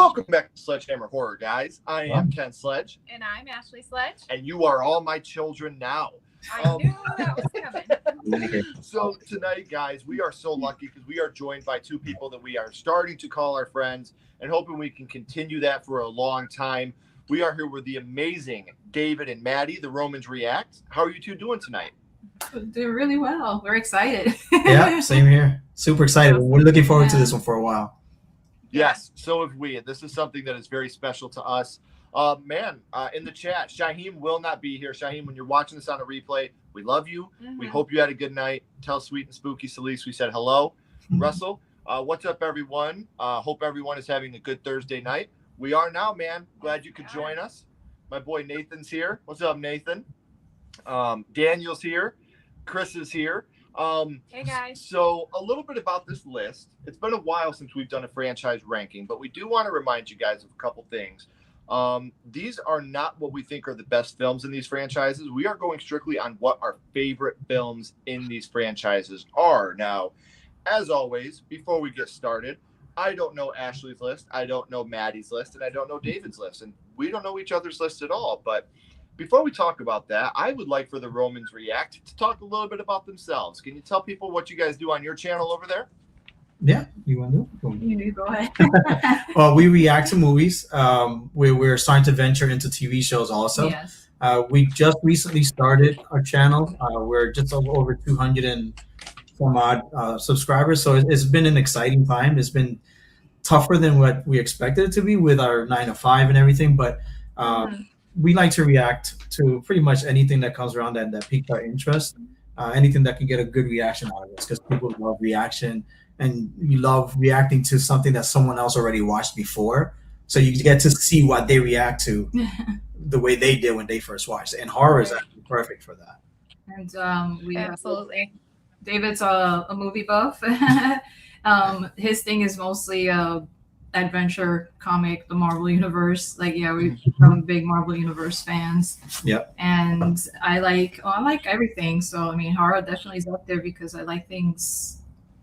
Welcome back to Sledgehammer Horror, guys. I am Ken Sledge. And I'm Ashley Sledge. And you are all my children now. I knew that was coming. So tonight, guys, we are so lucky because we are joined by two people that we are starting to call our friends and hoping we can continue that for a long time. We are here with the amazing David and Maddie, the Romans React. How are you two doing tonight? Doing really well. We're excited. Yeah, same here. Super excited. We're looking forward to this one for a while. Yes, so have we. This is something that is very special to us. In the chat, Shaheem will not be here. Shaheem, when you're watching this on a replay, we love you. We hope you had a good night. Tell Sweet and Spooky Celise we said hello. Russell, what's up, everyone? Hope everyone is having a good Thursday night. We are now, man. Glad you could join us. My boy Nathan's here. What's up, Nathan? Daniel's here. Chris is here. Hey guys. So a little bit about this list. It's been a while since we've done a franchise ranking, but we do want to remind you guys of a couple things. These are not what we think are the best films in these franchises. We are going strictly on what our favorite films in these franchises are. Now, as always, before we get started, I don't know Ashley's list, I don't know Maddie's list, and I don't know David's list, and we don't know each other's list at all. But before we talk about that, I would like for the Romans React to talk a little bit about themselves. Can you tell people what you guys do on your channel over there? Yeah, you want to do it? You go ahead. Well, we react to movies. We're starting to venture into TV shows also. Yes. We just recently started our channel. We're just over 200 and some odd subscribers. So it's been an exciting time. It's been tougher than what we expected it to be with our 9 to 5 and everything. But we like to react to pretty much anything that comes around that piques our interest. Anything that can get a good reaction out of us, because people love reaction. And you love reacting to something that someone else already watched before. So you get to see what they react to the way they did when they first watched it. And horror is actually perfect for that. And we absolutely. David's a movie buff. His thing is mostly adventure comic, the Marvel Universe. We've become big Marvel Universe fans. Yep. And I like everything. So horror definitely is up there because I like things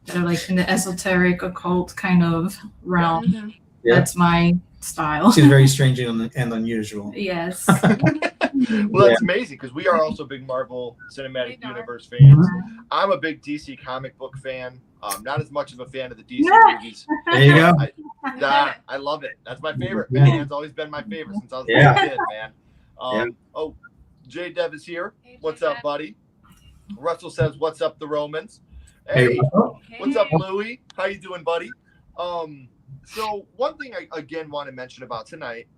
that are like in the esoteric, occult kind of realm. Yeah. That's my style. She's very strange and unusual. Yes. Well, that's amazing because we are also big Marvel Cinematic Universe fans. I'm a big DC comic book fan. Not as much of a fan of the DC movies. There you go. I love it. That's my favorite. Batman's always been my favorite since I was a kid, man. Oh, J Dev is here. Hey, what's J-Dev. up, buddy? Russell says, "What's up, the Romans?" Hey, what's up, Louie? How you doing, buddy? So one thing I again want to mention about tonight,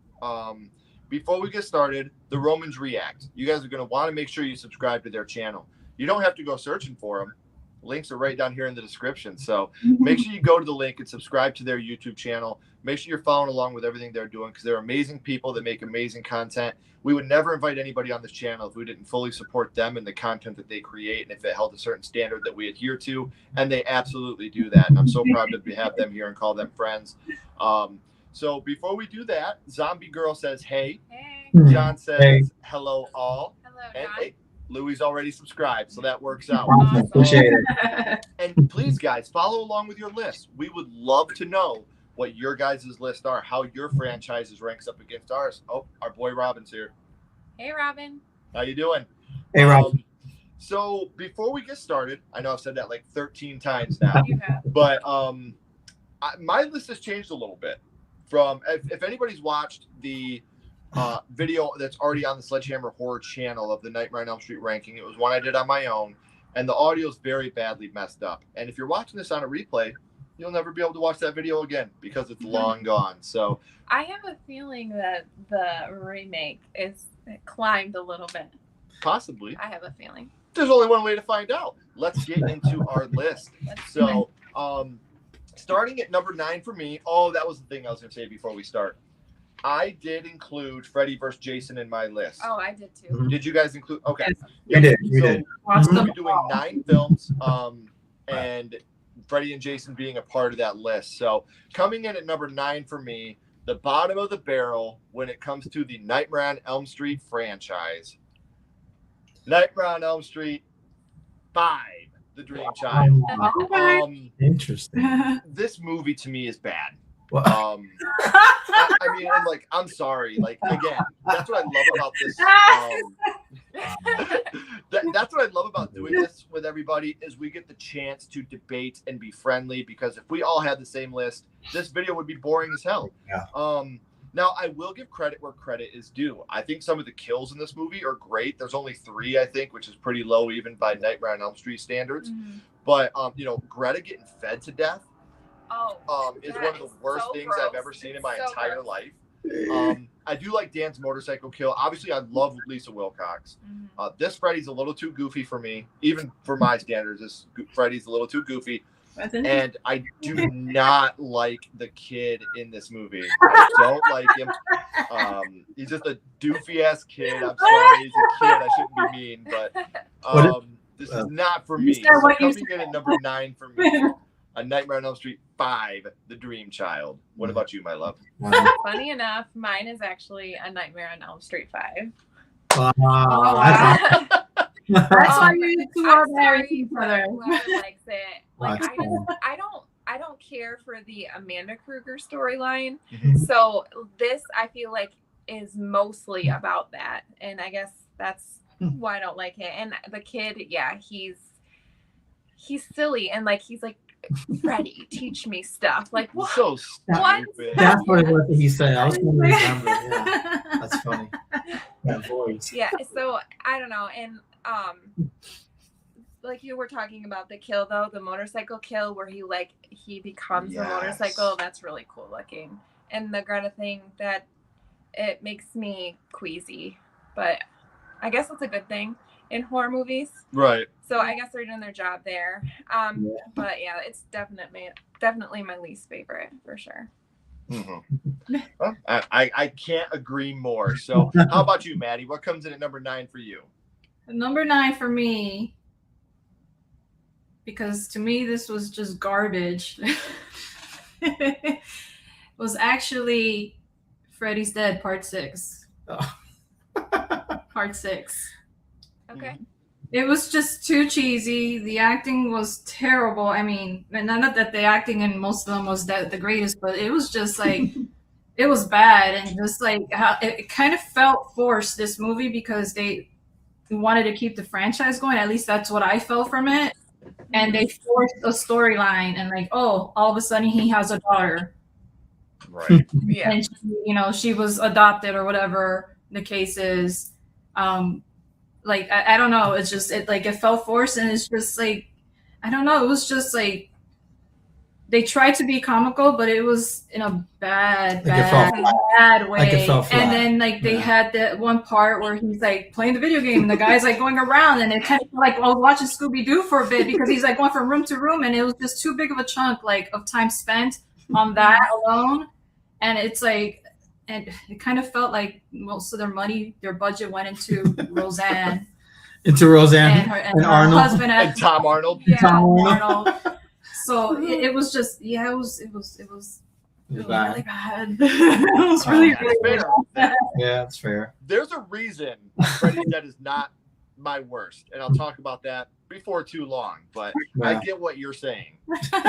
before we get started, the Romans React. You guys are going to want to make sure you subscribe to their channel. You don't have to go searching for them. Links are right down here in the description. So make sure you go to the link and subscribe to their YouTube channel. Make sure you're following along with everything they're doing because they're amazing people that make amazing content. We would never invite anybody on this channel if we didn't fully support them and the content that they create and if it held a certain standard that we adhere to. And they absolutely do that. And I'm so proud to have them here and call them friends. So before we do that, Zombie Girl says, hey. Hey. John says, hello all. Hello, And John. hey, Louie's already subscribed, so that works out. Awesome. Appreciate it. And please, guys, follow along with your list. We would love to know what your guys' lists are, how your franchises ranks up against ours. Oh, our boy Robin's here. Hey, Robin. How you doing? Hey, Rob. So before we get started, I know I've said that like 13 times now, You have. but my list has changed a little bit. From if anybody's watched the video that's already on the Sledgehammer Horror channel of the Nightmare on Elm Street ranking, it was one I did on my own, and the audio is very badly messed up. And if you're watching this on a replay, you'll never be able to watch that video again because it's long gone. So I have a feeling that the remake is climbed a little bit. possibly. I have a feeling. There's only one way to find out. Let's get into our list. So starting at number 9 for me. Oh, that was the thing I was going to say before we start. I did include Freddy vs. Jason in my list. Oh, I did too. Did you guys include? Okay. We did. We So did. we'll be doing 9 films, and Freddy and Jason being a part of that list. So coming in at number 9 for me, the bottom of the barrel when it comes to the Nightmare on Elm Street franchise. Nightmare on Elm Street 5, The Dream Child. Interesting. This movie to me is bad. Well, I mean, and like, I'm sorry. Like, again, that's what I love about this. That's what I love about doing this with everybody is we get the chance to debate and be friendly. Because if we all had the same list, this video would be boring as hell. Yeah. Now, I will give credit where credit is due. I think some of the kills in this movie are great. There's only 3, I think, which is pretty low even by Nightmare on Elm Street standards. Mhm. But you know, Greta getting fed to death is that one of the is worst so things I've gross. ever seen in It's my so entire gross. life. I do like Dan's motorcycle kill. Obviously, I love Lisa Wilcox. Mhm. This Freddy's a little too goofy for me, even for my standards. This Freddy's a little too goofy, and I do not like the kid in this movie. I don't like him. He's just a doofy ass kid. I'm sorry, he's a kid. I shouldn't be mean, but this is not for me. said So what you coming in at number 9 for me. A Nightmare on Elm Street 5, The Dream Child. What about you, my love? Funny enough, mine is actually A Nightmare on Elm Street 5. Wow. That's why you two are I'm married sorry to each for other. whoever likes it. Like, That's cool. I don't care for the Amanda Kruger storyline. Mhm. So this, I feel like, is mostly about that, and I guess that's why I don't like it. And the kid, yeah, he's silly, and like he's like, Freddie, teach me stuff. Like, what? So What? stupid. That's what it was that he said. I was trying to remember. Yeah, that's funny. That voice. Yeah, so I don't know. And like you were talking about the kill though, the motorcycle kill where he becomes a motorcycle, that's really cool looking. And the Greta thing, that it makes me queasy, but I guess that's a good thing in horror movies. Right. So I guess they're doing their job there. But yeah, it's definitely my least favorite for sure. Mm-hmm. Well, I can't agree more. So how about you, Maddie? What comes in at number 9 for you? Number 9 for me, because to me this was just garbage, was actually Freddy's Dead Part 6. Oh. Part 6. Okay. It was just too cheesy. The acting was terrible. I mean, and not that the acting in most of them was the greatest, but it was just like, it was bad. And just like, how it kind of felt forced, this movie, because they wanted to keep the franchise going. At least that's what I felt from it. And they forced a storyline, and like, oh, all of a sudden he has a daughter. Right. Yeah. And she was adopted or whatever the case is. Like, I don't know. It's just, it felt forced, and it's just like, I don't know. It was just like, they tried to be comical, but it was in a bad way. Like it felt flat. And then like they had that one part where he's like playing the video game, and the guy's like going around, and it kind of like, I was watching Scooby-Doo for a bit, because he's like going from room to room, and it was just too big of a chunk like of time spent on that alone. And it's like, and it kind of felt like most of their money, their budget went into Roseanne. And her Arnold. husband And Tom Arnold. Yeah, Tom Arnold. So it was just, it was really bad. It was really Fair. Yeah, that's fair. There's a reason Freddy's Dead is not my worst, and I'll talk about that before too long. But I get what you're saying. All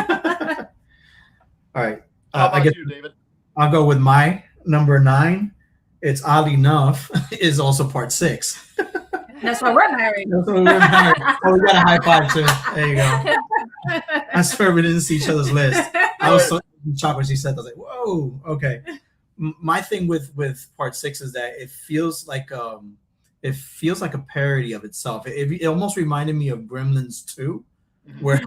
right. How about I guess you, David? I'll go with my number 9. It's oddly enough is also Part 6. That's why we're married. That's why we're married. Oh, we got a high five too. There you go. I swear we didn't see each other's list. I was so shocked when she said that. I was like, whoa, okay. My thing with Part 6 is that it feels like a parody of itself. It almost reminded me of Gremlins 2, where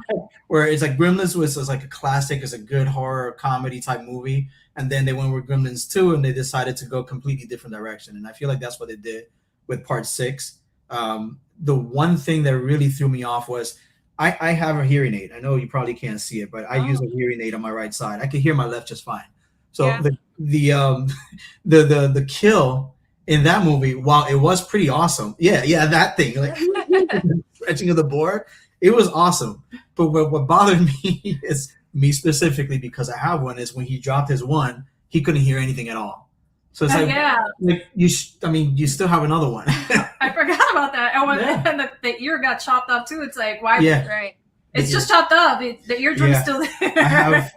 it's like Gremlins was like a classic, it's a good horror comedy type movie, and then they went with Gremlins 2 and they decided to go completely different direction. And I feel like that's what they did with Part 6. The one thing that really threw me off was I have a hearing aid. I know you probably can't see it, but I use a hearing aid on my right side. I can hear my left just fine. So the kill in that movie, while it was pretty awesome, that thing, like stretching of the board, it was awesome. But what bothered me is, me specifically, because I have one, is when he dropped his one, he couldn't hear anything at all. So it's like you still have another one. I forgot about that. And when the ear got chopped off too, it's like, why? Yeah. Right. It's just chopped up. The eardrum's still there. I have,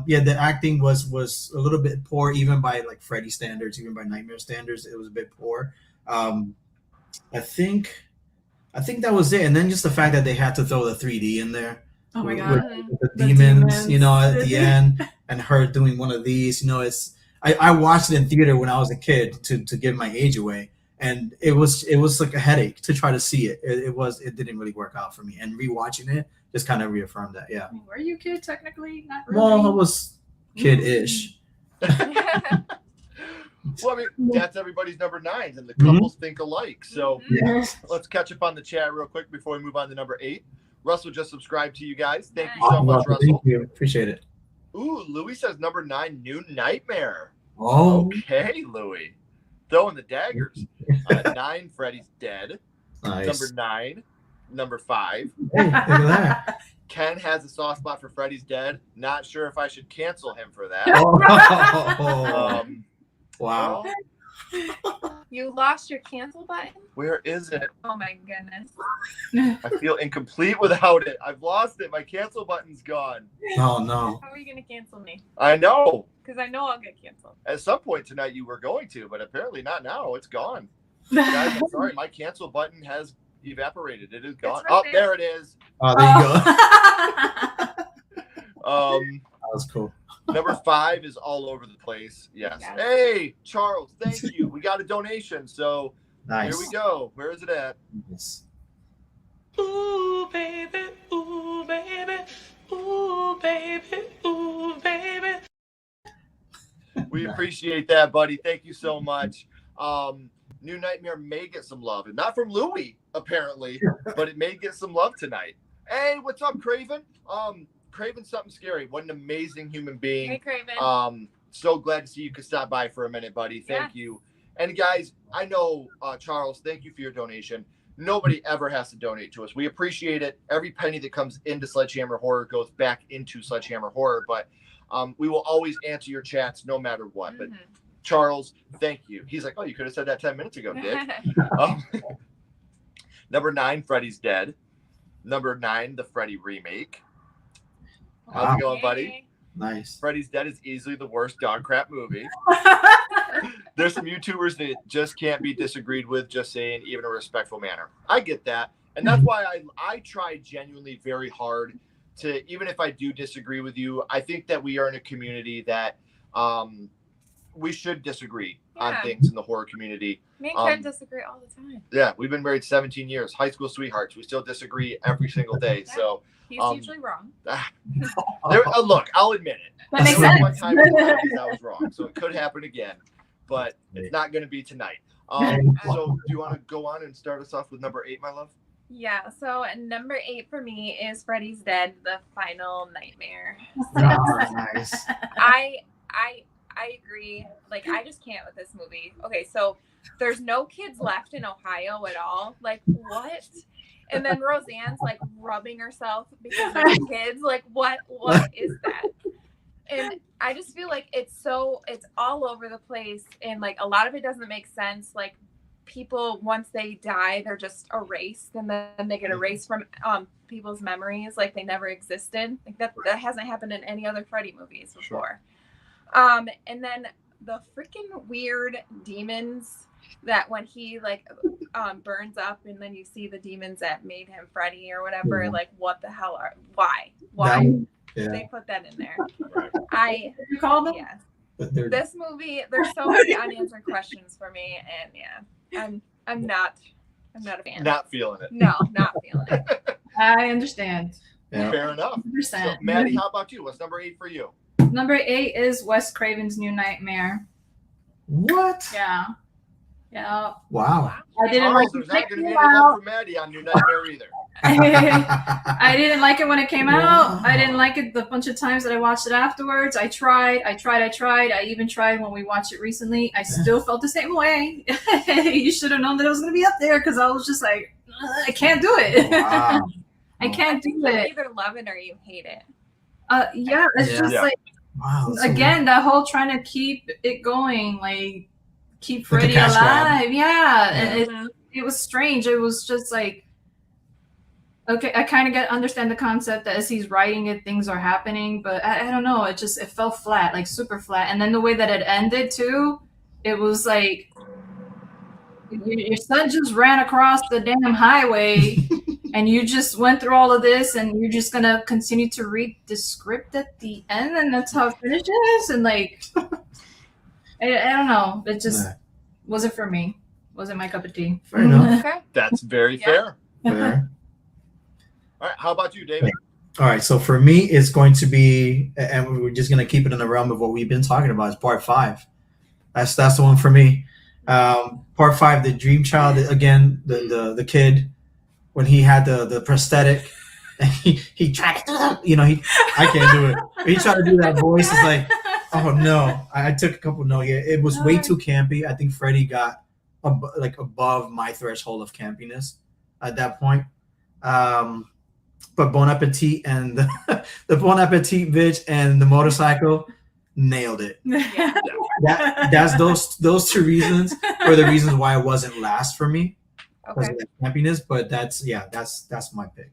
the acting was a little bit poor, even by like Freddy standards, even by Nightmare standards. It was a bit poor. I think that was it. And then just the fact that they had to throw the 3D in there. Oh my god, with the demons, you know, at the end, and her doing one of these. You know, I watched it in theater when I was a kid to give my age away, and it was like a headache to try to see it. It didn't really work out for me, and rewatching it just kind of reaffirmed that. Yeah. Were you a kid technically? Not really. Well, I was kid-ish. Well, I mean, that's everybody's number 9, and the couples think alike. So let's catch up on the chat real quick before we move on to number 8. Russell just subscribed to you guys. Thank you so much, Russell. Thank you. Appreciate it. Ooh, Louis says number 9, New Nightmare. Oh. Okay, Louis. Throwing the daggers. 9, Freddy's dead. Nice. Number 9. Number 5. Hey, look at that. Ken has a soft spot for Freddy's dead. Not sure if I should cancel him for that. Oh. Wow. You lost your cancel button? Where is it? Oh my goodness. I feel incomplete without it. I've lost it. My cancel button's gone. Oh no. How are you going to cancel me? I know. Because I know I'll get canceled. At some point tonight you were going to, but apparently not now. It's gone. Guys, I'm sorry. My cancel button has evaporated. It is gone. Right there it is. Oh, there you go. That was cool. Number 5 is all over the place. Yes. Hey, Charles, thank you. We got a donation, so nice. Here we go. Where is it at? Yes. Ooh, baby, ooh, baby, ooh, baby, ooh, baby. We appreciate that, buddy. Thank you so much. New Nightmare may get some love, and not from Louis, apparently, but it may get some love tonight. Hey, what's up, Craven? Craven Something Scary. What an amazing human being. Hey, Craven. So glad to see you could stop by for a minute, buddy. Thank you. And guys, I know, Charles, thank you for your donation. Nobody ever has to donate to us. We appreciate it. Every penny that comes into Sledgehammer Horror goes back into Sledgehammer Horror, but we will always answer your chats no matter what. But Charles, thank you. He's like, oh, you could have said that 10 minutes ago, Dick. Number 9, Freddy's dead. Number 9, the Freddy remake. How's it going, buddy? Nice. Freddy's Dead is easily the worst dog crap movie. There's some YouTubers that just can't be disagreed with, just saying, even a respectful manner. I get that. And that's why I try genuinely very hard to, even if I do disagree with you, I think that we are in a community that we should disagree on things in the horror community. Me and Ken disagree all the time. Yeah, we've been married 17 years. High school sweethearts. We still disagree every single day. So he's usually wrong. Look, I'll admit it. That makes sense. One time in the 90s I was wrong, so it could happen again, but it's not going to be tonight. So do you want to go on and start us off with number 8, my love? Yeah, so number 8 for me is Freddy's Dead, the final nightmare. Nice. I agree. Like, I just can't with this movie. Okay, so there's no kids left in Ohio at all. Like, what? And then Roseanne's like rubbing herself because there's kids. Like, what is that? And I just feel like it's all over the place, and like a lot of it doesn't make sense. Like, people, once they die, they're just erased, and then they get erased from people's memories, like they never existed. Like that hasn't happened in any other Freddy movies before. And then the freaking weird demons that when he like burns up, and then you see the demons that made him Freddy or whatever. Like, what the hell why they put that in there? You call them? Yeah. This movie, there's so many unanswered questions for me, and I'm not a fan. Not feeling it. No, not feeling it. I understand. Yeah. Fair enough. 100%. So, Maddie, how about you? What's number 8 for you? Number 8 is Wes Craven's New Nightmare. What? Yeah. Yeah. Wow. I didn't like there's it not going to be any love for Maddie on New Nightmare either. I didn't like it when it came out. I didn't like it the bunch of times that I watched it afterwards. I tried. I even tried when we watched it recently. I still felt the same way. You should have known that it was going to be up there, because I was just like, I can't do it. Wow. I can't do You it. either love it or you hate it. Yeah, it's just like, wow, again, that whole trying to keep it going, like keep Like a Freddy cash alive. grab. Yeah, Yeah. and it was strange. It was just like, okay, I kind of understand the concept that as he's writing it, things are happening, but I don't know. It fell flat, like super flat. And then the way that it ended too, it was like your son just ran across the damn highway, and you just went through all of this, and you're just gonna continue to read the script at the end, and that's how it finishes. And like, I don't know. It just wasn't for me. Wasn't my cup of tea. Fair enough. Okay. That's very fair. Fair. All right, how about you, David? All right, so for me, it's going to be, and we're just going to keep it in the realm of what we've been talking about, is part 5. That's the one for me. Part 5, the dream child, again, the kid, when he had the prosthetic, and he tried to, I can't do it. He tried to do that voice. It's like, oh no, I took a couple notes. Yeah, it was way too campy. I think Freddie got above my threshold of campiness at that point. But Bon Appetit and the Bon Appetit bitch and the motorcycle nailed it. Yeah. That's those 2 reasons were the reasons why it wasn't last for me because of that campiness. But that's my pick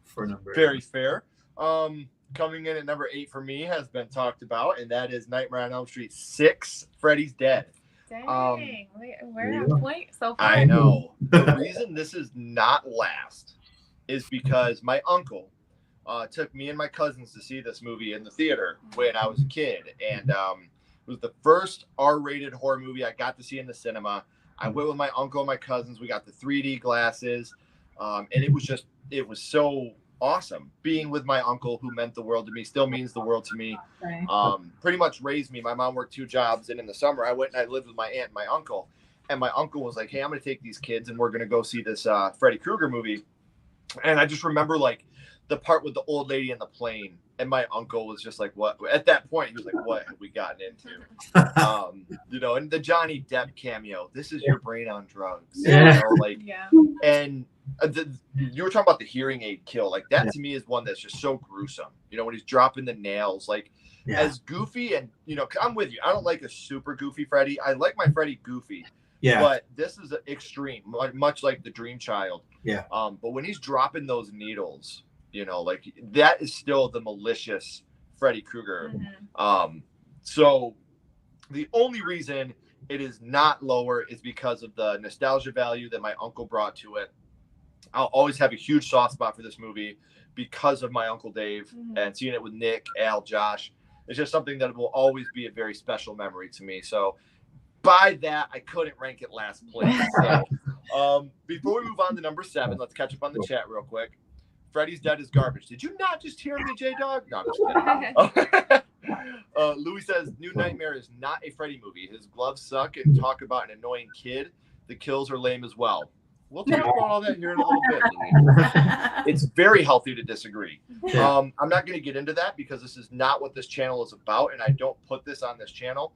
for number. Very fair. Coming in at number 8 for me has been talked about, and that is Nightmare on Elm Street 6. Freddy's Dead. Dang, we're on point so far. I know. The reason this is not last is because my uncle took me and my cousins to see this movie in the theater when I was a kid. And it was the first R-rated horror movie I got to see in the cinema. I went with my uncle and my cousins. We got the 3D glasses. And it was so awesome. Being with my uncle, who meant the world to me, still means the world to me. Right. Pretty much raised me. My mom worked 2 jobs. And in the summer, I went and I lived with my aunt and my uncle. And my uncle was like, hey, I'm going to take these kids and we're going to go see this Freddy Krueger movie. And I just remember like the part with the old lady in the plane, and my uncle was just like, what? At that point, he was like, what have we gotten into? And the Johnny Depp cameo, this is your brain on drugs. Yeah. And you were talking about the hearing aid kill. Like that to me is one that's just so gruesome. When he's dropping the nails, like as goofy and, I'm with you. I don't like a super goofy Freddy. I like my Freddy goofy. Yeah. But this is extreme, much like the Dream Child. Yeah. But when he's dropping those needles, like that is still the malicious Freddy Krueger. So the only reason it is not lower is because of the nostalgia value that my uncle brought to it. I'll always have a huge soft spot for this movie because of my Uncle Dave and seeing it with Nick, Al, Josh. It's just something that will always be a very special memory to me. So by that, I couldn't rank it last place. So, before we move on to number 7, let's catch up on the chat real quick. Freddy's Dead is garbage. Did you not just hear me, J-Dog? No, I'm just kidding. Louis says, New Nightmare is not a Freddy movie. His gloves suck and talk about an annoying kid. The kills are lame as well. We'll talk about all that here in a little bit, Louis. It's very healthy to disagree. I'm not going to get into that because this is not what this channel is about, and I don't put this on this channel.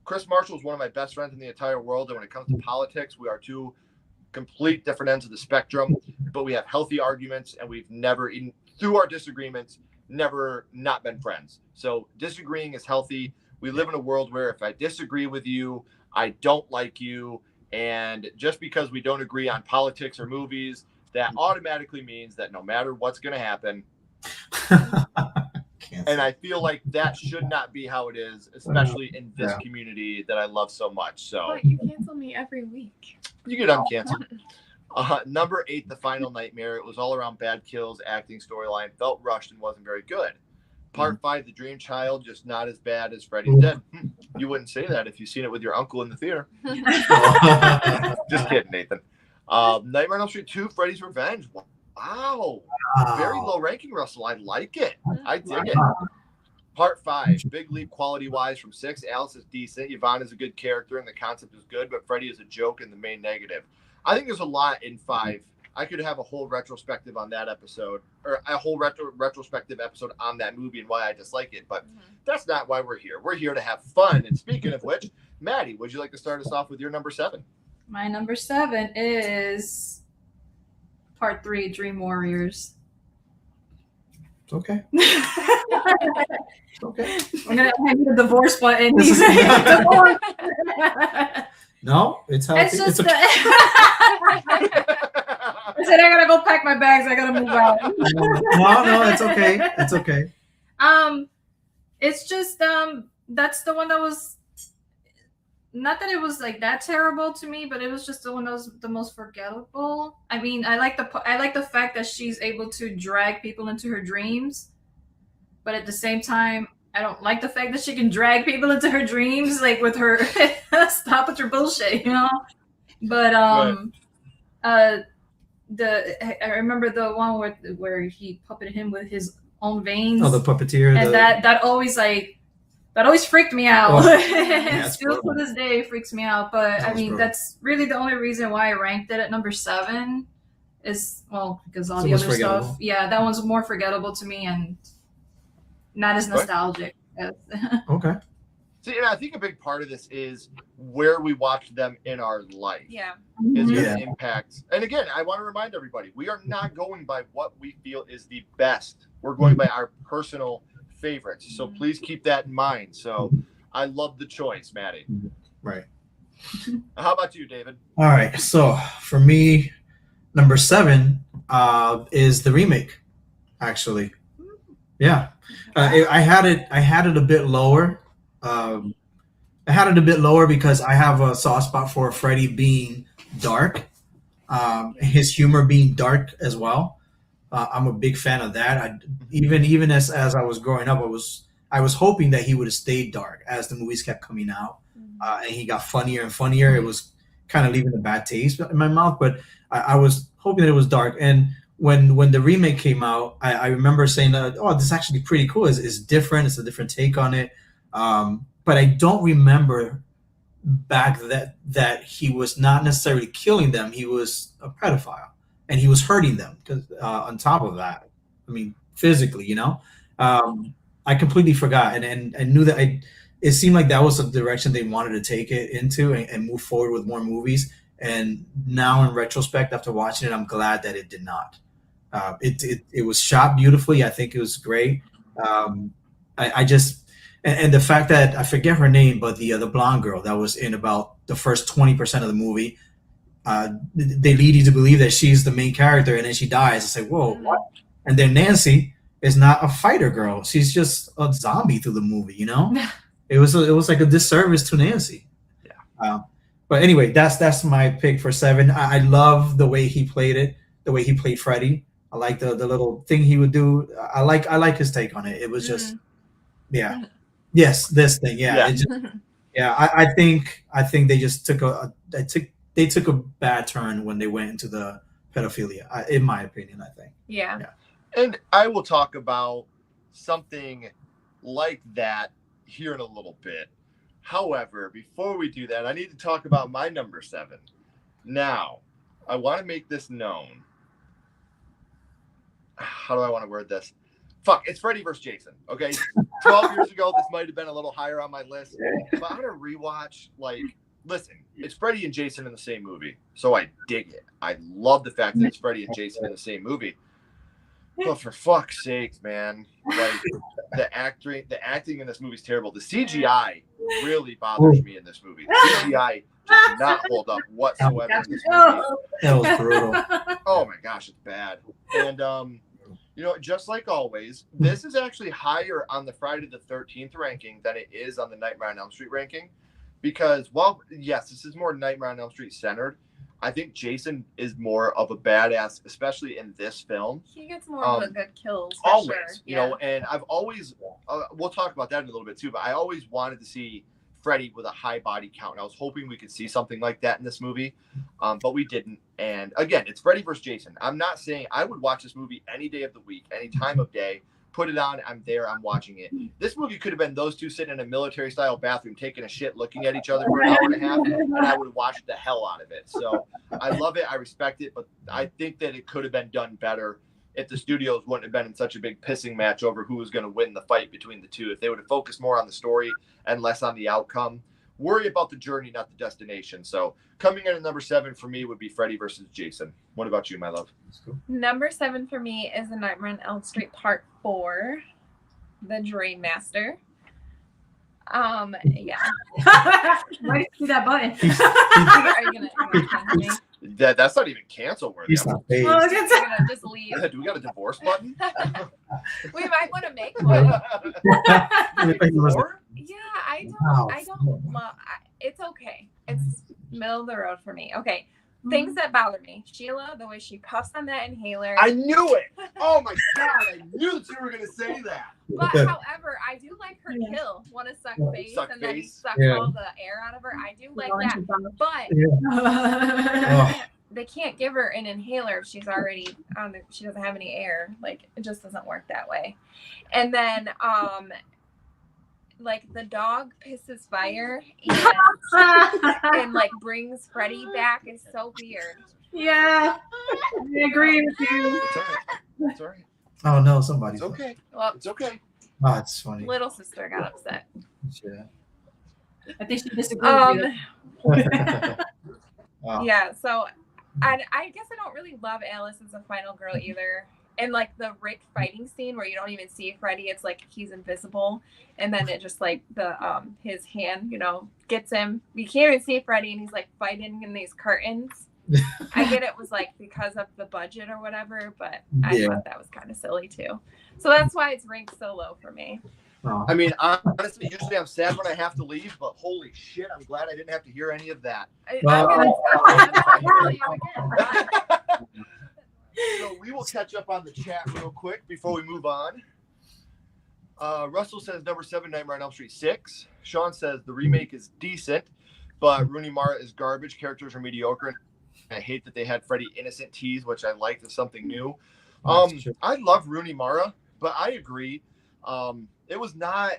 Chris Marshall is one of my best friends in the entire world, and when it comes to politics, we are 2 complete different ends of the spectrum, but we have healthy arguments, and we've never, even through our disagreements, never not been friends. So disagreeing is healthy. We live in a world where if I disagree with you, I don't like you, and just because we don't agree on politics or movies, that automatically means that no matter what's going to happen, and I feel like that should not be how it is, especially in this community that I love so much. So but you cancel me every week. You get uncanceled. Number 8, The Final Nightmare. It was all around bad kills, acting, storyline, felt rushed and wasn't very good. Part 5, The Dream Child, just not as bad as Freddy's Dead. You wouldn't say that if you've seen it with your uncle in the theater. Just kidding, Nathan. Nightmare on Elm Street 2, Freddy's Revenge. Wow. Very low ranking, Russell. I like it. I dig it. Part 5, big leap quality-wise from 6. Alice is decent. Yvonne is a good character, and the concept is good, but Freddy is a joke and the main negative. I think there's a lot in 5. I could have a whole retrospective on that episode, or a whole retrospective episode on that movie and why I dislike it, but that's not why we're here. We're here to have fun. And speaking of which, Maddie, would you like to start us off with your number 7? My number 7 is Part 3, Dream Warriors. Okay. Okay. I'm gonna hit the divorce button. No, it's healthy. It's just okay. I said I gotta go pack my bags. I gotta move out. No, it's okay. It's okay. It's just that's the one that was not that it was like that terrible to me, but it was just the one that was the most forgettable. I mean, I like the fact that she's able to drag people into her dreams, but at the same time, I don't like the fact that she can drag people into her dreams, like with her stop with your bullshit, you know. But I remember the one where he puppeted him with his own veins. Oh, the puppeteer. And that always freaked me out. Oh, Still to this day freaks me out. But I mean, brutal. that's really the only reason why I ranked it at number 7 is because all So the it's other forgettable. stuff. Yeah, that one's more forgettable to me and not as nostalgic. Okay. See, and I think a big part of this is where we watched them in our life. Yeah. Is Mhm. going to impact. And again, I want to remind everybody, we are not going by what we feel is the best. We're going by our personal favorites. So please keep that in mind. So I love the choice, Maddie. Right. How about you, David? All right. So for me, number 7 is the remake. Actually, yeah. I had it a bit lower. I had it a bit lower because I have a soft spot for Freddie being dark, his humor being dark as well. I'm a big fan of that. Even as I was growing up, I was hoping that he would have stayed dark as the movies kept coming out, and he got funnier and funnier. It was kind of leaving a bad taste in my mouth, but I was hoping that it was dark. And when the remake came out, I remember saying that, oh, this is actually pretty cool. It's different. It's a different take on it. But I don't remember back that he was not necessarily killing them. He was a pedophile, and he was hurting them. Because on top of that, I mean, physically, you know, I completely forgot, and I knew that it seemed like that was the direction they wanted to take it into and move forward with more movies. And now, in retrospect, after watching it, I'm glad that it did not. It was shot beautifully. I think it was great. I just. And the fact that I forget her name, but the blonde girl that was in about the first 20% of the movie, they lead you to believe that she's the main character, and then she dies. It's like, whoa, what? And then Nancy is not a fighter girl; she's just a zombie through the movie. You know, it was like a disservice to Nancy. Yeah. But anyway, that's my pick for 7. I love the way he played it, the way he played Freddy. I like the little thing he would do. I like his take on it. It was just, yeah. Yes, this thing. Yeah. It just, I think they just took a bad turn when they went into the pedophilia. In my opinion, I think. Yeah. And I will talk about something like that here in a little bit. However, before we do that, I need to talk about my number 7. Now, I want to make this known. How do I want to word this? Fuck, it's Freddy vs. Jason. Okay, 12 years ago, this might have been a little higher on my list. But I'm gonna rewatch. Listen, it's Freddy and Jason in the same movie, so I dig it. I love the fact that it's Freddy and Jason in the same movie. But for fuck's sake, man, the acting in this movie is terrible. The CGI really bothers me in this movie. The CGI does not hold up whatsoever in this movie. That was brutal. Oh my gosh, it's bad. And just like always, this is actually higher on the Friday the 13th ranking than it is on the Nightmare on Elm Street ranking. Because yes, this is more Nightmare on Elm Street centered, I think Jason is more of a badass, especially in this film. He gets more of the good kills. Always, sure. you know, and I've always, we'll talk about that in a little bit too, but I always wanted to see Freddy with a high body count. And I was hoping we could see something like that in this movie, but we didn't. And again, it's Freddy vs. Jason. I'm not saying I would watch this movie any day of the week, any time of day. Put it on, I'm there, I'm watching it. This movie could have been those two sitting in a military-style bathroom taking a shit, looking at each other for an hour and a half, and I would have watched the hell out of it. So I love it, I respect it, but I think that it could have been done better if the studios wouldn't have been in such a big pissing match over who was going to win the fight between the two. If they would have focused more on the story and less on the outcome. Worry about the journey, not the destination. So coming in at number 7 for me would be Freddy versus Jason. What about you, my love? Number 7 for me is The Nightmare on Elm Street Part 4, The Dream Master. Yeah. Why did you see that button? Are you gonna cancel me? That's not even cancel worthy. He's not paid. Oh, You're that's- gonna just leave. Do we got a divorce button? We might want to make one. Or? Yeah, I don't. Wow. I don't love. It's okay. It's middle of the road for me. Okay. Things that bother me. Sheila, the way she puffs on that inhaler. I knew it. Oh my god, I knew that you were gonna say that. But however, I do like her kill. Want to suck face Suck and then face. suck Yeah. all the air out of her. I do like that. But Oh. they can't give her an inhaler if she's already on the. She doesn't have any air. Like it just doesn't work that way. And then like the dog pisses fire and like brings Freddie back is so weird. Yeah, I agree with you. It's all right. It's all right. Oh no, somebody's. It's okay. Well, It's okay. Oh, it's funny. little sister got upset. Yeah. I think she disagrees with you. Wow. Yeah, so I guess I don't really love Alice as a final girl either. And like the Rick fighting scene where you don't even see Freddie, it's like he's invisible, and then it just like the his hand, gets him. You can't even see Freddie, and he's like fighting in these curtains. I get it was like because of the budget or whatever, but I Yeah. thought that was kind of silly too. So that's why it's ranked so low for me. Oh. I mean, honestly, usually I'm sad when I have to leave, but holy shit, I'm glad I didn't have to hear any of that. I'm Well- gonna tell you again. So we will catch up on the chat real quick before we move on. Russell says number 7, Nightmare on Elm Street 6. Sean says the remake is decent, but Rooney Mara is garbage. Characters are mediocre. And I hate that they had Freddy innocent tease, which I liked as something new. That's true. I love Rooney Mara, but I agree. It was not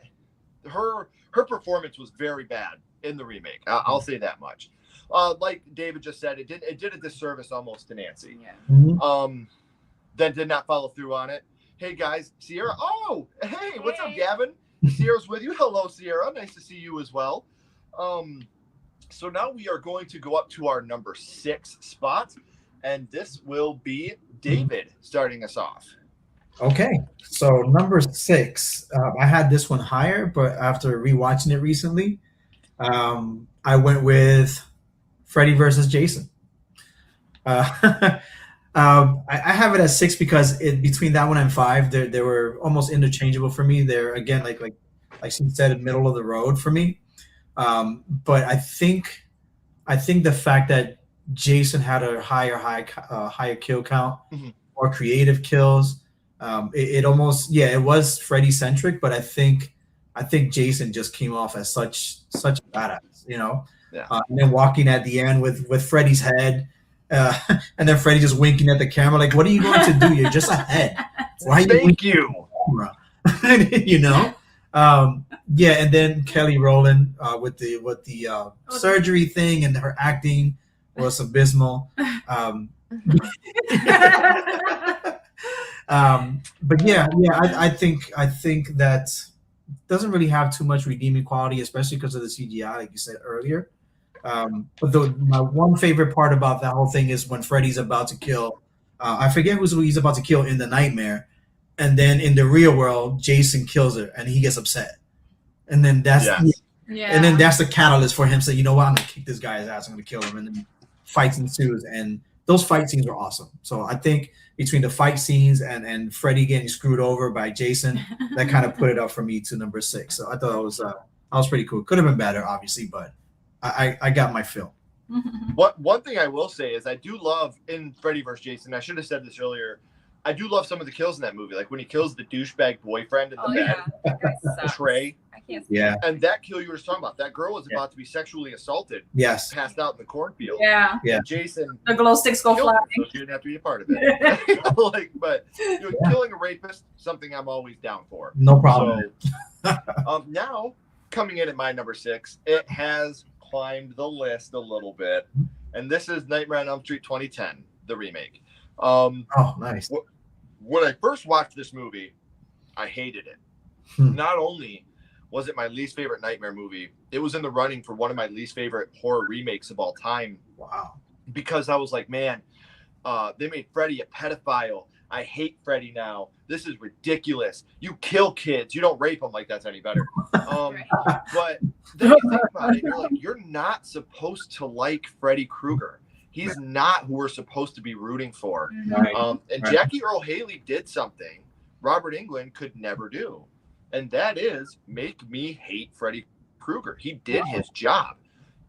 her performance was very bad in the remake. I'll say that much. Like David just said, it did a disservice almost to Nancy. Yeah. Mhm. Then did not follow through on it. Hey guys, Sierra. Oh, hey, what's up, Hey. Gavin? Sierra's with you. Hello, Sierra. Nice to see you as well. So now we are going to go up to our number 6 spot, and this will be David starting us off. Okay, so number 6, I had this one higher, but after rewatching it recently, I went with Freddy versus Jason. I have it at 6 because between that one and 5, they were almost interchangeable for me. They're again like she said, middle of the road for me. But I think the fact that Jason had a higher kill count, more creative kills. It almost it was Freddy centric, but I think Jason just came off as such a badass, Yeah. And then walking at the end with Freddy's head, and then Freddy just winking at the camera like, "What are you going to do? You're just a head. Why are you Thank winking you. at the camera?" And then Kelly Rowland with the surgery thing, and her acting was abysmal. But I think that doesn't really have too much redeeming quality, especially because of the CGI, like you said earlier. But my one favorite part about that whole thing is when Freddy's about to kill. I forget who he's about to kill in the nightmare, and then in the real world, Jason kills her, and he gets upset, and then that's the catalyst for him saying, "You know what? I'm gonna kick this guy's ass. I'm gonna kill him," and then fights ensues, and those fight scenes were awesome. So I think between the fight scenes and Freddy getting screwed over by Jason, that kind of put it up for me to number 6. So I thought it was pretty cool. Could have been better, obviously, but I got my fill. One thing I will say is I do love in Freddy vs. Jason. I should have said this earlier. I do love some of the kills in that movie, like when he kills the douchebag boyfriend in the bed, That guy sucks. Trey. I can't. Yeah. And that kill you were just talking about, that girl was about to be sexually assaulted, Yes. passed out in the cornfield. Yeah. Yeah. And Jason The glow sticks go killed her, flying. so she didn't have to be a part of it. But killing a rapist, something I'm always down for. No problem. So, now coming in at my number 6, it has climbed the list a little bit, and this is Nightmare on Elm Street 2010, the remake. Oh, nice. When I first watched this movie, I hated it. Not only was it my least favorite Nightmare movie, it was in the running for one of my least favorite horror remakes of all time. Wow. Because I was like, man, they made Freddy a pedophile. I hate Freddy now. this is ridiculous. You kill kids. You don't rape them. Like, that's any better. Right. But then you think about it, you're like, you're not supposed to like Freddy Krueger. He's not who we're supposed to be rooting for. Mhm. And Jackie Earle Haley did something Robert Englund could never do. And that is make me hate Freddy Krueger. He did his job.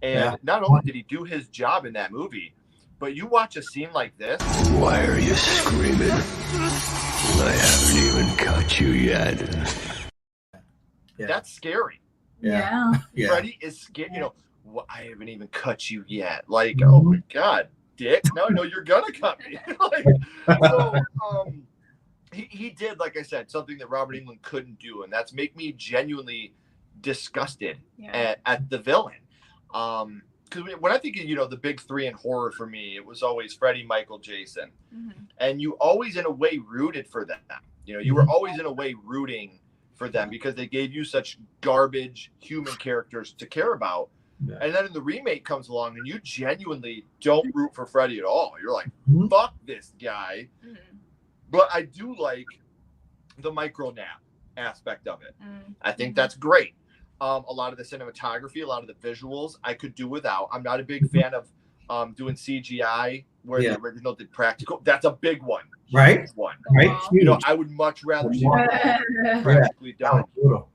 And not only did he do his job in that movie, but you watch a scene like this. Why are you screaming? I haven't even cut you yet. That's scary. Yeah. Freddy is scared. You know, well, I haven't even cut you yet. Like, oh my God, Dick. Now I know you're gonna cut me. He did, like I said, something that Robert Englund couldn't do, and that's make me genuinely disgusted at the villain. Because when I think of, you know, the big three in horror for me, it was always Freddy, Michael, Jason. And you always in a way rooted for them. You know, you were always in a way rooting for them because they gave you such garbage human characters to care about. And then the remake comes along and you genuinely don't root for Freddy at all. You're like, fuck this guy. But I do like the micro nap aspect of it. I think that's great. A lot of the cinematography, a lot of the visuals I could do without. I'm not a big fan of doing CGI where the original did practical. That's a big one. Right. Right. You know, I would much rather see practically done.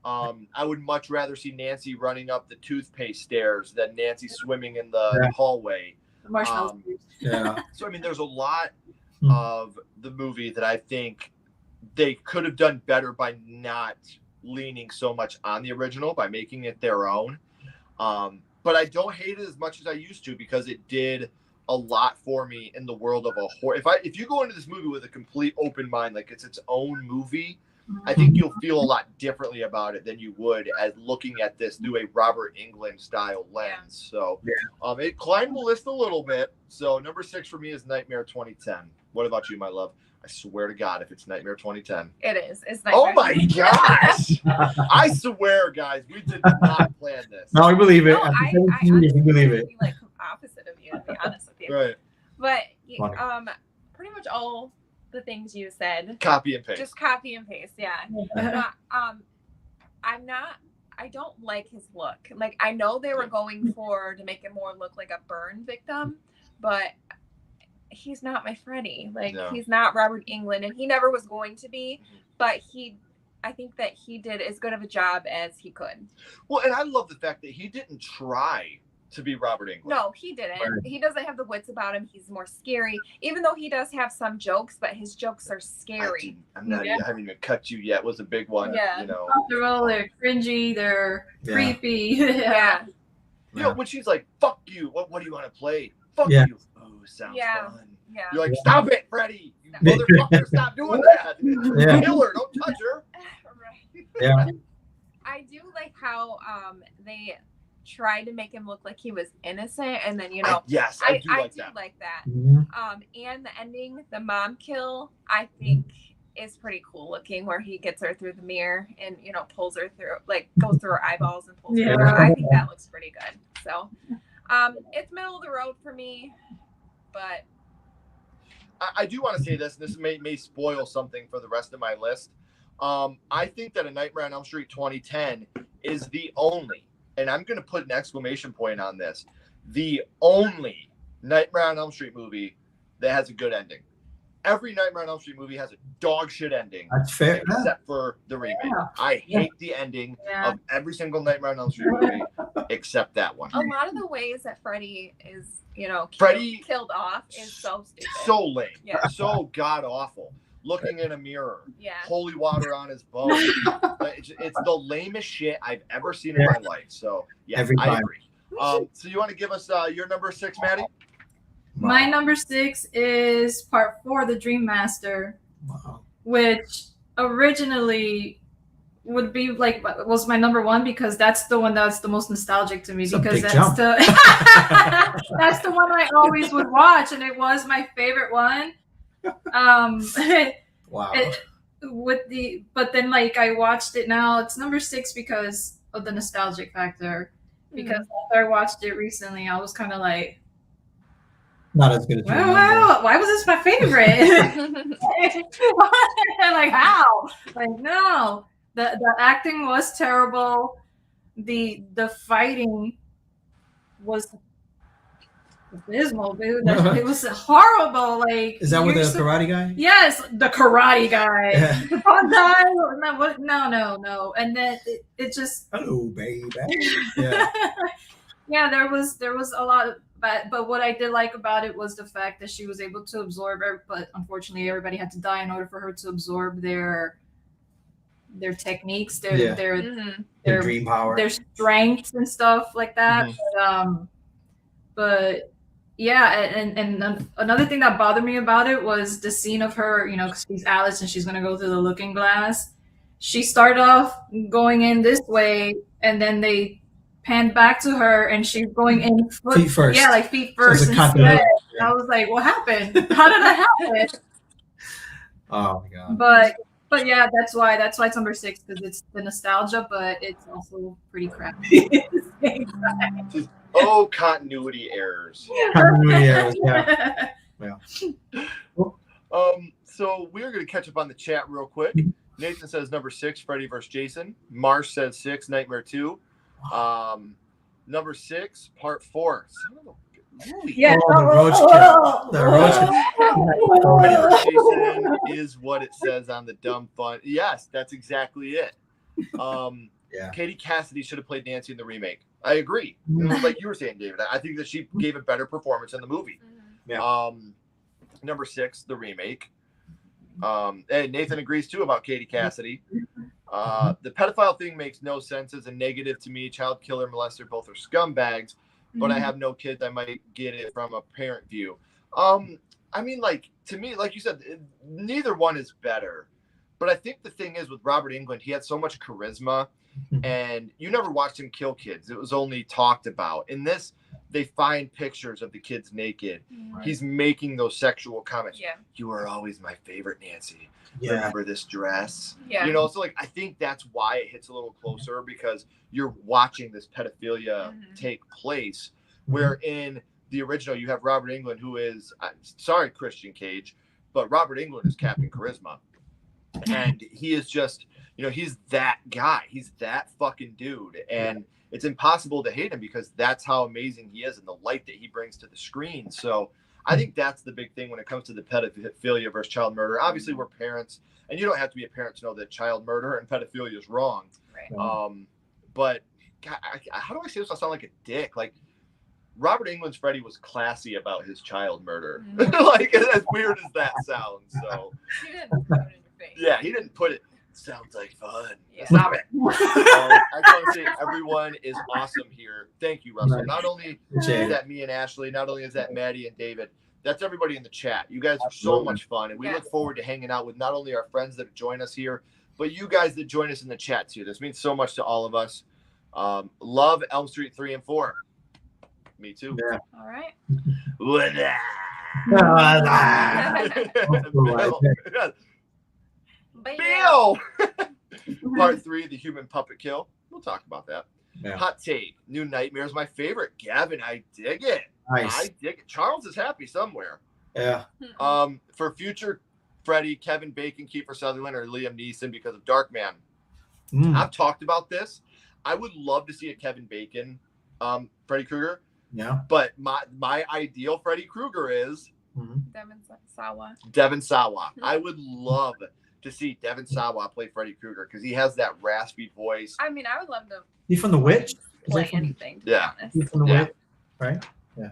I would much rather see Nancy running up the toothpaste stairs than Nancy swimming in the hallway. The marshmallows. So I mean, there's a lot of the movie that I think they could have done better by not leaning so much on the original, by making it their own. But I don't hate it as much as I used to because it did a lot for me in the world of a horror. If you go into this movie with a complete open mind, like it's its own movie, I think you'll feel a lot differently about it than you would as looking at this through a Robert Englund style lens. So it climbed the list a little bit. So number 6 for me is Nightmare 2010. What about you, my love? I swear to God, if it's Nightmare 2010. It is. It's Nightmare. Oh my gosh. I swear, guys, we did not plan this. No, I believe it. No, I believe it. like opposite of you, to be honest with you. Right. But pretty much all the things you said. Copy and paste. Just copy and paste, yeah. I don't like his look. Like, I know they were going to make him more look like a burn victim, but he's not my Freddy. Like, he's not Robert Englund, and he never was going to be, but I think that he did as good of a job as he could. Well, and I love the fact that he didn't try to be Robert Englund. No, he didn't. Right. He doesn't have the wits about him. He's more scary, even though he does have some jokes, but his jokes are scary. I haven't even cut you yet was a big one. Yeah. You know, they're cringy, they're creepy. Yeah. You know, when she's like, fuck you, what do you want to play? Fuck you. Oh, sounds fun. Yeah. You're like, stop it, Freddy. You motherfucker, stop doing that. Kill her, don't touch her. Right. Yeah. I do like how they tried to make him look like he was innocent, and then I do like that. And the ending, the mom kill, I think is pretty cool looking, where he gets her through the mirror and pulls her through, like goes through her eyeballs and pulls her through. I think that looks pretty good. So it's middle of the road for me, but I do want to say this, and this may spoil something for the rest of my list. I think that A Nightmare on Elm Street 2010 is the only, and I'm going to put an exclamation point on this, the only Nightmare on Elm Street movie that has a good ending. Every Nightmare on Elm Street movie has a dog shit ending. That's fair. Except for the remake. I hate the ending of every single Nightmare on Elm Street movie except that one. A lot of the ways that Freddy is, killed off is so stupid. So lame. Yeah. So god awful. Looking in a mirror. Yeah. Holy water on his bone. It's the lamest shit I've ever seen in my life. So yeah, I agree. So you want to give us your number 6, Maddie? My number 6 is part 4, The Dream Master, which originally would be was my number 1 because that's the one that's the most nostalgic to me, because that's that's the one I always would watch, and it was my favorite one. But then I watched it now, it's number 6 because of the nostalgic factor. Because after I watched it recently, I was kind of like, Not as good as Well, Remake. well, why was this my favorite? Like how? Like no, the acting was terrible. The fighting was abysmal, dude. It was horrible. Like, Is that with the karate guy? Yes, the karate guy. Yeah. The fun guy. No. And then it just. Hello, baby. Yeah. Yeah, there was a lot of, but what I did like about it was the fact that she was able to absorb it, but unfortunately everybody had to die in order for her to absorb their techniques, their dream power, their strengths and stuff like that. But yeah, and another thing that bothered me about it was the scene of her, you know, because she's Alice and she's gonna go through the looking glass. She started off going in this way, and then they panned back to her, and she's going in feet first. Yeah, like feet first. So instead. I was like, what happened? How did that happen? Oh my god. But yeah, that's why it's number 6, because it's the nostalgia, but it's also pretty crappy. Oh, continuity errors. Continuity errors. Yeah. So we're gonna catch up on the chat real quick. Nathan says number 6, Freddy vs. Jason. Marsh says 6, Nightmare 2. Number 6, part 4. Yeah. The roach kill. The roach Freddy vs. Jason is what it says on the dumb fun. Yes, that's exactly it. Yeah. Katie Cassidy should have played Nancy in the remake. I agree. Like you were saying, David, I think that she gave a better performance in the movie. Yeah. Number 6, the remake. And Nathan agrees too about Katie Cassidy. The pedophile thing makes no sense as a negative to me. Child killer, molester, both are scumbags. But I have no kids. I might get it from a parent view. I mean, like, to me, like you said, neither one is better. But I think the thing is with Robert Englund, he had so much charisma, and you never watched him kill kids. It was only talked about. In this, they find pictures of the kids naked. Right. He's making those sexual comments. Yeah. You were always my favorite, Nancy. Yeah. Remember this dress? Yeah. You know, so like I think that's why it hits a little closer, because you're watching this pedophilia take place. Where in the original you have Robert Englund, who is sorry, Christian Cage, but Robert Englund is Captain Charisma. And he is just, you know, he's that guy. He's that fucking dude. And it's impossible to hate him because that's how amazing he is and the light that he brings to the screen. So I think that's the big thing when it comes to the pedophilia versus child murder. Obviously, we're parents, and you don't have to be a parent to know that child murder and pedophilia is wrong. Right. But God, how do I say this? I sound like a dick. Like, Robert Englund's Freddy was classy about his child murder. Like, as weird as that sounds. So He didn't put it in your face. yeah, he didn't put it. Sounds like fun. Yeah. Stop it. I just want to say everyone is awesome here. Thank you, Russell. Not only is that me and Ashley, not only is that Maddie and David, that's everybody in the chat. You guys are so much fun, and we look forward to hanging out with not only our friends that join us here, but you guys that join us in the chat too. This means so much to all of us. Love Elm Street 3 and 4. Me too. Yeah. All right. Bill. Part 3, the human puppet kill. We'll talk about that. Yeah. Hot take. New Nightmare is my favorite. Gavin, I dig it. Nice. I dig it. Charles is happy somewhere. Yeah. For future Freddy, Kevin Bacon, Kiefer Sutherland, or Liam Neeson because of Darkman. I've talked about this. I would love to see a Kevin Bacon Freddy Krueger. Yeah. But my ideal Freddy Krueger is Devin Sawa. I would love to see Devin Sawa play Freddy Krueger because he has that raspy voice. I mean, I would love to He's from The Witch? play anything. Yeah. He's from The Witch, right? Yeah.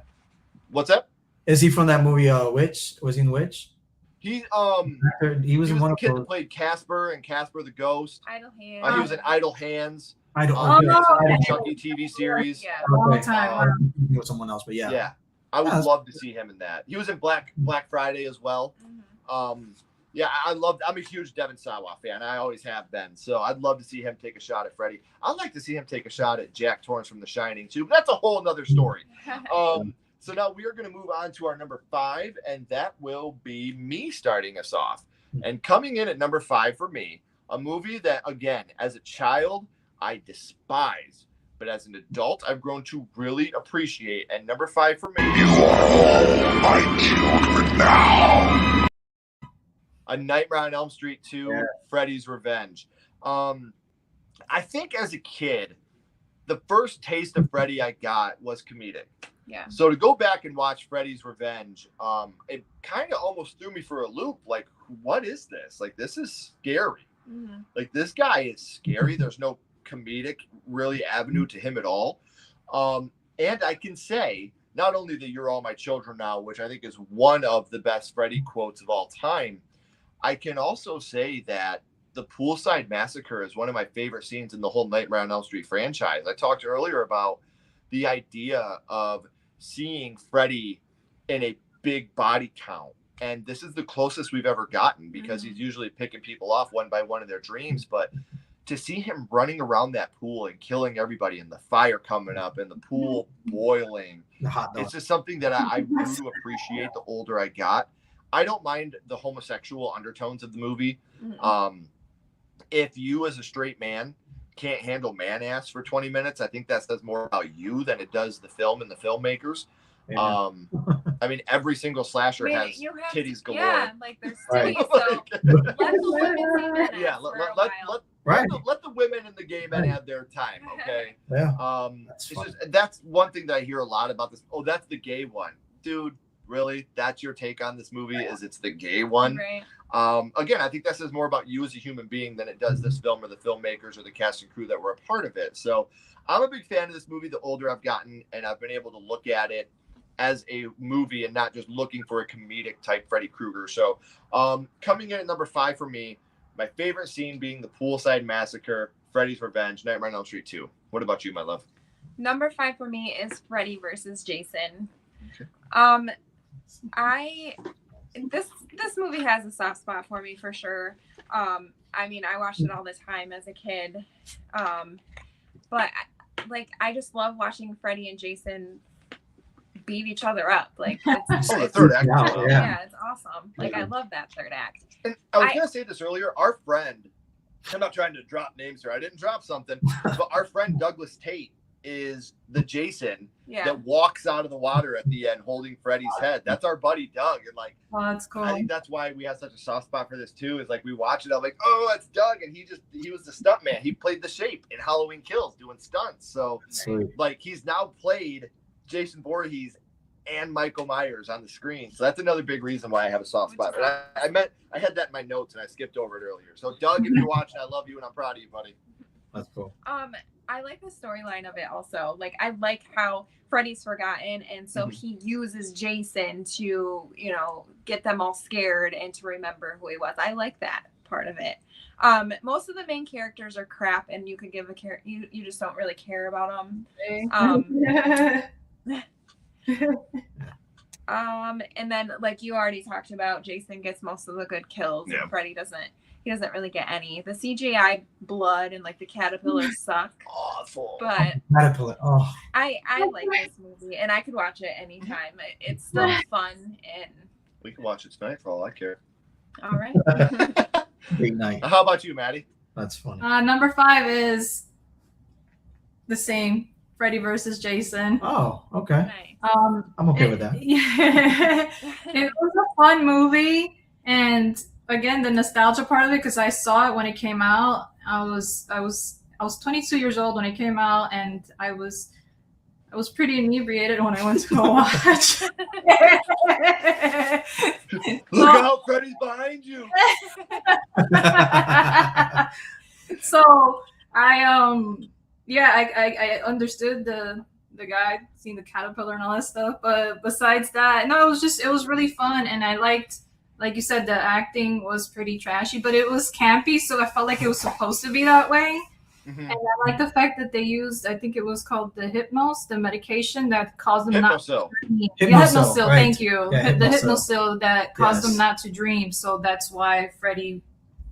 What's that? Is he from that movie Witch? Was he in The Witch? He was in one the of kid those. that played Casper and Casper the Ghost. Idle Hands. He was in Idle Hands. I don't the Chucky TV series. Yeah. Okay. time. It was someone else, but yeah. Yeah. I would love to see him in that. He was in Black Friday as well. Yeah, I'm a huge Devin Sawa fan. I always have been. So I'd love to see him take a shot at Freddy. I'd like to see him take a shot at Jack Torrance from The Shining too, but that's a whole nother story. So now we are going to move on to our number 5, and that will be me starting us off. And coming in at number 5 for me, a movie that, again, as a child, I despise. but as an adult, I've grown to really appreciate. And number 5 for me, You are all my children now. A Nightmare on Elm Street 2, Yeah. Freddy's Revenge. I think as a kid, the first taste of Freddy I got was comedic. Yeah. So to go back and watch Freddy's Revenge, it kind of almost threw me for a loop. Like, what is this? Like, this is scary. Mhm. Like, this guy is scary. There's no comedic really avenue to him at all. And I can say not only that you're all my children now, which I think is one of the best Freddy quotes of all time, I can also say that the Poolside Massacre is one of my favorite scenes in the whole Nightmare on Elm Street franchise. I talked earlier about the idea of seeing Freddy in a big body count. And this is the closest we've ever gotten because he's usually picking people off one by one in their dreams. But to see him running around that pool and killing everybody and the fire coming up and the pool boiling, The hot dog. it's just something that I grew to appreciate the older I got. I don't mind the homosexual undertones of the movie. If you as a straight man can't handle man ass for 20 minutes, I think that says more about you than it does the film and the filmmakers. Yeah. I mean, every single slasher I mean, has you have titties galore. Yeah, like there's Right. titties, so let the women see men Yeah, ass for a while. Right. let the women and the gay men have their time, okay? Yeah. It's That's just that's one thing that I hear a lot about this. Oh, that's the gay one, dude. Really? That's your take on this movie? Is it's the gay one? Right. Again, I think that says more about you as a human being than it does this film or the filmmakers or the cast and crew that were a part of it. So I'm a big fan of this movie the older I've gotten, and I've been able to look at it as a movie and not just looking for a comedic type Freddy Krueger. So coming in at number 5 for me, my favorite scene being the Poolside Massacre, Freddy's Revenge, Nightmare on Elm Street 2. What about you, my love? Number 5 for me is Freddy versus Jason. Okay. This movie has a soft spot for me for sure. I mean, I watched it all the time as a kid. But I just love watching Freddy and Jason beat each other up. Like it's, Oh, the third act. yeah, it's awesome. Like I love that third act. And I was going to say this earlier. Our friend, I'm not trying to drop names here. I didn't drop something. But our friend Douglas Tate is the Jason Yeah. that walks out of the water at the end holding Freddy's head. That's our buddy Doug. And like, Oh, that's cool. I think that's why we have such a soft spot for this too. Is like we watch it, I'm like, oh, that's Doug, and he was the stunt man. He played the Shape in Halloween Kills doing stunts. So Sweet. like he's now played Jason Voorhees and Michael Myers on the screen. So that's another big reason why I have a soft spot. But I had that in my notes and I skipped over it earlier. So Doug, if you're watching, I love you and I'm proud of you, buddy. That's cool. I like the storyline of it also. Like I like how Freddy's forgotten, and so he uses Jason to, get them all scared and to remember who he was. I like that part of it. Most of the main characters are crap, and you could give you just don't really care about them. And then like you already talked about, Jason gets most of the good kills, and Freddy doesn't. He doesn't really get any. The CGI blood and like the caterpillars suck. Awful. But Caterpillar. Oh, I like this movie, and I could watch it anytime. It's still fun, and We can watch it tonight for all I care. all right. big night. How about you, Maddie? That's funny. Number 5 is the same, Freddy versus Jason. Oh, okay. Nice. I'm okay with that. Yeah, it was a fun movie, and again, the nostalgia part of it, because I saw it when it came out. I was 22 years old when it came out, and I was pretty inebriated when I went to go watch. Look out, Freddy's behind you. So I understood the guy seeing the caterpillar and all that stuff, but besides that, no, it was really fun, and I liked, like you said, the acting was pretty trashy, but it was campy, so I felt like it was supposed to be that way. Mm-hmm. And I like the fact that they used, I think it was called the Hypnos, the medication that caused them Hypnosil. Hypnosil, right. thank you. Yeah, the Hypnosil. Hypnosil that caused them Yes. not to dream, so that's why Freddy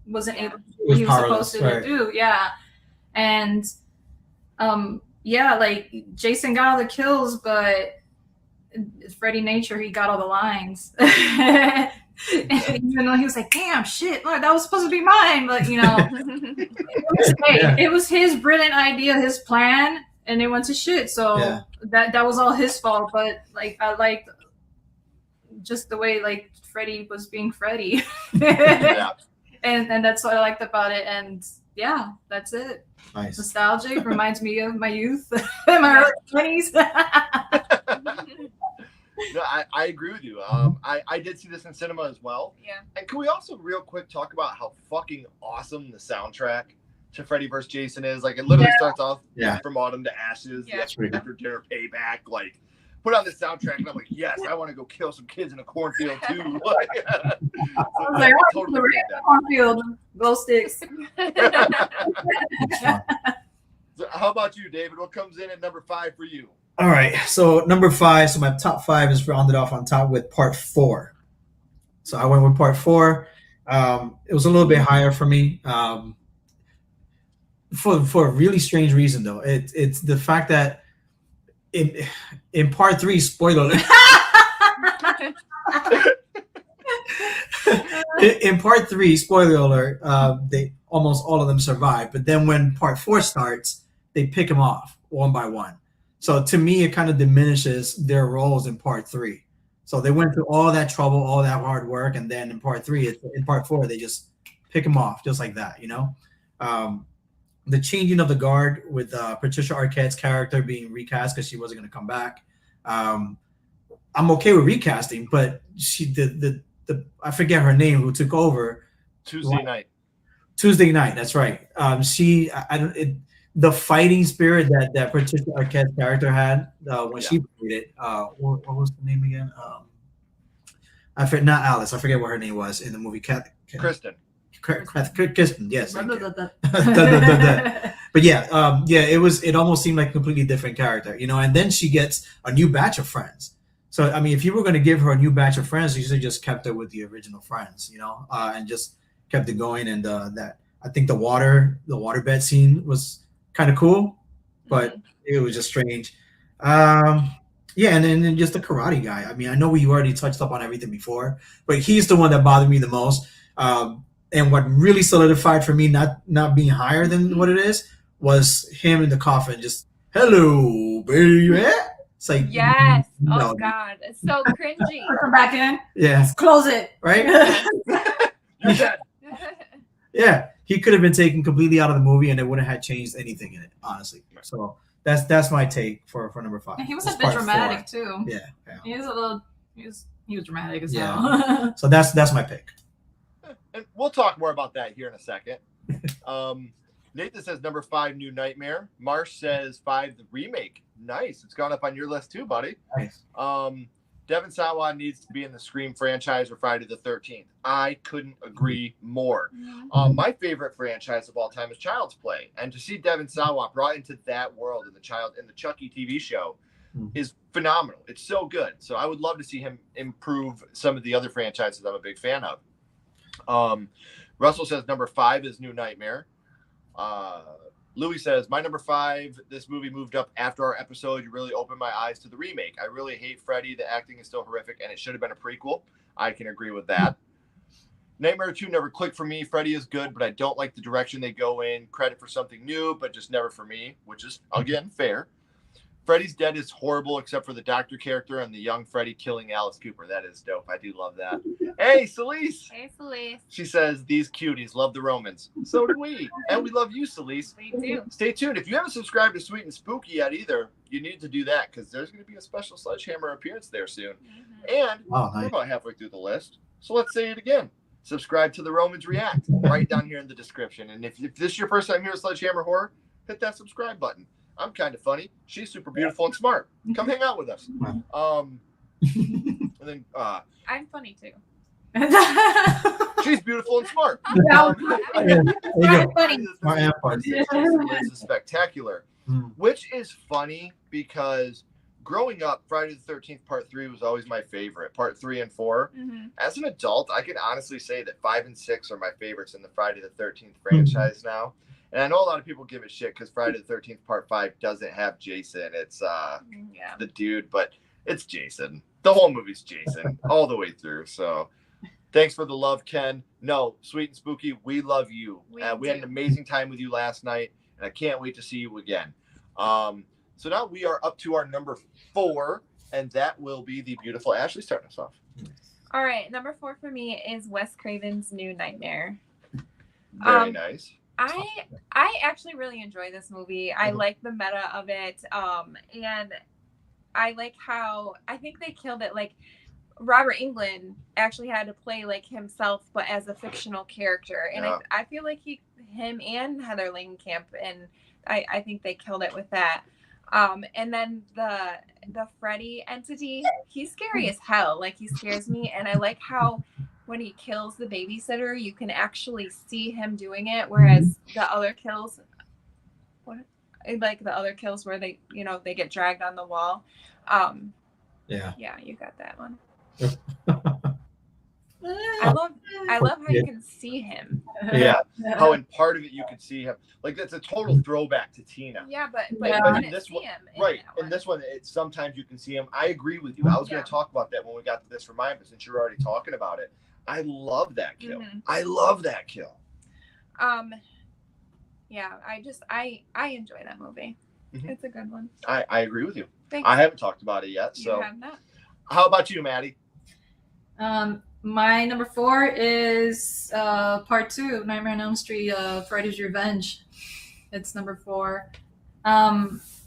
wasn't able to do Was what he was powerless, supposed to right. do. Yeah. And like Jason got all the kills, but it's Freddy nature, he got all the lines. Even though he was like, damn, shit, look, that was supposed to be mine. But, it was his brilliant idea, his plan. and it went to shit. So Yeah. that was all his fault. But like I liked just the way like Freddie was being Freddie. Yeah. and that's what I liked about it. And yeah, that's it. Nice. Nostalgic reminds me of my youth in my early 20s. No, I agree with you. I did see this in cinema as well. Yeah. And can we also real quick talk about how fucking awesome the soundtrack to Freddy vs. Jason is? Like, it literally starts off From Autumn to Ashes, Yeah. That's pretty after dinner payback. Like, put on this soundtrack, and I'm like, yes, I want to go kill some kids in a cornfield too. Like, I was like, totally dig that. cornfield, glow sticks. So how about you, David? What comes in at number 5 for you? All right, so number 5. So my top 5 is rounded off on top with part 4. So I went with part 4. It was a little bit higher for me. For a really strange reason, though. It's the fact that in part 3, spoiler alert. In part 3, spoiler alert, they almost all of them survive. But then when part 4 starts, they pick them off one by one. So to me, it kind of diminishes their roles in part 3. So they went through all that trouble, all that hard work, and then in part 4, they just pick them off just like that, you know. The changing of the guard with Patricia Arquette's character being recast because she wasn't going to come back. I'm okay with recasting, but the I forget her name who took over Tuesday night. That's right. The fighting spirit that Patricia Arquette's character had when she played it. What was the name again? I forget. Not Alice. I forget what her name was in the movie. Kristen. Kristen. Yes. But yeah, it almost seemed like a completely different character, you know. And then she gets a new batch of friends. So I mean, if you were going to give her a new batch of friends, you should have just kept her with the original friends, you know, and just kept it going. And that I think the waterbed scene was kind of cool, but it was just strange. Yeah, and then just the karate guy. I mean, I know we already touched up on everything before, but he's the one that bothered me the most. And what really solidified for me not being higher than what it is was him in the coffin, just hello, baby. It's like yes. no. Oh God, it's so cringy. Come back in. Yeah. Just close it. Right. You're dead. Yeah, he could have been taken completely out of the movie, and it wouldn't have changed anything in it, honestly. So that's my take for number 5. And he was That's a bit part dramatic 4. too. Yeah. He was dramatic as Yeah. hell. So that's my pick. And we'll talk more about that here in a second. Nathan says number 5, New Nightmare. Marsh says 5, the remake. Nice. It's gone up on your list too, buddy. Nice. Devin Sawa needs to be in the Scream franchise or Friday the 13th. I couldn't agree more. My favorite franchise of all time is Child's Play, and to see Devin Sawa brought into that world in the Chucky TV show is phenomenal. It's so good. So I would love to see him improve some of the other franchises I'm a big fan of. Russell says number 5 is New Nightmare. Louis says, my number 5, this movie moved up after our episode. You really opened my eyes to the remake. I really hate Freddy. The acting is still horrific, and it should have been a prequel. I can agree with that. Nightmare 2 never clicked for me. Freddy is good, but I don't like the direction they go in. Credit for something new, but just never for me, which is, again, fair. Freddy's Dead is horrible, except for the doctor character and the young Freddy killing Alice Cooper. That is dope. I do love that. Hey, Celise. Hey, Celise. She says, these cuties love the Romans. So do we. And we love you, Celise. We do. Stay tuned. If you haven't subscribed to Sweet and Spooky yet either, you need to do that because there's going to be a special Sledgehammer appearance there soon. And we're about halfway through the list. So let's say it again. Subscribe to the Romans React right down here in the description. And if this is your first time here at Sledgehammer Horror, hit that subscribe button. I'm kind of funny. She's super beautiful and smart. Come hang out with us. And then I'm funny too. she's beautiful and smart. This is spectacular. Which is funny because growing up, Friday the 13th Part 3 was always my favorite. Part 3 and 4. As an adult, I can honestly say that 5 and 6 are my favorites in the Friday the 13th franchise now. And I know a lot of people give it shit because Friday the 13th Part 5 doesn't have Jason. It's the dude, but it's Jason. The whole movie's Jason all the way through. So thanks for the love, Ken. No, Sweet and Spooky, we love you. We had an amazing time with you last night, and I can't wait to see you again. So now we are up to our number 4, and that will be the beautiful Ashley starting us off. All right, number 4 for me is Wes Craven's New Nightmare. Very nice. I actually really enjoy this movie. I like the meta of it, and I like how I think they killed it. Like Robert Englund actually had to play like himself, but as a fictional character, and I feel like him and Heather Langenkamp, and I think they killed it with that. And then the Freddie entity, he's scary as hell. Like he scares me, and I like how when he kills the babysitter, you can actually see him doing it, whereas the other kills, the other kills where they get dragged on the wall. Yeah, you got that one. I love how you can see him. Yeah, how in part of it you can see him. Like that's a total throwback to Tina. Yeah, but in this one, in this one, sometimes you can see him. I agree with you. I was going to talk about that when we got to this reminder, since you're already talking about it. I love that kill. I love that kill. Yeah, I enjoy that movie. It's a good one. I agree with you. Thanks. I haven't talked about it yet. So you have not. How about you, Maddie? My number 4 is part 2, Nightmare on Elm Street, Freddy's Revenge. It's number 4.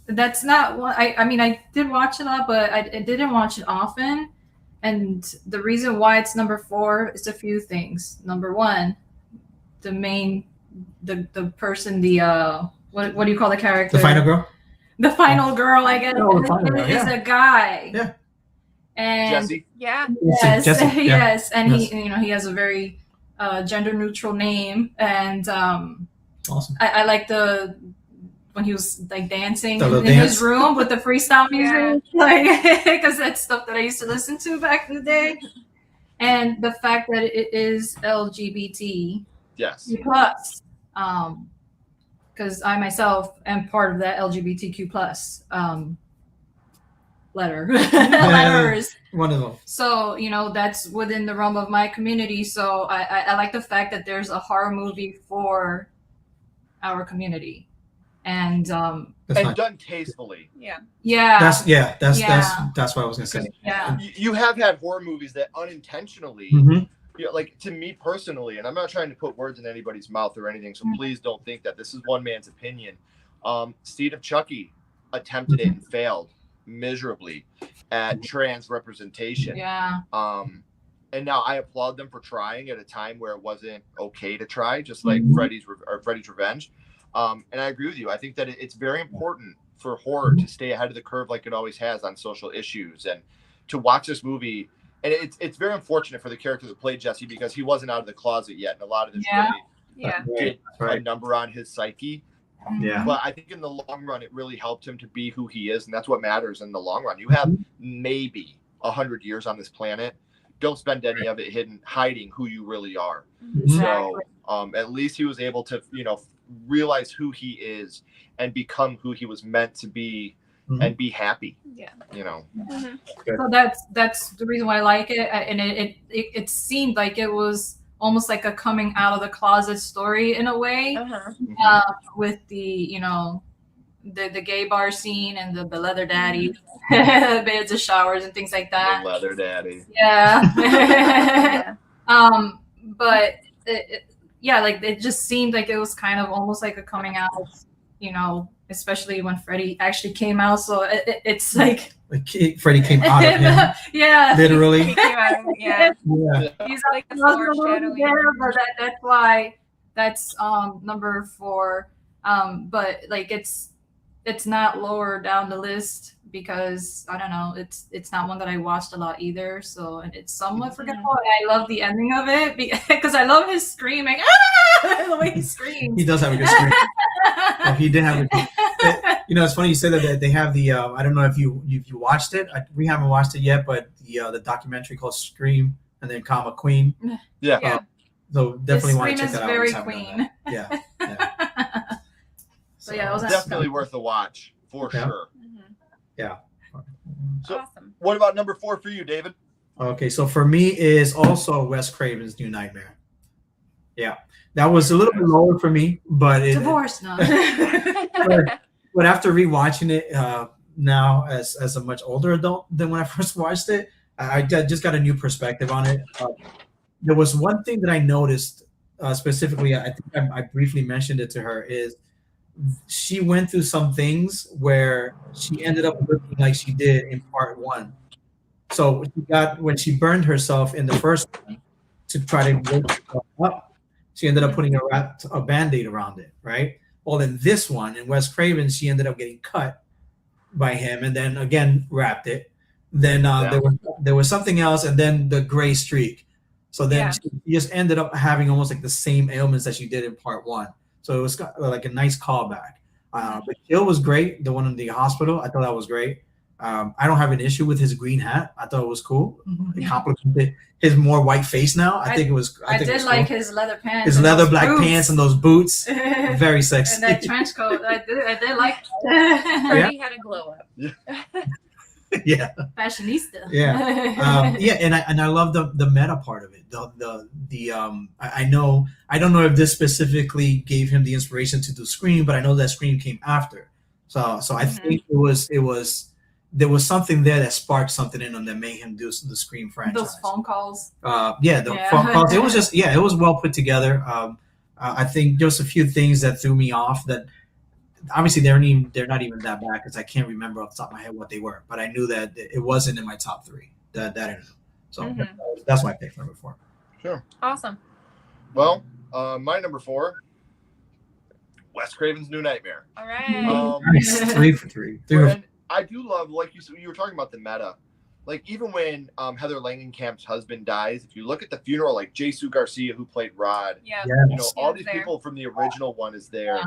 That's not one. I mean, I did watch it a lot, but I didn't watch it often. And the reason why it's number 4 is a few things. Number 1, the person, what do you call the character? The final girl. The final girl, I guess, is a guy. Yeah. And Jesse. Yeah. Yes. Jesse, yes. And yes. he has a very gender neutral name, and awesome. I like when he was like dancing in dance. his room with the freestyle music, like because that's stuff that I used to listen to back in the day, and the fact that it is LGBT plus, because I myself am part of that LGBTQ plus letters. One of them. So that's within the realm of my community. So I like the fact that there's a horror movie for our community. And done tastefully. That's what I was gonna say. Yeah, you have had horror movies that unintentionally, like to me personally, and I'm not trying to put words in anybody's mouth or anything, so please don't think that this is one man's opinion. Seed of Chucky attempted it and failed miserably at trans representation. And now I applaud them for trying at a time where it wasn't okay to try, just like Freddy's Revenge. And I agree with you. I think that it's very important for horror to stay ahead of the curve like it always has on social issues, and to watch this movie. And it's very unfortunate for the character that played Jesse, because he wasn't out of the closet yet, and a lot of this really did a number on his psyche. Yeah. But I think in the long run, it really helped him to be who he is, and that's what matters in the long run. You have maybe 100 years on this planet. Don't spend any of it hiding who you really are. So at least he was able to, realize who he is and become who he was meant to be, and be happy. So that's the reason why I like it, and it seemed like it was almost like a coming out of the closet story in a way, with the the gay bar scene and the leather daddy beds and showers and things like that. The leather daddy. Yeah. But it just seemed like it was kind of almost like a coming out, especially when Freddie actually came out. So it's like Freddie came out of him. Yeah. Literally. He came out of him, yeah. He's like a foreshadowing. But that's why that's number 4. But like it's not lower down the list because I don't know, it's not one that I watched a lot either, so it's somewhat forgettable. And I love the ending of it because I love his screaming. The way he screams. He does have a good scream. He did have a it's funny you said that they have the I don't know if you watched it. We haven't watched it yet, but the documentary called Scream and then Comma Queen. So definitely want to check that out. Very Queen. Yeah. So it was definitely worth a watch for sure. Yeah. So awesome. What about number 4 for you, David? Okay, so for me is also Wes Craven's New Nightmare. Yeah, that was a little bit lower for me, but divorce now. but after rewatching it now as a much older adult than when I first watched it, I just got a new perspective on it. There was one thing that I noticed specifically. I think I briefly mentioned it to her. Is she went through some things where she ended up looking like she did in part one. So when she burned herself in the first one to try to wake herself up, she ended up putting a Band-Aid around it, right? Well, in this one, in Wes Craven, she ended up getting cut by him and then again wrapped it. Then there was something else, and then the gray streak. So then she just ended up having almost like the same ailments that she did in part one. So it was like a nice callback. The kill was great. The one in the hospital, I thought that was great. I don't have an issue with his green hat. I thought it was cool. It complimented his more white face now. I think it was. I did like his leather pants. His leather black pants and those boots. Very sexy. And that trench coat. I did like. Freddie had a glow up. Yeah. Fashionista. Yeah. And I love the meta part of it. I don't know if this specifically gave him the inspiration to do Scream, but I know that Scream came after. So I think there was something there that sparked something in him that made him do the Scream franchise. Those phone calls. Phone calls. It was just it was well put together. I think just a few things that threw me off that obviously they're not even that bad because I can't remember off the top of my head what they were, but I knew that it wasn't in my top three. That I knew. So that's my pick for number 4. Sure. Awesome. Well, my number 4, Wes Craven's New Nightmare. All right. Nice. 3 for 3. And I do love, like you were talking about the meta. Like even when Heather Langenkamp's husband dies, if you look at the funeral, like Jesus Garcia, who played Rod, all these people from the original one is there.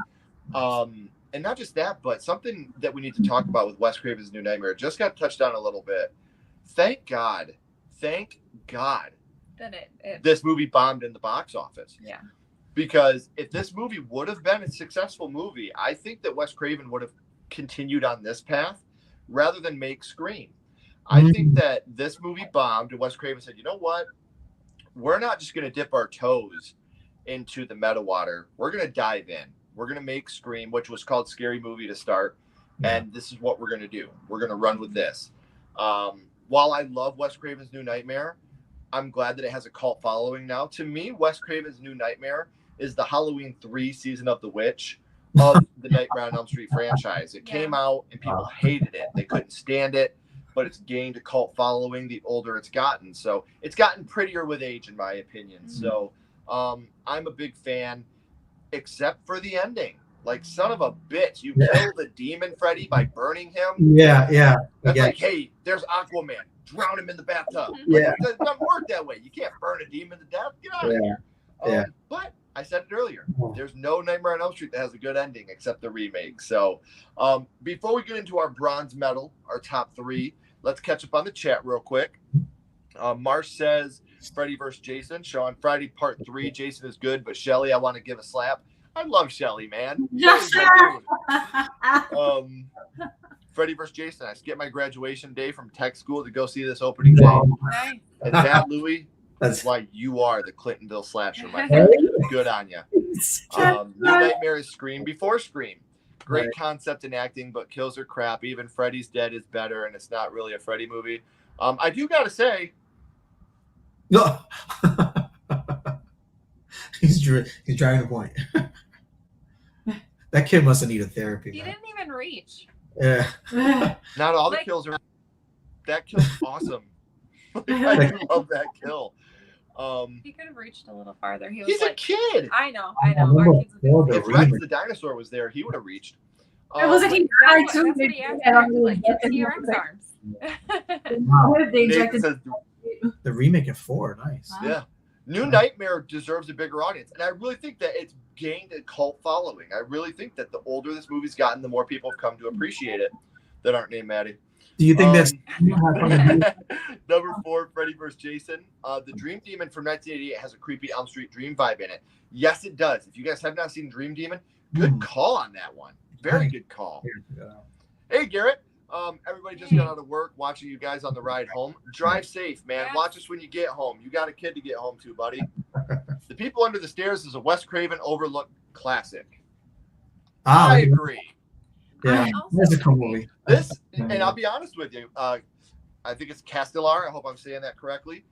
And not just that, but something that we need to talk about with Wes Craven's New Nightmare just got touched on a little bit. Thank God that this movie bombed in the box office. Yeah. Because if this movie would have been a successful movie, I think that Wes Craven would have continued on this path rather than make Scream. I think that this movie bombed, and Wes Craven said, you know what? We're not just going to dip our toes into the meta water. We're going to dive in. We're going to make Scream, which was called Scary Movie to start, and this is what we're going to do. We're going to run with this. While I love Wes Craven's New Nightmare, I'm glad that it has a cult following now. To me, Wes Craven's New Nightmare is the Halloween 3 Season of the Witch of the Nightmare on Elm Street franchise. It came out, and people hated it. They couldn't stand it, but it's gained a cult following the older it's gotten. So it's gotten prettier with age, in my opinion. So I'm a big fan. Except for the ending. Like, son of a bitch, you kill the demon Freddy by burning him. Yeah. That's like, hey, there's Aquaman. Drown him in the bathtub. It doesn't work that way. You can't burn a demon to death. Get out of here. But I said it earlier. There's no Nightmare on Elm Street that has a good ending except the remake. So before we get into our bronze medal, our top 3, let's catch up on the chat real quick. Marsh says, Freddy versus Jason. Sean, Friday part 3. Jason is good, but Shelly, I want to give a slap. I love Shelly, man. Freddy versus Jason. I skipped my graduation day from tech school to go see this opening day. And that, Louie, that's why you are the Clintonville slasher, my friend. Good on you. New Nightmare is Scream before Scream. Great concept and acting, but kills are crap. Even Freddy's Dead is better, and it's not really a Freddy movie. I do got to say, no. He's driving a point. That kid must have needed therapy. He didn't even reach. Yeah. Not all the kills are. That kill's awesome. I do love that kill. He could have reached a little farther. He's a kid. I know. Our kid's if Rex the dinosaur was there, he would have reached. Wasn't he died too? That's what he acted like. T-Rex arms. Wow. They injected the remake at 4. Nice. Yeah. New Nightmare deserves a bigger audience. And I really think that it's gained a cult following. I really think that the older this movie's gotten, the more people have come to appreciate it that aren't named Maddie. Do you think that's number 4, Freddy vs. Jason? The Dream Demon from 1988 has a creepy Elm Street Dream vibe in it. Yes, it does. If you guys have not seen Dream Demon, good call on that one. Very good call. Hey, Garrett. Everybody just got out of work watching you guys on the ride home. Drive safe, man. Yes. Watch us when you get home. You got a kid to get home to, buddy. The People Under the Stairs is a Wes Craven overlooked classic. I agree. Yeah, that's a cool movie. This, and I'll be honest with you, I think it's Castellar. I hope I'm saying that correctly.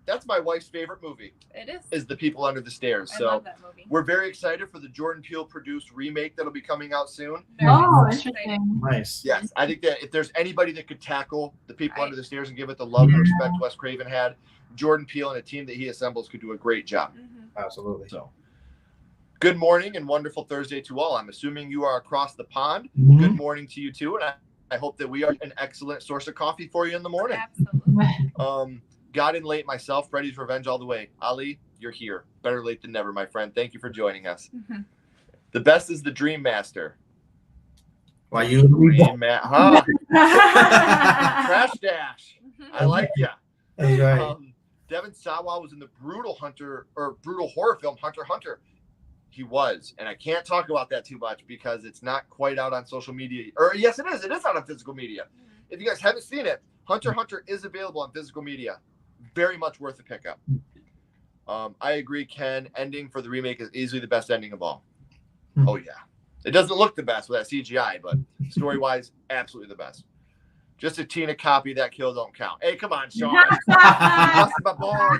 That's my wife's favorite movie. It is. Is The People Under the Stairs. I So love that movie. we're very excited for the Jordan Peele produced remake that'll be coming out soon. Oh, exciting. interesting. Nice. Yes, I think that if there's anybody that could tackle The People Under the Stairs and give it the love and respect Wes Craven had, Jordan Peele and a team that he assembles could do a great job. Absolutely. So, good morning and wonderful Thursday to all. I'm assuming you are across the pond. Mhm. Good morning to you too, and I hope that we are an excellent source of coffee for you in the morning. Absolutely. Got in late myself. Freddy's revenge all the way. Ali, you're here. Better late than never, my friend. Thank you for joining us. The best is the Dream Master. Why you? Crash Dash. I like ya. That's right. Devin Sawa was in the brutal horror film Hunter x Hunter. He was, and I can't talk about that too much because it's not quite out on social media. Or yes, it is. It is out on physical media. If you guys haven't seen it, Hunter x Hunter is available on physical media. Very much worth a pickup. I agree, Ken. Ending for the remake is easily the best ending of all. Oh yeah, it doesn't look the best with that CGI, but story-wise, absolutely the best. Just a Tina copy. That kill don't count. Hey, come on, Sean. Busting my balls.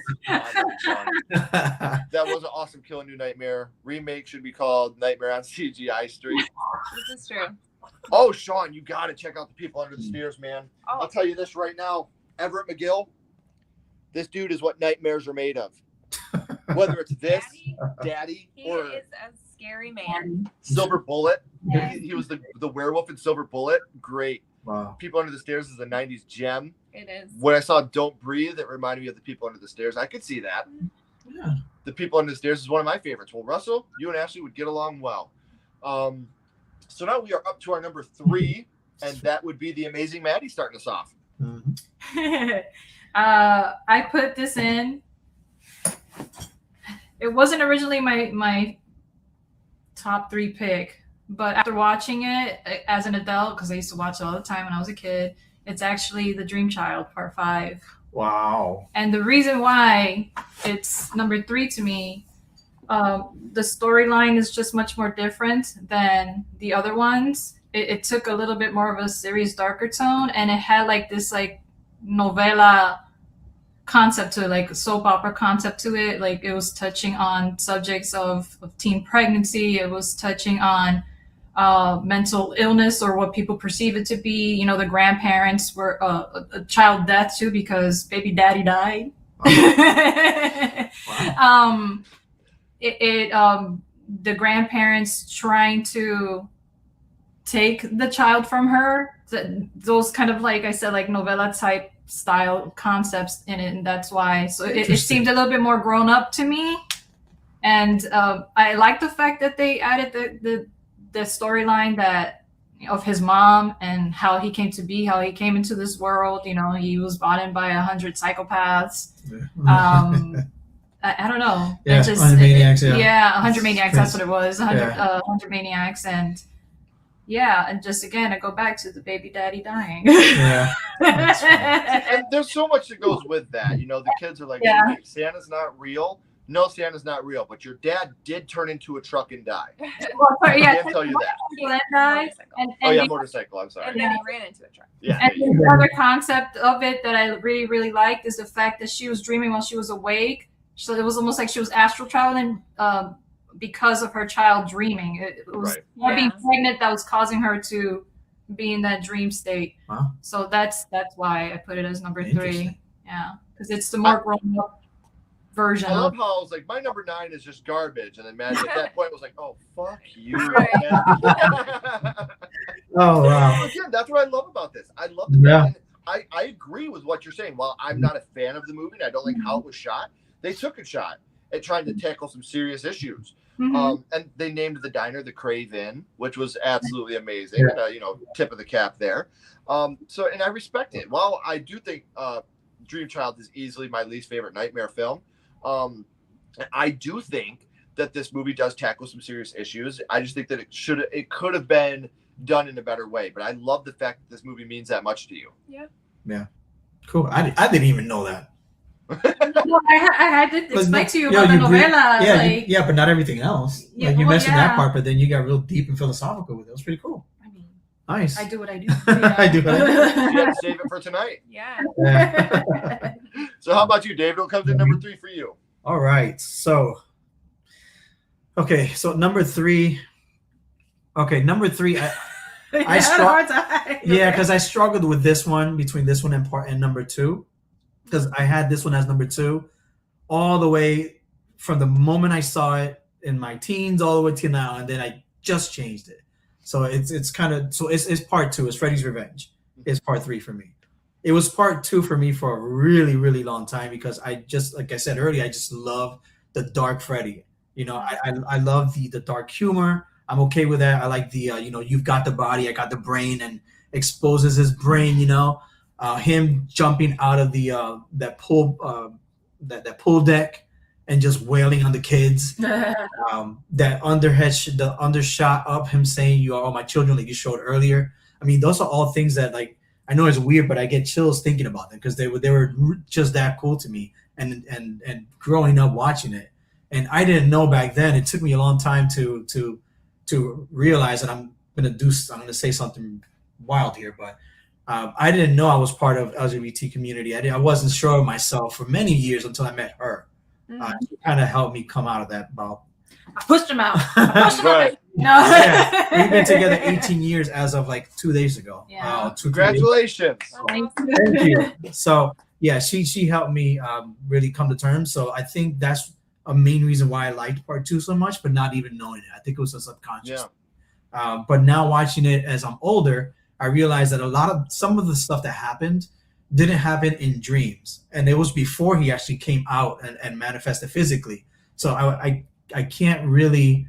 That was an awesome kill in New Nightmare. Remake should be called Nightmare on CGI Street. This is true. Oh, Sean, you got to check out The People Under the Stairs, man. I'll tell you this right now. Everett McGill, this dude is what nightmares are made of. Whether it's this, Daddy, He or is a scary man. Silver Bullet. Yeah. He was the werewolf in Silver Bullet. Great. Wow. People Under the Stairs is a 90s gem. It is. When I saw Don't Breathe, it reminded me of The People Under the Stairs. I could see that. Yeah. The People Under the Stairs is one of my favorites. Well, Russell, you and Ashley would get along well. So now we are up to our number 3, and that would be The Amazing Maddie starting us off. Mm-hmm. I put this in. It wasn't originally my top 3 pick, but after watching it as an adult, because I used to watch it all the time when I was a kid, it's actually The Dream Child Part 5. Wow. And the reason why it's number 3 to me, the storyline is just much more different than the other ones. It took a little bit more of a serious, darker tone, and it had like this like novela concept to it, like a soap opera concept to it. Like it was touching on subjects of teen pregnancy. It was touching on mental illness, or what people perceive it to be. You know, the grandparents were a child death too, because baby daddy died. Wow. The grandparents trying to take the child from her. Those kind of, like I said, like novella type style concepts in it, and that's why. So it seemed a little bit more grown up to me, and I like the fact that they added the storyline that of his mom and how he came to be, how he came into this world. You know, he was brought in by 100 psychopaths. I don't know. Yeah, It just, 100 maniacs. Yeah, 100 maniacs. That's what it was. 100, Yeah. 100 maniacs, and and just again, I go back to the baby daddy dying. Yeah. And there's so much that goes with that. You know, the kids are like, Yeah. "Wait, Santa's not real." No, Santa's not real, but your dad did turn into a truck and die. Well, I yeah, can't tell you that. that died, and Oh yeah, the- motorcycle. I'm sorry. And then he ran into a truck. Yeah. And the other concept of it that I really, really liked is the fact that she was dreaming while she was awake. So it was almost like she was astral traveling because of her child dreaming. It was Right. her being Yeah. pregnant that was causing her to be in that dream state. Wow. So that's why I put it as number 3. Interesting. Yeah, because it's the more grown up version. I love how I was like, my number 9 is just garbage, and then Maddie at that point was like, "Oh fuck you." Right. man." Oh wow. Again, that's what I love about this. I love the Yeah. and I agree with what you're saying. While I'm not a fan of the movie, and I don't like how it was shot. They took a shot at trying to tackle some serious issues. Mhm. And they named the diner the Craven, which was absolutely amazing. You know, tip of the cap there. So, and I respect it. While I do think Dream Child is easily my least favorite nightmare film, I do think that this movie does tackle some serious issues. I just think that it could have been done in a better way. But I love the fact that this movie means that much to you. Yeah. Cool. I didn't even know that. Well, I had to explain to you Yo, about the you read- novella. Yeah, like, but not everything else. Yeah, Like you well, mentioned yeah. that part, but then you got real deep and philosophical with it. It was pretty cool. I mean, Nice. I do what I do. I do what I do. You had to save it for tonight. Yeah. Yeah. So how about you, David? What comes in number 3 for you? All right. So, okay. So number 3. Okay, number 3. Yeah, because I struggled with this one between this one and number 2, because I had this one as number 2 all the way from the moment I saw it in my teens all the way to now, and then I just changed it. So it's kind of it's part 2. It's Freddy's Revenge. It's part 3 for me. It was part 2 for me for a really, really long time because I just, like I said earlier, I just love the dark Freddy. You know, I love the dark humor. I'm okay with that. I like the you've got the body, I got the brain, and exposes his brain. Him jumping out of the that pool deck and just wailing on the kids. That the undershot of him saying, "You are all my children," like you showed earlier. I mean, those are all things that, like, I know it's weird, but I get chills thinking about them because they were just that cool to me. And growing up watching it, and I didn't know back then. It took me a long time to realize that I'm gonna say something wild here, but I didn't know I was part of LGBT community. I wasn't sure of myself for many years until I met her. She kind of helped me come out of that bubble. I pushed him out. Right. No. Yeah, we've been together 18 years as of like 2 days ago. Yeah. Congratulations. Thank Thank you. So yeah, she helped me really come to terms. So I think that's a main reason why I liked part 2 so much, but not even knowing it. I think it was a subconscious. Yeah. But now watching it as I'm older, I realized that some of the stuff that happened didn't happen in dreams, and it was before he actually came out and manifested physically. So I can't really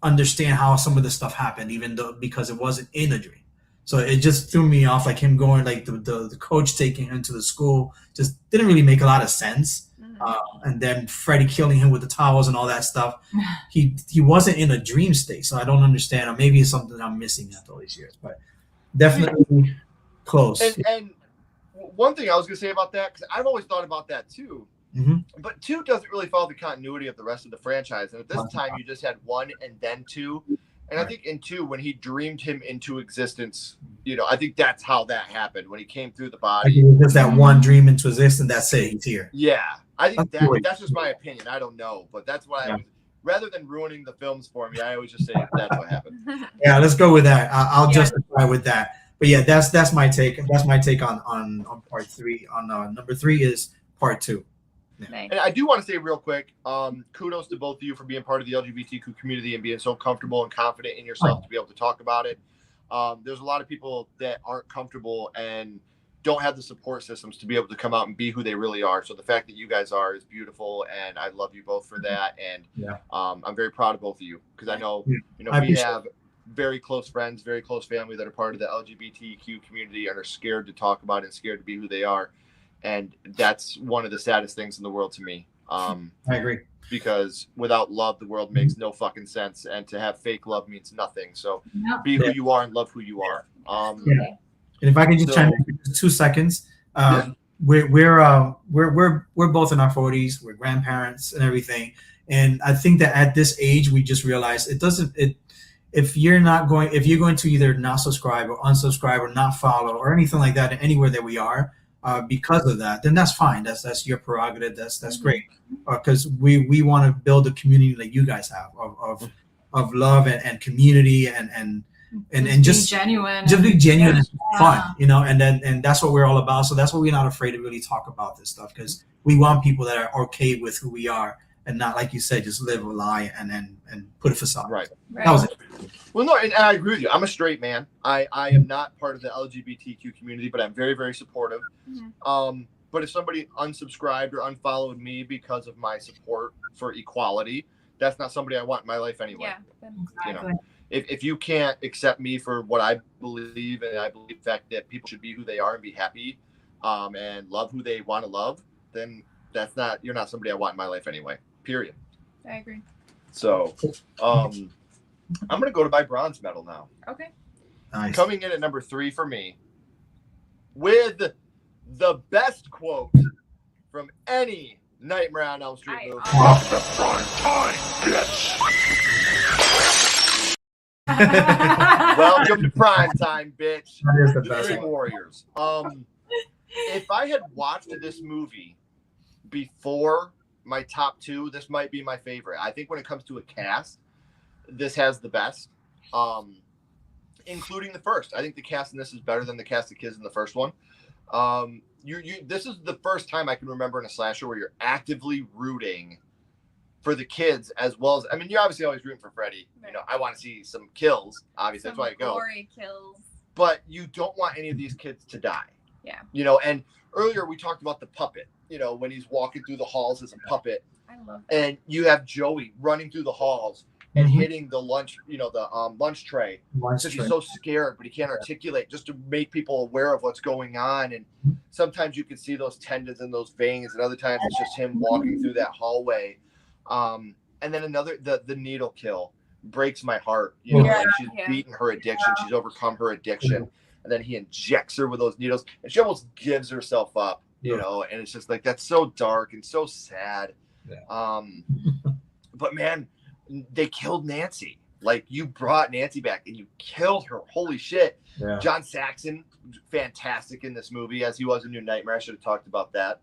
understand how some of this stuff happened, even though because it wasn't in a dream. So it just threw me off, like him going, like the coach taking him to the school just didn't really make a lot of sense. And then Freddie killing him with the towels and all that stuff. He wasn't in a dream state, so I don't understand. Or maybe it's something I'm missing after all these years, but definitely close. And one thing I was going to say about that, because I've always thought about that too, but 2 doesn't really follow the continuity of the rest of the franchise. And at this time, you just had 1 and then 2. And I think in 2, when he dreamed him into existence, I think that's how that happened, when he came through the body. Like just that one dream into existence, that's it, he's here. Yeah. I think that's just my opinion. I don't know. But that's what rather than ruining the films for me, I always just say that's what happened. Yeah, let's go with that. I'll justify with that. But yeah, that's my take. That's my take on part 3. On number 3 is part 2. Yeah. Nice. And I do want to say real quick, kudos to both of you for being part of the LGBTQ community and being so comfortable and confident in yourself to be able to talk about it. There's a lot of people that aren't comfortable and don't have the support systems to be able to come out and be who they really are. So the fact that you guys are is beautiful, and I love you both for that. And I'm very proud of both of you, because I know we have very close friends, very close family that are part of the LGBTQ community and are scared to talk about it and scared to be who they are. And that's one of the saddest things in the world to me. I agree. Because without love, the world makes no fucking sense. And to have fake love means nothing. So be who you are and love who you are. And if I can just chime in for 2 seconds, we're both in our 40s. We're grandparents and everything. And I think that at this age, we just realize if you're going to either not subscribe or unsubscribe or not follow or anything like that anywhere that we are, because of that, then that's fine. That's your prerogative. That's great. Because we want to build a community like you guys have of love and community and just genuine. Just be genuine and fun, and that's what we're all about. So that's why we're not afraid to really talk about this stuff, because we want people that are okay with who we are and not, like you said, just live a lie and put a facade. Right. That was it. Well, no, and I agree with you. I'm a straight man. I am not part of the LGBTQ community, but I'm very, very supportive. But if somebody unsubscribed or unfollowed me because of my support for equality, that's not somebody I want in my life anyway. Yeah. Exactly. If you can't accept me for what I believe, and I believe the fact that people should be who they are and be happy, and love who they want to love, then you're not somebody I want in my life anyway. Period. I agree. So, I'm gonna go to my bronze medal now. Okay. Nice. Coming in at number 3 for me, with the best quote from any Nightmare on Elm Street movie. Welcome to prime time, bitch. That is the The best Dream one. Warriors. If I had watched this movie before my top two, this might be my favorite. I think when it comes to a cast, this has the best, including the first. I think the cast in this is better than the cast of kids in the first one. This is the first time I can remember in a slasher where you're actively rooting for the kids as well as, I mean, you're obviously always rooting for Freddy. You know, I want to see some kills. Obviously, that's why I go. Glory kills. But you don't want any of these kids to die. Yeah. You know, and earlier we talked about the puppet, you know, when he's walking through the halls as a puppet. I love that. And you have Joey running through the halls and hitting the lunch, you know, the lunch tray. Because he's so scared, but he can't articulate, just to make people aware of what's going on. And sometimes you can see those tendons and those veins, and other times it's just him walking through that hallway. And then another, the needle kill breaks my heart. You know, like she's beaten her addiction, she's overcome her addiction, and then he injects her with those needles, and she almost gives herself up. You know, and it's just like, that's so dark and so sad. Yeah. But man, they killed Nancy. Like, you brought Nancy back and you killed her. Holy shit. Yeah. John Saxon, fantastic in this movie, as he was in New Nightmare. I should have talked about that.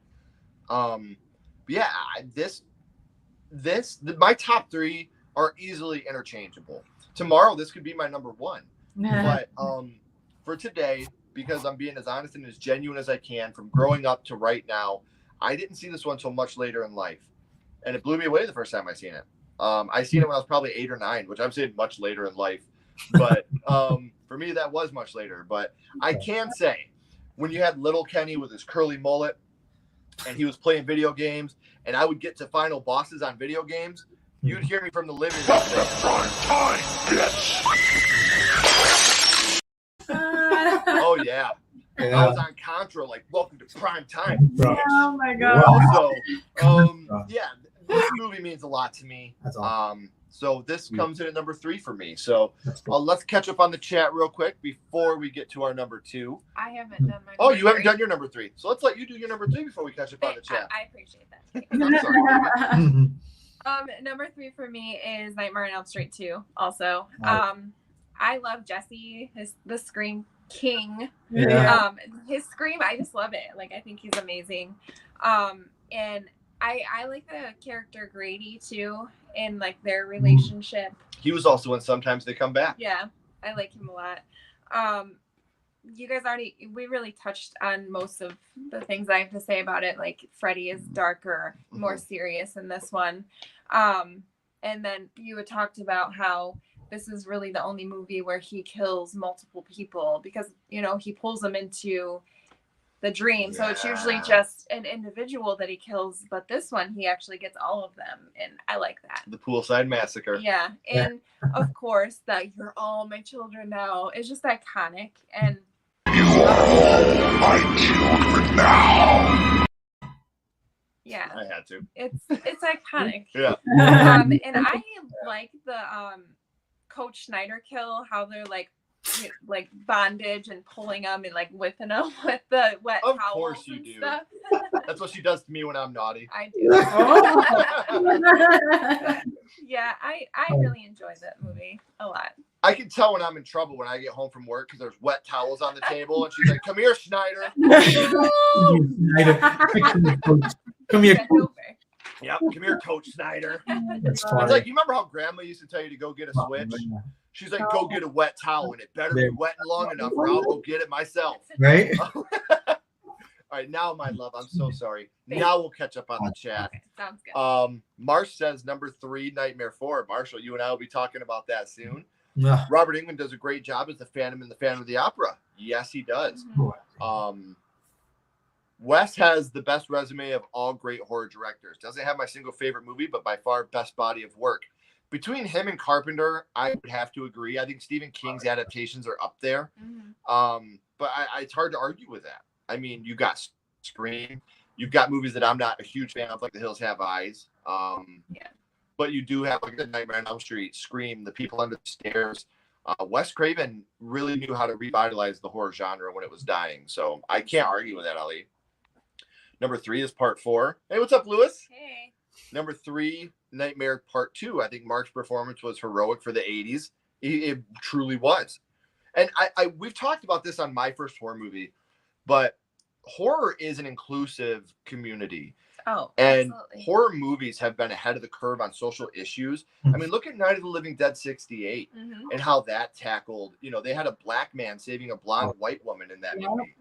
But yeah, my top three are easily interchangeable. Tomorrow, this could be my number one. But for today, because I'm being as honest and as genuine as I can, from growing up to right now, I didn't see this one until much later in life. And it blew me away the first time I seen it. I seen it when I was probably 8 or 9, which I'm saying much later in life. But for me, that was much later. But I can say, when you had little Kenny with his curly mullet and he was playing video games, and I would get to final bosses on video games, you'd hear me from the living room saying, oh, yeah. I was on Contra, like, welcome to prime time. Oh, my God. Also, yeah, this movie means a lot to me. So this comes in at number 3 for me. So let's catch up on the chat real quick before we get to our number 2. I haven't done my Oh, you haven't done your number 3. So let's let you do your number 3 before we catch up on the chat. I appreciate that. I'm sorry. Number 3 for me is Nightmare on Elm Street 2 also. I love Jesse, the Scream King. Yeah. His Scream, I just love it. Like, I think he's amazing. And I like the character Grady too, and like their relationship. He was also in Sometimes They Come Back. Yeah, I like him a lot. You guys we really touched on most of the things I have to say about it. Like, Freddie is darker, more serious in this one. And then you had talked about how this is really the only movie where he kills multiple people, because, you know, he pulls them into the dream. So it's usually just an individual that he kills, but this one, he actually gets all of them. And I like that. The Poolside Massacre. Yeah. And of course, that "you're all my children now" is just iconic. And you are all my children now. Yeah. I had to. It's iconic. Yeah. And I like the Coach Schneider kill, how they're like bondage and pulling them and like whipping them with the wet towels. Of course you do. Stuff. That's what she does to me when I'm naughty. I do. Yeah, I really enjoy that movie a lot. I can tell when I'm in trouble when I get home from work because there's wet towels on the table, and she's like, "Come here, Schneider." Come here. Yep, come here, Coach Snyder. It's like, you remember how Grandma used to tell you to go get a switch? She's like, go get a wet towel, and it better be wet and long enough, or I'll go get it myself. Right? All right, now, my love, I'm so sorry. Now we'll catch up on the chat. Okay, sounds good. Marsh says number 3, Nightmare 4. Marshall, you and I will be talking about that soon. Yeah. Robert Englund does a great job as the Phantom in the Phantom of the Opera. Yes, he does. Wes has the best resume of all great horror directors. Doesn't have my single favorite movie, but by far best body of work. Between him and Carpenter, I would have to agree. I think Stephen King's adaptations are up there. But it's hard to argue with that. I mean, you got Scream. You've got movies that I'm not a huge fan of, like The Hills Have Eyes. But you do have like The Nightmare on Elm Street, Scream, The People Under the Stairs. Wes Craven really knew how to revitalize the horror genre when it was dying. So I can't argue with that, Ali. Number 3 is Part 4. Hey, what's up, Lewis? Hey. Number 3, Nightmare Part 2. I think Mark's performance was heroic for the 80s. It truly was. And we've talked about this on my first horror movie, but horror is an inclusive community. Oh, and absolutely. horror movies have been ahead of the curve on social issues. I mean, look at Night of the Living Dead 68 and how that tackled, they had a black man saving a blonde white woman in that movie,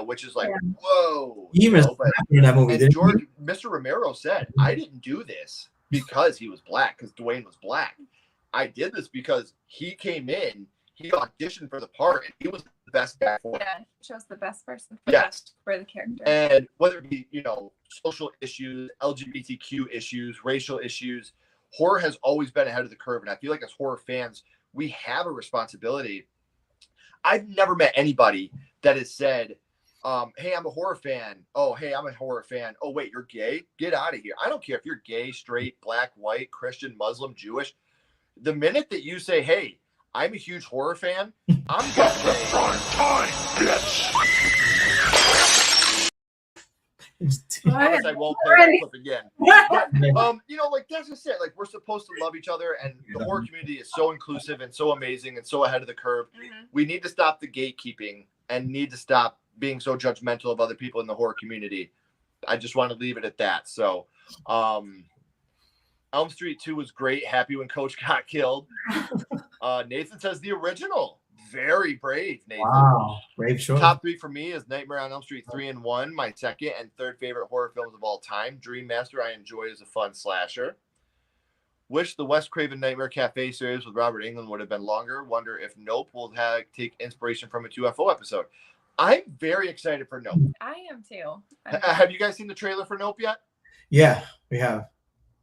which is like, whoa. He was in that movie, and Mr. Romero said, I didn't do this because he was black, because Dwayne was black. I did this because he came in, he auditioned for the part, and he was the best guy for it. Yeah, chose the best person for the character. And whether it be, social issues, LGBTQ issues, racial issues, horror has always been ahead of the curve. And I feel like as horror fans, we have a responsibility. I've never met anybody that has said, hey, I'm a horror fan. Oh, hey, I'm a horror fan. Oh, wait, you're gay? Get out of here. I don't care if you're gay, straight, black, white, Christian, Muslim, Jewish. The minute that you say, hey, I'm a huge horror fan, I'm going to say, time, bitch. I won't play that clip again. But, that's just it. Like, we're supposed to love each other, and the horror community is so inclusive and so amazing and so ahead of the curve. We need to stop the gatekeeping and need to stop being so judgmental of other people in the horror community. I just want to leave it at that. So, Elm Street 2 was great. Happy when Coach got killed. Nathan says the original. Very brave, Nathan. Wow, brave choice. Top 3 for me is Nightmare on Elm Street 3 and 1. My second and third favorite horror films of all time. Dream Master I enjoy as a fun slasher. Wish the Wes Craven Nightmare Cafe series with Robert Englund would have been longer. Wonder if Nope will take inspiration from a 2FO episode. I'm very excited for Nope. I am too. Have you guys seen the trailer for Nope yet? Yeah, we have.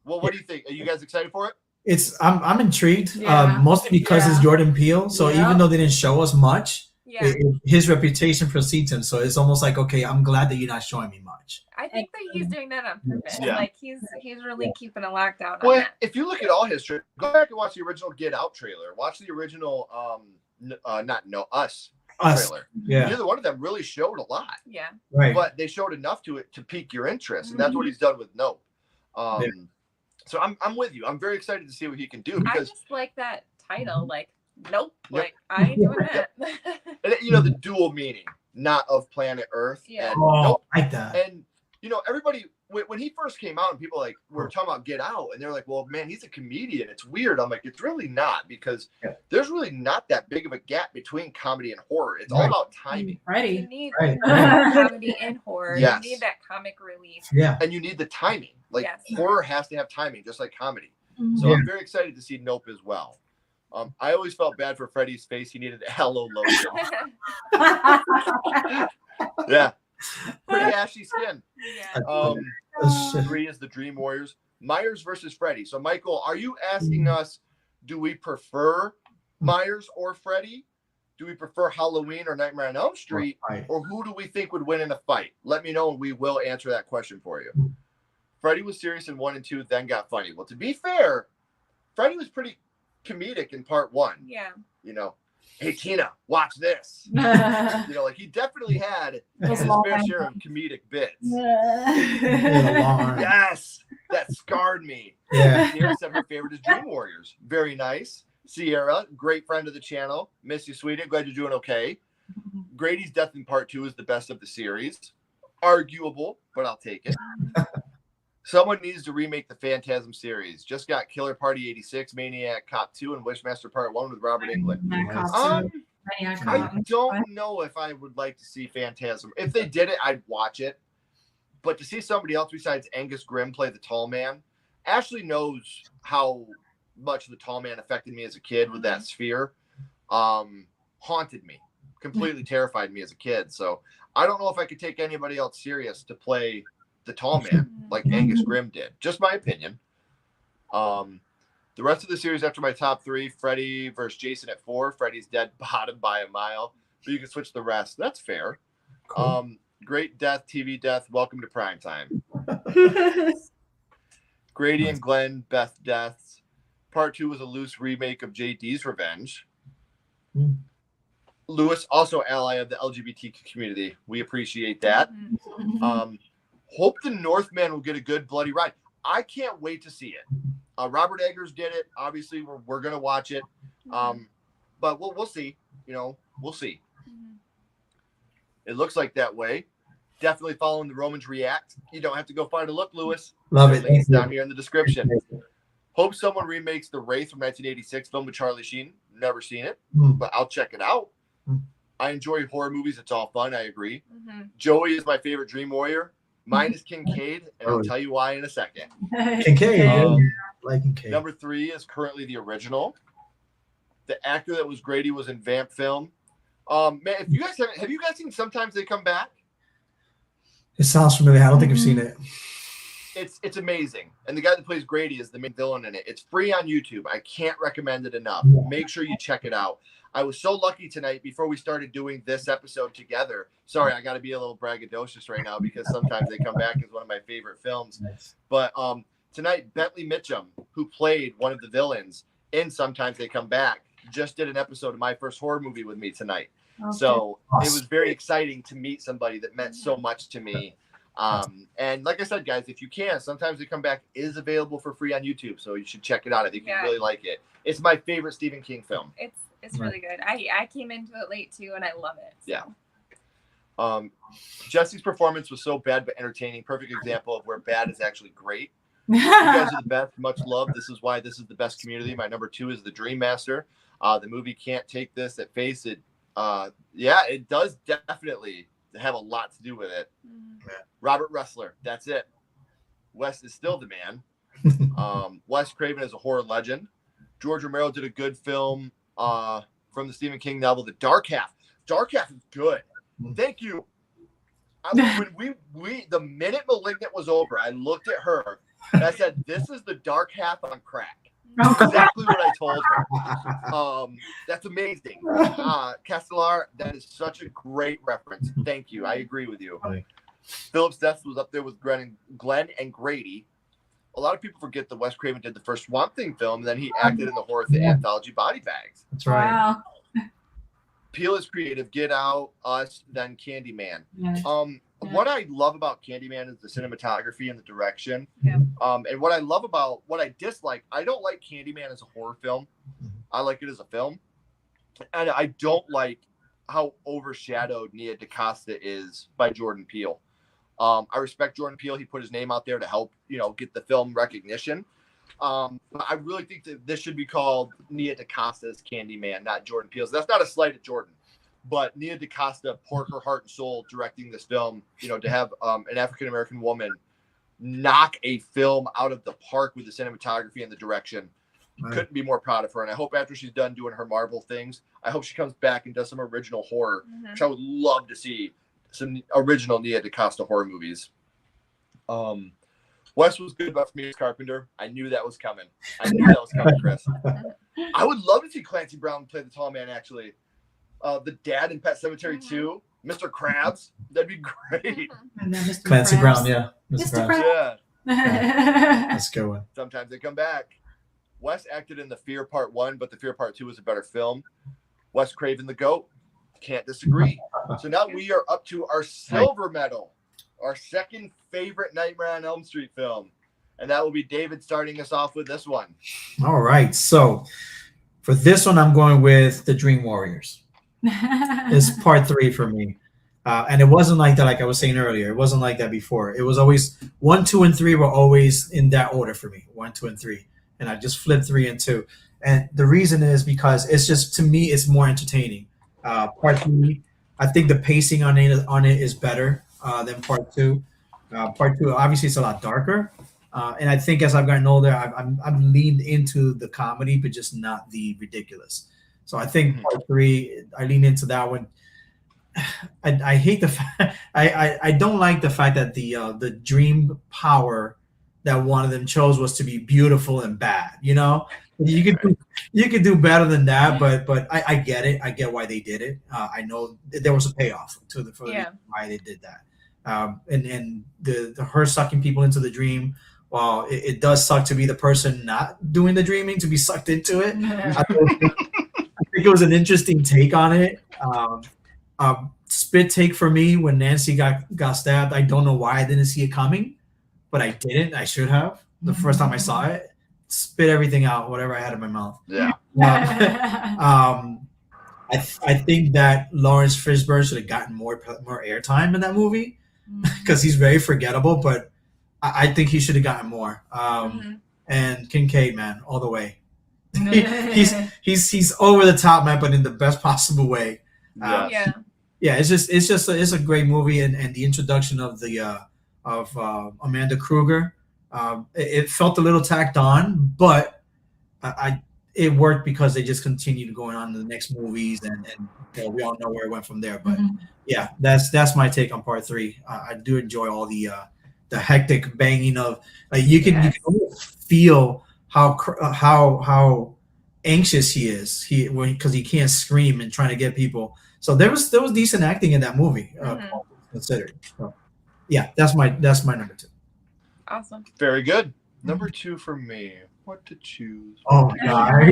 Well, what do you think? Are you guys excited for it? I'm intrigued, Yeah. mostly because it's Jordan Peele. So even though they didn't show us much, his reputation precedes him. So it's almost like, okay, I'm glad that you're not showing me much. I think that he's doing that on purpose. Yeah. Like he's really keeping a lockdown on Well, that. if you look at all history, go back and watch the original Get Out trailer. Watch the original Us trailer. Yeah. Neither one of them really showed a lot. Yeah. Right. But they showed enough to pique your interest, and that's what he's done with Nope. So I'm with you. I'm very excited to see what he can do, I because just like that title, like Nope. Like I ain't doing that. and the dual meaning, not of planet Earth. Yeah. And Nope. Like that. And everybody, when he first came out and people were talking about Get Out, and they're like, well, man, he's a comedian. It's weird. I'm like, it's really not, because there's really not that big of a gap between comedy and horror. It's all about timing. Freddie. You need comedy and horror. Yes. You need that comic relief. Yeah. And you need the timing. Like horror has to have timing, just like comedy. Mm-hmm. So I'm very excited to see Nope as well. I always felt bad for Freddy's face. He needed aloe lotion. Yeah. Pretty ashy skin. Yeah. 3 is the Dream Warriors. Myers versus Freddy. So, Michael, are you asking us, do we prefer Myers or Freddy? Do we prefer Halloween or Nightmare on Elm Street? Or who do we think would win in a fight? Let me know, and we will answer that question for you. Freddy was serious in 1 and 2, then got funny. Well, to be fair, Freddy was pretty comedic in part 1. Yeah. Hey, Tina, watch this. He definitely had his fair share of comedic bits. Yes, that scarred me. Yeah. Sierra said her favorite is Dream Warriors. Very nice. Sierra, great friend of the channel. Miss you, sweetie. Glad you're doing okay. Grady's death in part 2 is the best of the series. Arguable, but I'll take it. Someone needs to remake the Phantasm series. Just got Killer Party 86, Maniac Cop 2, and Wishmaster Part 1 with Robert Englund. I don't know if I would like to see Phantasm. If they did it, I'd watch it. But to see somebody else besides Angus Grimm play the Tall Man, Ashley knows how much the Tall Man affected me as a kid with that sphere. Haunted me. Completely terrified me as a kid. So I don't know if I could take anybody else serious to play the Tall Man like Angus Grimm did. Just my opinion. The rest of the series after my top 3, Freddy versus Jason at 4. Freddy's dead bottom by a mile. But you can switch the rest. That's fair. Cool. Great death, TV death. Welcome to prime time. Grady and Glenn, Beth deaths. Part 2 was a loose remake of JD's Revenge. Lewis, also ally of the LGBTQ community. We appreciate that. Hope the Northman will get a good bloody ride. I can't wait to see it. Robert Eggers did it. Obviously, we're going to watch it. But we'll see. We'll see. Mhm. It looks like that way. Definitely following the Romans React. You don't have to go far to look, Lewis. Love it. Links Thank you. down here in the description. Hope someone remakes The Wraith from 1986, film with Charlie Sheen. Never seen it, but I'll check it out. I enjoy horror movies. It's all fun. I agree. Mhm. Joey is my favorite Dream Warrior. Mine is Kincaid, and I'll tell you why in a second. Kincaid. Um, Like Kincaid. Number 3 is currently the original. The actor that was Grady was in Vamp film. Man, if you guys have you guys seen Sometimes They Come Back? It sounds familiar. I don't think I've seen it. It's amazing. And the guy that plays Grady is the main villain in it. It's free on YouTube. I can't recommend it enough. Make sure you check it out. I was so lucky tonight before we started doing this episode together. Sorry, I got to be a little braggadocious right now because Sometimes They Come Back is one of my favorite films. Nice. But tonight, Bentley Mitchum, who played one of the villains in Sometimes They Come Back, just did an episode of my first horror movie with me tonight. Okay. So it was very exciting to meet somebody that meant so much to me. And like I said, guys, if you can, Sometimes They Come Back is available for free on YouTube, so you should check it out. I think you'd really like it. It's my favorite Stephen King film. It's really good. I came into it late too, and I love it. So. Yeah. Jesse's performance was so bad but entertaining. Perfect example of where bad is actually great. You guys are the best. Much love. This is why this is the best community. My number 2 is The Dream Master. The movie can't take this at face. It does definitely have a lot to do with it. Mhm. Robert Ressler. That's it. Wes is still the man. Wes Craven is a horror legend. George Romero did a good film from the Stephen King novel, The Dark Half. Dark Half is good. Thank you. When the minute Malignant was over, I looked at her and I said, "This is the Dark Half on crack." Exactly what I told her. That's amazing. Castellar, that is such a great reference. Thank you. I agree with you. Phillips Death was up there with Glenn and Grady. A lot of people forget that Wes Craven did the first Swamp Thing film, and then he acted in the horror anthology Body Bags. That's right. Wow. Peel is creative. Get Out, Us, then Candyman. Yeah. What I love about Candyman is the cinematography and the direction. Yeah. And what I dislike, I don't like Candyman as a horror film. I like it as a film. And I don't like how overshadowed Nia DaCosta is by Jordan Peele. I respect Jordan Peele. He put his name out there to help, get the film recognition. But I really think that this should be called Nia DaCosta's Candyman, not Jordan Peele's. That's not a slight at Jordan, but Nia DaCosta poured her heart and soul directing this film. To have an African American woman knock a film out of the park with the cinematography and the direction. Right. Couldn't be more proud of her. And I hope after she's done doing her Marvel things, I hope she comes back and does some original horror, which I would love to see. Some original Nia DaCosta horror movies. Wes was good, but for me as Carpenter, I knew that was coming. Chris. I would love to see Clancy Brown play the tall man, actually. The dad in Pet Sematary 2, Mr. Krabs. That'd be great. And then Mr. Clancy Krabs. Brown, yeah. Mr. Krabs. Yeah. That's a good one. Sometimes They Come Back. Wes acted in The Fear Part 1, but The Fear Part 2 is a better film. Wes Craven, the GOAT. Can't disagree. So now we are up to our silver medal, our second favorite Nightmare on Elm Street film. And that will be David starting us off with this one. All right. So for this one, I'm going with The Dream Warriors. It's part 3 for me. And it wasn't like that, like I was saying earlier. It wasn't like that before. It was always 1, 2, and 3 were always in that order for me. 1, 2, and 3. And I just flipped 3 and 2. And the reason is because it's just, to me, it's more entertaining. Part 3, I think the pacing on it is better than part 2. Part 2, obviously, it's a lot darker. And I think as I've gotten older, I've leaned into the comedy, but just not the ridiculous. So I think part 3, I lean into that one. I hate the fact I don't like the fact that the dream power that one of them chose was to be beautiful and bad. You could do better than that, but I get it. I get why they did it. I know there was a payoff for why they did that. And the her sucking people into the dream. While it does suck to be the person not doing the dreaming, to be sucked into it. I think it was an interesting take on it. Spit take for me when Nancy got stabbed. I don't know why I didn't see it coming, but I didn't. I should have. The first time I saw it, spit everything out, whatever I had in my mouth. Yeah. I think that Lawrence Fishburne should have gotten more airtime in that movie because he's very forgettable. But I think he should have gotten more. And Kincaid, man, all the way. he's over the top, man, but in the best possible way. It's a great movie, and the introduction of Amanda Kruger, it felt a little tacked on, but it worked because they just continued going on to the next movies, and we all know where it went from there. But yeah, that's my take on part 3. I do enjoy all the hectic banging of you can feel how anxious he is because he can't scream and trying to get people. So there was decent acting in that movie, considered. So, yeah, that's my number 2. Awesome. Very good. Number 2 for me. What to choose? Oh God.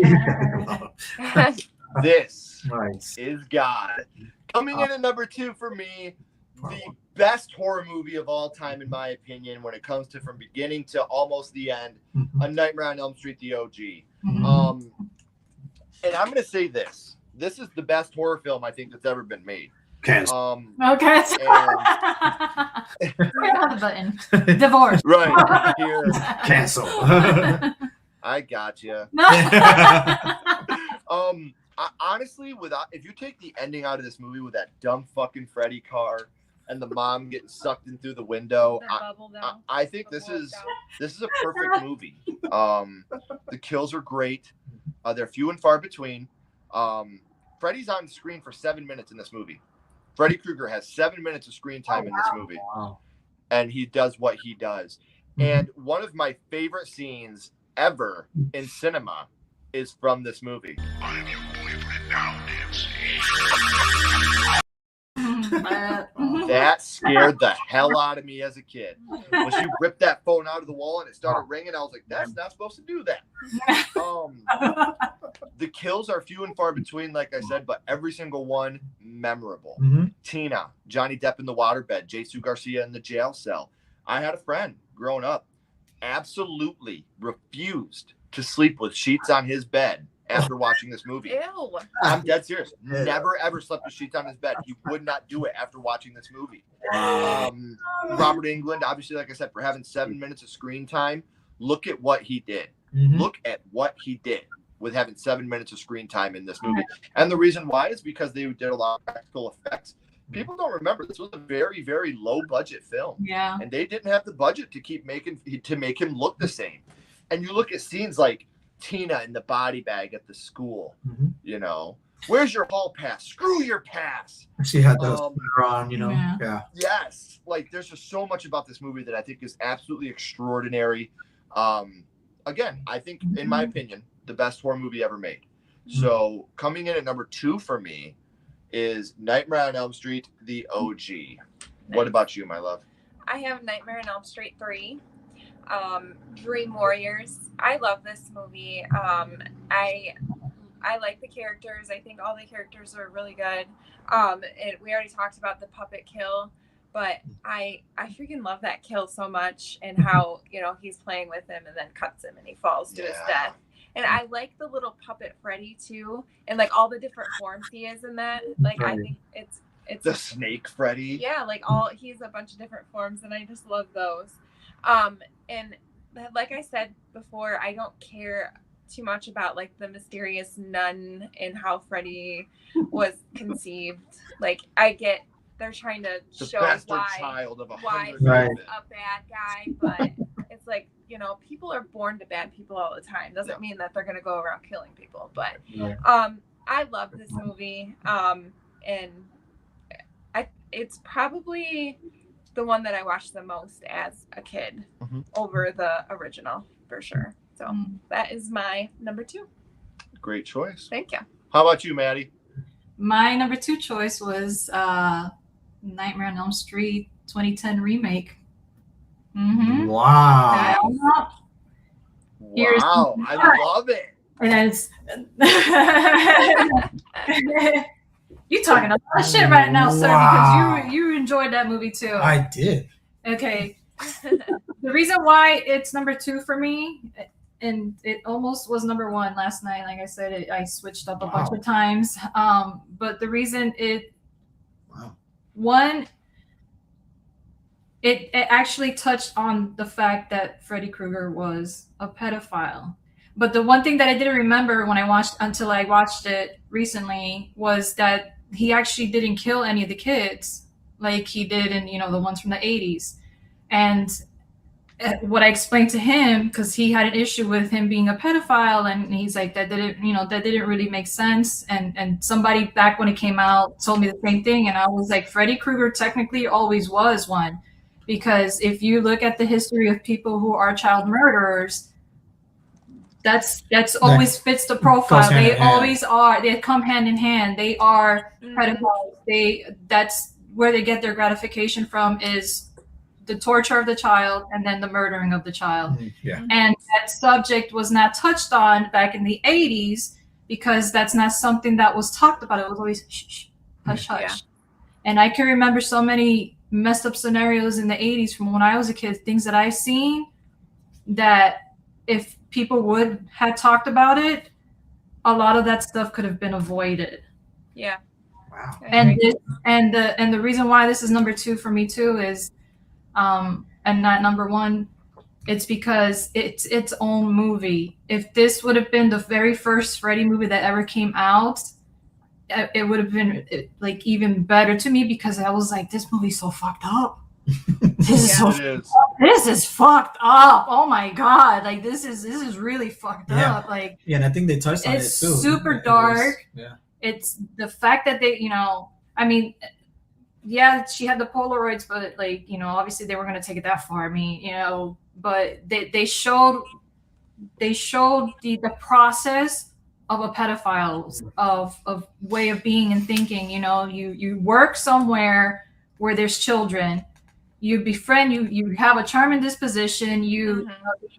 This Nice. is God. Coming in at number 2 for me, the best horror movie of all time, in my opinion, when it comes to from beginning to almost the end, A Nightmare on Elm Street, the OG. And I'm going to say this. This is the best horror film I think that's ever been made. Cancel. Okay. The button. Divorce. Right. Here. Cancel. I got you. Honestly, if you take the ending out of this movie with that dumb fucking Freddy car and the mom getting sucked in through the window, I think this is a perfect movie. The kills are great. They're few and far between. Freddy's on screen for 7 minutes in this movie. Freddy Krueger has 7 minutes of screen time in this movie. Wow. And he does what he does. And one of my favorite scenes ever in cinema is from this movie. That scared the hell out of me as a kid. When she ripped that phone out of the wall and it started ringing, I was like, that's not supposed to do that. The kills are few and far between, like I said, but every single one memorable. Tina, Johnny Depp in the waterbed, Jesus Garcia in the jail cell. I had a friend growing up, absolutely refused to sleep with sheets on his bed after watching this movie. Ew. I'm dead serious. Never ever slept with sheets on his bed. He would not do it after watching this movie. Robert Englund, obviously, like I said, for having 7 minutes of screen time, look at what he did. Look at what he did with having 7 minutes of screen time in this movie. And the reason why is because they did a lot of practical effects. People don't remember this was a very, very low budget film. Yeah. And they didn't have the budget to make him look the same. And you look at scenes like Tina in the body bag at the school, you know, where's your hall pass? Screw your pass. She had those on, you know. Yeah. Yes. Like there's just so much about this movie that I think is absolutely extraordinary. Again, I think, in my opinion, the best horror movie ever made. So coming in at number 2 for me is Nightmare on Elm Street, the OG. Nice. What about you, my love? I have Nightmare on Elm Street 3. Dream Warriors. I love this movie. I like the characters. I think all the characters are really good. We already talked about the puppet kill, but I freaking love that kill so much, and how, you know, he's playing with him and then cuts him and he falls to his death. And I like the little puppet Freddy too, and like all the different forms he is in that. Like I think it's the snake Freddy. Yeah, like he's a bunch of different forms, and I just love those. And like I said before, I don't care too much about like the mysterious nun and how Freddy was conceived. Like I get they're trying to show why he's a bad guy, but it's like, you know, people are born to bad people all the time. Doesn't mean that they're gonna go around killing people. But I love this movie. And it's probably the one that I watched the most as a kid over the original, for sure. So that is my number 2. Great choice. Thank you. How about you, Maddie? My number 2 choice was Nightmare on Elm Street 2010 remake. Wow. Wow, I love it. And it's you talking a lot of shit right now, sir, because you enjoyed that movie too. I did. Okay. The reason why it's number 2 for me, and it almost was number one last night. Like I said, I switched up a Wow. bunch of times. But the reason Wow. one, it actually touched on the fact that Freddy Krueger was a pedophile. But the one thing that I didn't remember when I watched it recently was that he actually didn't kill any of the kids like he did in, the ones from the 80s. And what I explained to him, because he had an issue with him being a pedophile, and he's like, that didn't really make sense. And somebody back when it came out told me the same thing, and I was like, Freddy Krueger technically always was one, because if you look at the history of people who are child murderers, that's always fits the profile. They always are. They come hand in hand. They are pedophiles. That's where they get their gratification from, is the torture of the child and then the murdering of the child. Yeah. And that subject was not touched on back in the 80s because that's not something that was talked about. It was always shh, hush, hush. Yeah. And I can remember so many messed up scenarios in the 80s from when I was a kid, things that I've seen that if people would have talked about it, a lot of that stuff could have been avoided. Yeah. Wow. And the reason why this is number 2 for me too is and not number 1, it's because it's its own movie. If this would have been the very first Freddy movie that ever came out, it would have been like even better to me, because I was like, this movie's so fucked up. This is fucked up. Oh my god, like this is really fucked up. Like, yeah, and I think they touched on it too. It's super dark. Yeah, it's the fact that they, I mean, yeah, she had the Polaroids, but like, obviously they were going to take it that far. I mean, but they showed the process of a pedophile, of way of being and thinking. You work somewhere where there's children, you befriend, you have a charming disposition, you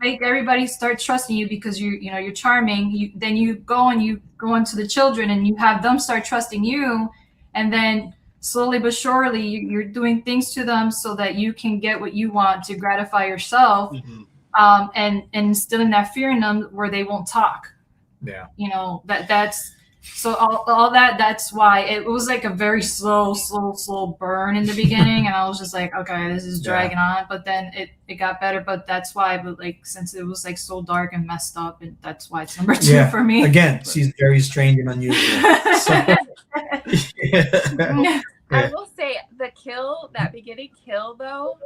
make everybody start trusting you because you're charming. Then you go into the children and you have them start trusting you, and then slowly but surely you're doing things to them so that you can get what you want to gratify yourself, and instilling that fear in them where they won't talk. Yeah. That's so all that's why it was like a very slow burn in the beginning, and I was just like, okay, this is dragging on, but then it got better. But that's why, like, since it was like so dark and messed up, and that's why it's number 2 for me. Again, she's very strange and unusual. I will say that beginning kill though,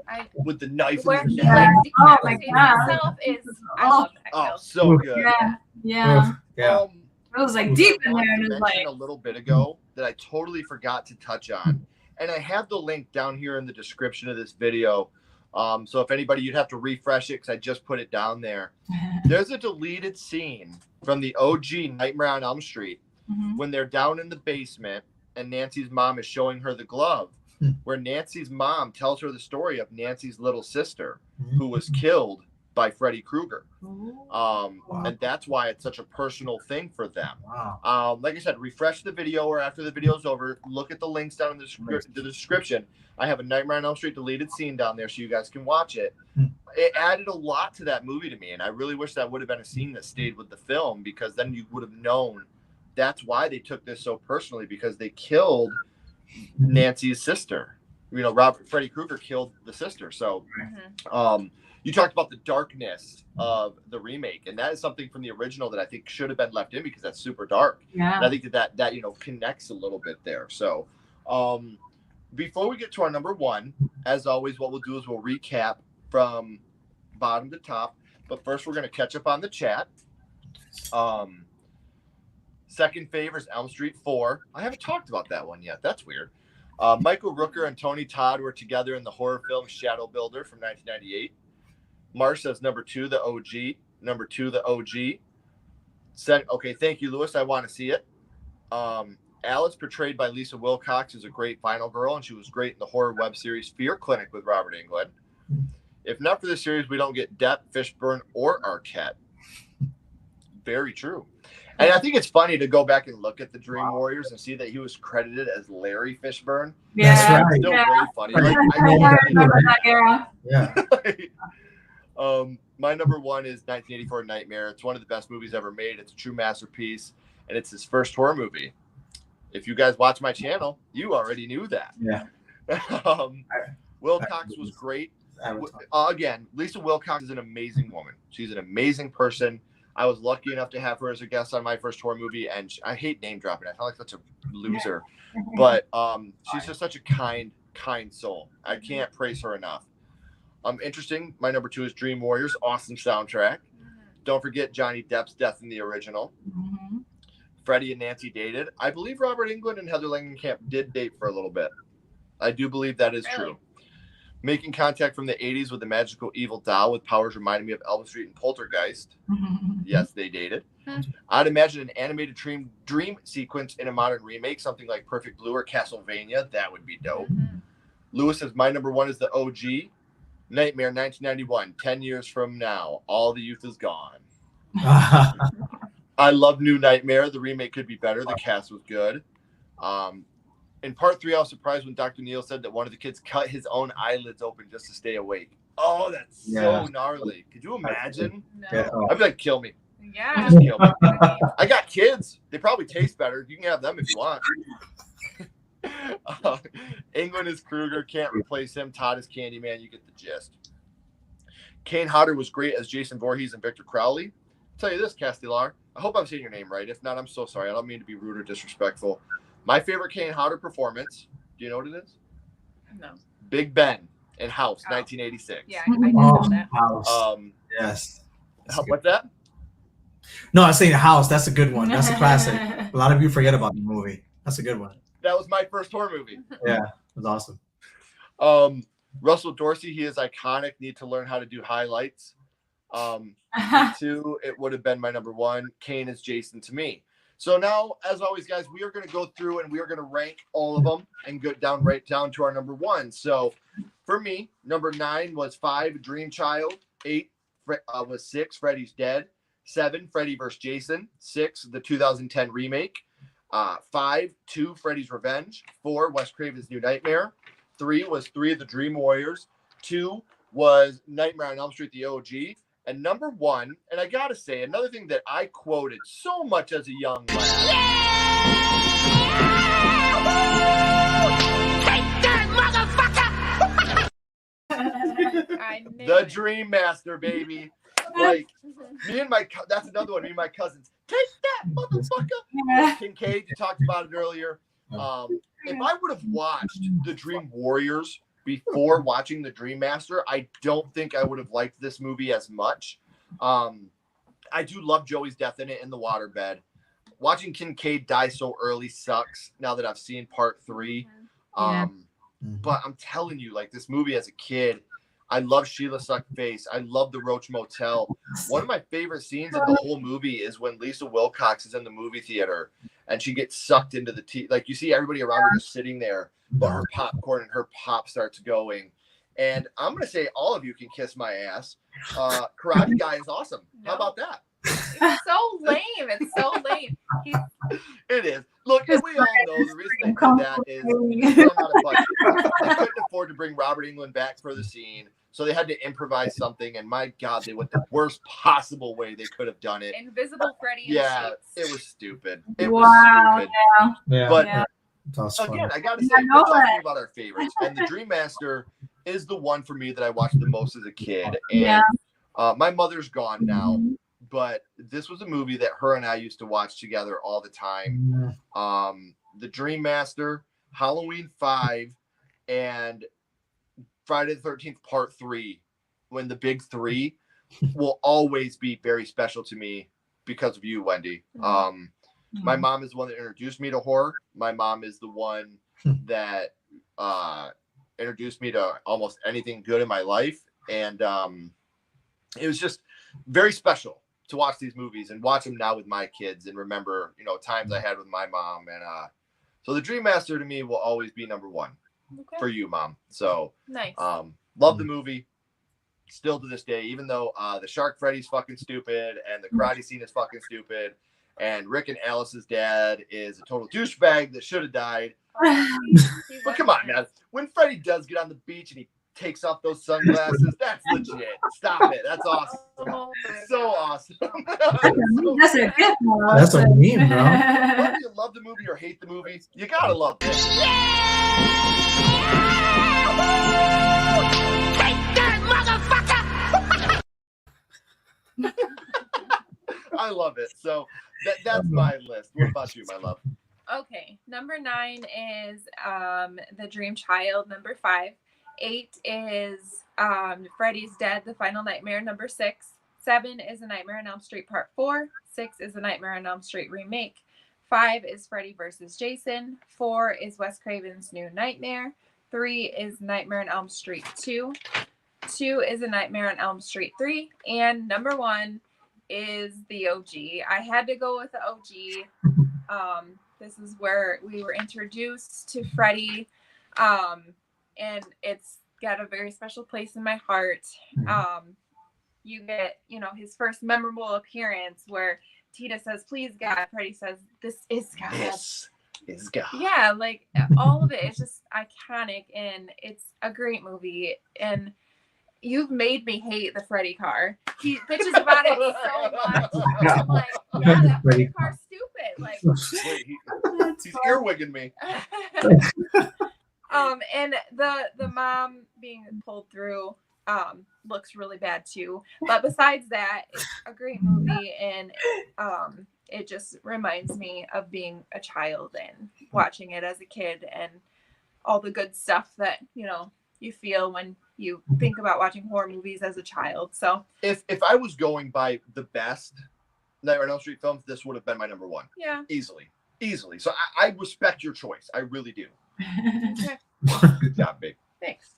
with the knife where in he your neck. like decapitates himself is I love that kill. Oh, so good. Yeah. It was like deep in there, and it was like a little bit ago that I totally forgot to touch on, and I have the link down here in the description of this video. So if anybody, you'd have to refresh it because I just put it down there. There's a deleted scene from the OG Nightmare on Elm Street when they're down in the basement and Nancy's mom is showing her the glove, where Nancy's mom tells her the story of Nancy's little sister who was killed by Freddy Krueger. And that's why it's such a personal thing for them. Like I said, refresh the video, or after the video's over, look at the links down in the description. I have a Nightmare on Elm Street deleted scene down there so you guys can watch it. It added a lot to that movie to me, and I really wish that would have been a scene that stayed with the film, because then you would have known that's why they took this so personally, because they killed Nancy's sister. Freddy Krueger killed the sister. So you talked about the darkness of the remake, and that is something from the original that I think should have been left in, because that's super dark. Yeah. And I think that connects a little bit there. So before we get to our number 1, as always, what we'll do is we'll recap from bottom to top. But first, we're going to catch up on the chat. Second favorite is Elm Street 4. I haven't talked about that one yet. That's weird. Michael Rooker and Tony Todd were together in the horror film Shadow Builder from 1998. Marsh says number 2, the OG. Number 2, the OG. Okay, thank you, Lewis. I want to see it. Alice, portrayed by Lisa Wilcox, is a great final girl, and she was great in the horror web series Fear Clinic with Robert Englund. If not for this series, we don't get Depp, Fishburne, or Arquette. Very true. And I think it's funny to go back and look at the Dream Warriors and see that he was credited as Larry Fishburne. Yeah, that's right. Still really funny. Like, I remember that era. Yeah. my number one is 1984 Nightmare. It's one of the best movies ever made. It's a true masterpiece, and it's his first horror movie. If you guys watch my channel, you already knew that. Yeah. Wilcox was great. Again, Lisa Wilcox is an amazing woman. She's an amazing person. I was lucky enough to have her as a guest on my first horror movie, and I hate name dropping. I feel like such a loser, but she's just such a kind soul. I can't praise her enough. Interesting. My number two is Dream Warriors. Awesome soundtrack. Don't forget Johnny Depp's death in the original. Mm-hmm. Freddie and Nancy dated. I believe Robert Englund and Heather Langenkamp did date for a little bit. I do believe that is true. Making contact from the 80s with the magical evil doll with powers reminding me of Elm Street and Poltergeist. Yes, they dated. I'd imagine an animated dream sequence in a modern remake, something like Perfect Blue or Castlevania. That would be dope. Lewis says, my number one is the OG. Nightmare 1991, 10 years from now. All the youth is gone. I love New Nightmare. The remake could be better. The cast was good. In part 3, I was surprised when Dr. Neal said that one of the kids cut his own eyelids open just to stay awake. Oh, that's so gnarly. Could you imagine? No. I'd be like, kill me. Yeah. Just kill me. I got kids. They probably taste better. You can have them if you want. England is Krueger. Can't replace him. Todd is Candyman. You get the gist. Kane Hodder was great as Jason Voorhees and Victor Crowley. I'll tell you this, Castellar. I hope I'm saying your name right. If not, I'm so sorry. I don't mean to be rude or disrespectful. My favorite Kane Hodder performance, do you know what it is? No. Big Ben in House, 1986. Yeah, I did know that. House. Yes. What's that? No, I'm saying House. That's a good one. That's a classic. A lot of you forget about the movie. That's a good one. That was my first horror movie. Yeah, it was awesome. Russell Dorsey, he is iconic. Need to learn how to do highlights. Two, it would have been my number one. Kane is Jason to me. So now, as always, guys, we are going to go through and we are going to rank all of them and go down right down to our number one. So for me, number 9 was 5, Dream Child. 8 was 6, Freddy's Dead. 7, Freddy vs. Jason. 6, the 2010 remake. 5, 2, Freddy's Revenge. 4, Wes Craven's New Nightmare. 3 was 3 of the Dream Warriors. 2 was Nightmare on Elm Street, the OG. And number 1, and I gotta say, another thing that I quoted so much as a young lad. Take that, motherfucker! I knew The it. Dream Master, baby. Like, me and that's another one. Me and my cousins. Take that, motherfucker. Kincaid, you talked about it earlier. If I would have watched the Dream Warriors before watching the Dream Master, I don't think I would have liked this movie as much. I do love Joey's death in it in the waterbed. Watching Kincaid die so early sucks now that I've seen part 3. But I'm telling you, like, this movie as a kid, I love Sheila Suckface. I love the Roach Motel. One of my favorite scenes in the whole movie is when Lisa Wilcox is in the movie theater and she gets sucked into the tea. Like, you see everybody around her just sitting there, but her popcorn and her pop starts going. And I'm going to say all of you can kiss my ass. Karate Guy is awesome. How about that? It's so lame. It's so lame. It is. Look, and we all know the reason they did that is they ran out of budget. They couldn't afford to bring Robert Englund back for the scene, so they had to improvise something. And my God, they went the worst possible way they could have done it. Invisible Freddy. Yeah, suits. it was stupid. It was stupid. Yeah. But again, I gotta say, we're talking about our favorites, and the Dream Master is the one for me that I watched the most as a kid. And my mother's gone now. But this was a movie that her and I used to watch together all the time. The Dream Master, Halloween 5, and Friday the 13th Part 3, when the big 3 will always be very special to me because of you, Wendy. My mom is the one that introduced me to horror. My mom is the one that introduced me to almost anything good in my life. And it was just very special to watch these movies and watch them now with my kids and remember, times I had with my mom. And so the Dream Master to me will always be number 1 for you, Mom. So nice. Love the movie still to this day, even though the Shark Freddy's fucking stupid and the karate scene is fucking stupid. And Rick and Alice's dad is a total douchebag that should have died. But come on, man. When Freddy does get on the beach and he takes off those sunglasses. That's legit. Stop it. That's awesome. Oh my So God. awesome. That's a good one. That's a meme, bro. Whether you love the movie or hate the movie, you gotta love this. Take that, motherfucker! I love it. So that's my list. What about you, my love? Okay, number 9 is The Dream Child. Number 5. 8 is Freddy's Dead, The Final Nightmare. Number 6. 7 is A Nightmare on Elm Street Part 4. 6 is A Nightmare on Elm Street Remake. 5 is Freddy vs. Jason. 4 is Wes Craven's New Nightmare. 3 is Nightmare on Elm Street 2. 2 is A Nightmare on Elm Street 3. And number 1 is the OG. I had to go with the OG. This is where we were introduced to Freddie, and it's got a very special place in my heart. You get, his first memorable appearance where Tina says, "Please, God." Freddie says, "This is God." This is God. Yeah, like all of it is just iconic, and it's a great movie. And you've made me hate the Freddy car. He bitches about it so much. I'm like, yeah, that Freddy car's stupid. Like, Wait, he's earwigging me. And the mom being pulled through looks really bad too. But besides that, it's a great movie, and it just reminds me of being a child and watching it as a kid, and all the good stuff that you feel when you think about watching horror movies as a child. So if I was going by the best Nightmare on Elm Street films, this would have been my number 1. yeah. Easily. So I respect your choice. I really do. Okay. Good job, babe. Thanks.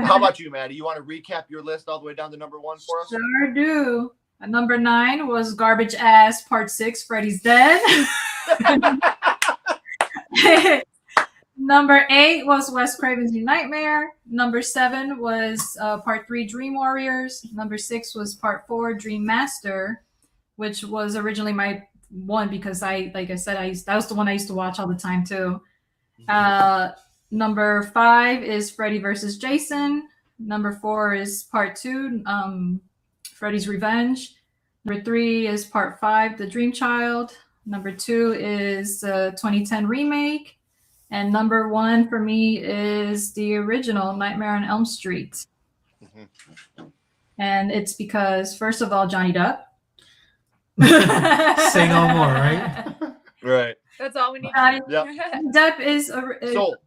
How about you, Maddie? You want to recap your list all the way down to number 1 for us? Sure do. At number 9 was Garbage Ass Part 6, Freddy's Dead. Number 8 was Wes Craven's New Nightmare. Number 7 was Part 3, Dream Warriors. Number 6 was Part 4, Dream Master, which was originally my 1 because that was the one I used to watch all the time too. Number 5 is Freddy versus Jason. Number 4 is Part 2, Freddy's Revenge. Number 3 is Part 5, The Dream Child. Number 2 is 2010 Remake. And number 1 for me is the original Nightmare on Elm Street. Mm-hmm. And it's because, first of all, Johnny Depp. Say no more, right? Right. That's all we need. Johnny Yep. Depp is Sold.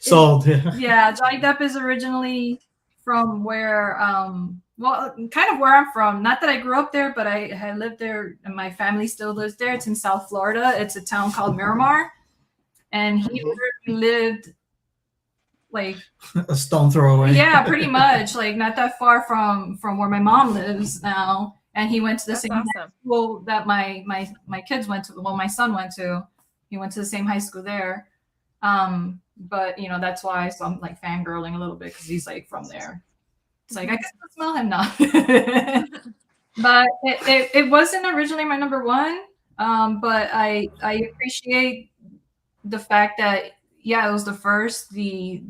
Sold. yeah, Johnny Depp is originally from where, kind of where I'm from. Not that I grew up there, but I had lived there, and my family still lives there. It's in South Florida. It's a town called Miramar. And he lived like A stone throw away. yeah, pretty much like not that far from where my mom lives now. And he went to the That's same awesome. school that my kids went to. Well, my son went to. He went to the same high school there. But that's why. So I'm like fangirling a little bit because he's like from there. It's like I can still smell him now. But it wasn't originally my number 1. But I appreciate the fact that it was the first the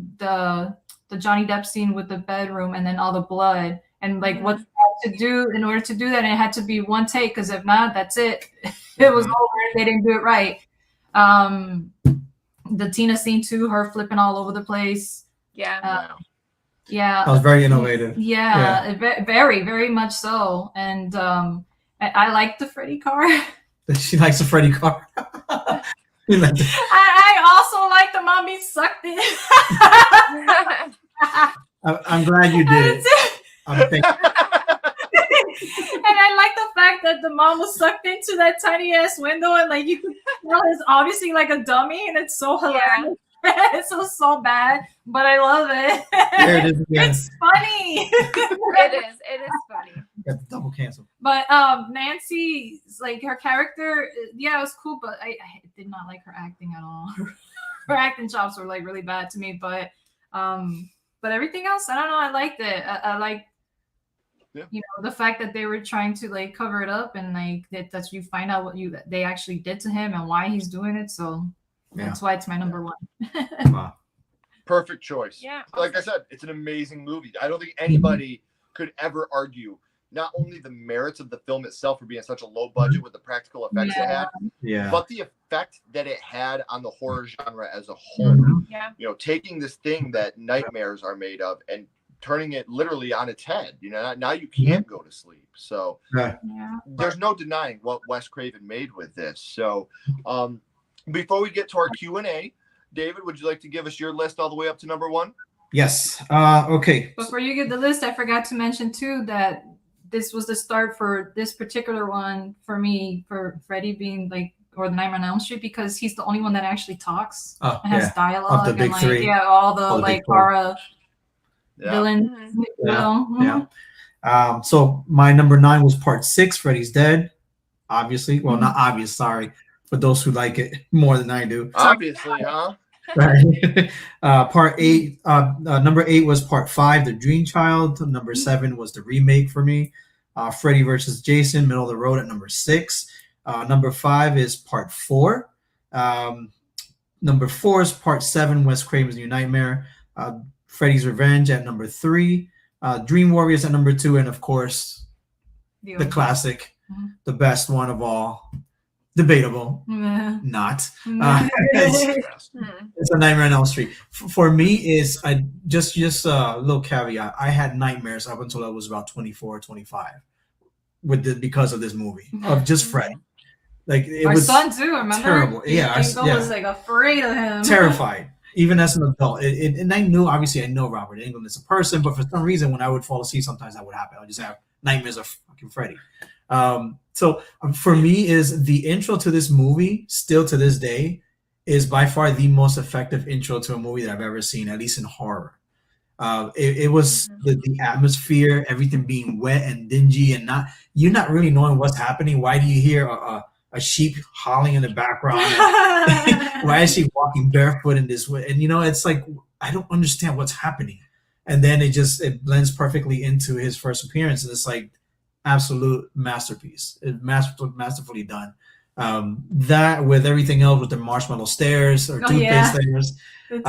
Johnny Depp scene with the bedroom and then all the blood and like what to do in order to do that, and it had to be 1 take because if not, that's it. It was over. They didn't do it right. The Tina scene too, her flipping all over the place. Yeah. Wow. Yeah, That was very innovative. yeah. Very, very much so. And I like the Freddy car. She likes the Freddy car. I also like the mom being sucked in. I'm glad you did it. I'm thinking, And I like the fact that the mom was sucked into that tiny ass window, and like you can tell it's obviously like a dummy, and it's so hilarious. It's so bad, but I love it. there it is again. It's funny. It is funny. Got the double cancel. But Nancy, like her character, it was cool, but I did not like her acting at all. Her acting chops were like really bad to me, but everything else, I don't know, I liked it. I liked the fact that they were trying to like cover it up, and like that's you find out what they actually did to him and why he's doing it. So that's why it's my number 1. Wow. Perfect choice. Yeah. Like I said, it's an amazing movie. I don't think anybody could ever argue not only the merits of the film itself for being such a low budget with the practical effects it had, but the effect that it had on the horror genre as a whole. Yeah. You know, taking this thing that nightmares are made of and turning it literally on its head. You know, now you can't go to sleep. So there's no denying what Wes Craven made with this. So before we get to our Q&A, David, would you like to give us your list all the way up to number 1? Yes. Okay. Before you get the list, I forgot to mention too that this was the start for this particular one for me, for Freddie being like, or the Nightmare on Elm Street, because he's the only one that actually talks and has dialogue of the big and three. all the like horror villains. So my number 9 was part 6, Freddy's Dead. Obviously, well, not obvious. Sorry for those who like it more than I do. Obviously, huh? Right. Part 8. Number 8 was part 5, The Dream Child. Number 7 was the remake for me. Freddy versus Jason, middle of the road at number 6. Number 5 is part 4. Number 4 is part 7, Wes Craven's New Nightmare. Freddy's Revenge at number 3. Dream Warriors at number 2, and of course, the classic, the best one of all. Debatable, not. It's a Nightmare on Elm Street. For me, is just a little caveat. I had nightmares up until I was about 24 or 25 because of this movie, of just Freddy. Like it Our was son too, remember? terrible. Yeah, was like afraid of him. Terrified. Even as an adult. And I knew, obviously, I know Robert Englund is a person, but for some reason, when I would fall asleep, sometimes that would happen. I would just have nightmares of fucking Freddy. So for me, is the intro to this movie, still to this day, is by far the most effective intro to a movie that I've ever seen, at least in horror. It was the atmosphere, everything being wet and dingy, and you're not really knowing what's happening. Why do you hear a sheep howling in the background? Why is she walking barefoot in this way? And it's like, I don't understand what's happening. And then it blends perfectly into his first appearance, and it's like absolute masterpiece. Masterfully done. That with everything else, with the marshmallow stairs or toothpaste stairs, and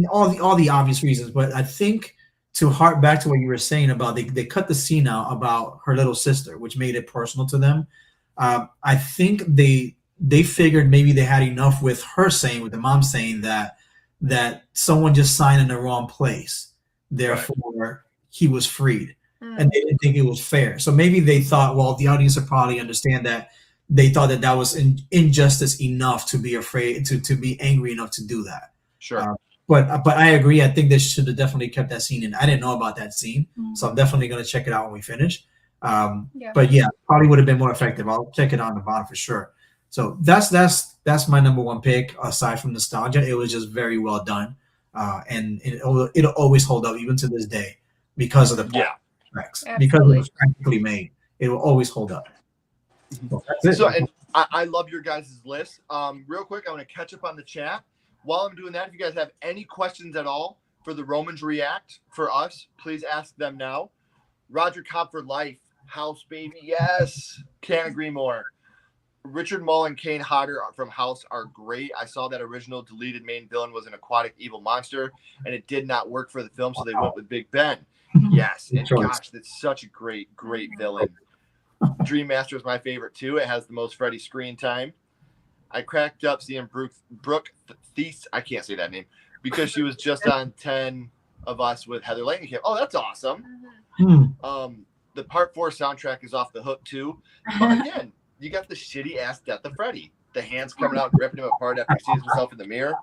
all the obvious reasons. But I think, to hark back to what you were saying about they cut the scene out about her little sister, which made it personal to them. I think they figured maybe they had enough with her saying, with the mom saying that someone just signed in the wrong place, therefore he was freed, and they didn't think it was fair. So maybe they thought, well, the audience would probably understand that. They thought that was injustice enough to be afraid, to be angry enough to do that. Sure. But I agree. I think they should have definitely kept that scene in. I didn't know about that scene, so I'm definitely going to check it out when we finish. But yeah, probably would have been more effective. I'll check it out on the bottom for sure. So that's my number 1 pick. Aside from nostalgia, it was just very well done, and it'll always hold up even to this day because of the effects, because it was practically made. It will always hold up. So, and I love your guys' list. Real quick, I want to catch up on the chat. While I'm doing that, if you guys have any questions at all for the Romans React for us, please ask them now. Roger Cobb for life. House, baby. Yes. Can't agree more. Richard Mull and Kane Hodder from House are great. I saw that original deleted main villain was an aquatic evil monster, and it did not work for the film, so they went with Big Ben. Yes. And gosh, that's such a great villain. Dream Master is my favorite, too. It has the most Freddy screen time. I cracked up seeing Brooke Thies, I can't say that name, because she was just on 10 of Us with Heather Langenkamp. Oh, that's awesome. The Part 4 soundtrack is off the hook, too. But again, you got the shitty-ass death of Freddy. The hands coming out and ripping him apart after he sees himself in the mirror.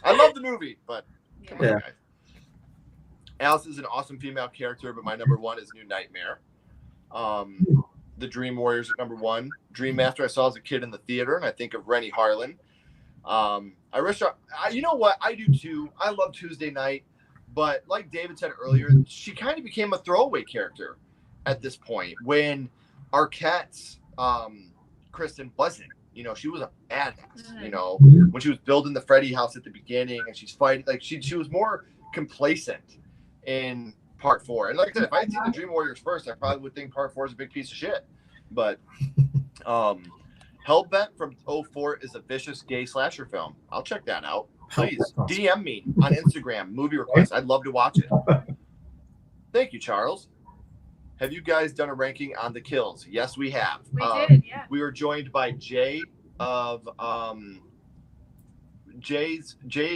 I love the movie, but come on, guys. Alice is an awesome female character, but my number 1 is New Nightmare. The Dream Warriors at number 1. Dream Master I saw as a kid in the theater, and I think of Rennie Harlan. You know what? I do too. I love Tuesday Night, but like David said earlier, she kind of became a throwaway character at this point when Arquette's Kristen wasn't. She was a badass. When she was building the Freddy house at the beginning and she's fighting, like she was more complacent in Part 4. And like I said, if I had seen the Dream Warriors first, I probably would think Part 4 is a big piece of shit. But Hellbent from 2004 is a vicious gay slasher film. I'll check that out. please DM me on Instagram, movie request. I'd love to watch it. Thank you, Charles. Have you guys done a ranking on the kills? Yes, we have. We did, yeah. We were joined by Jay of Jay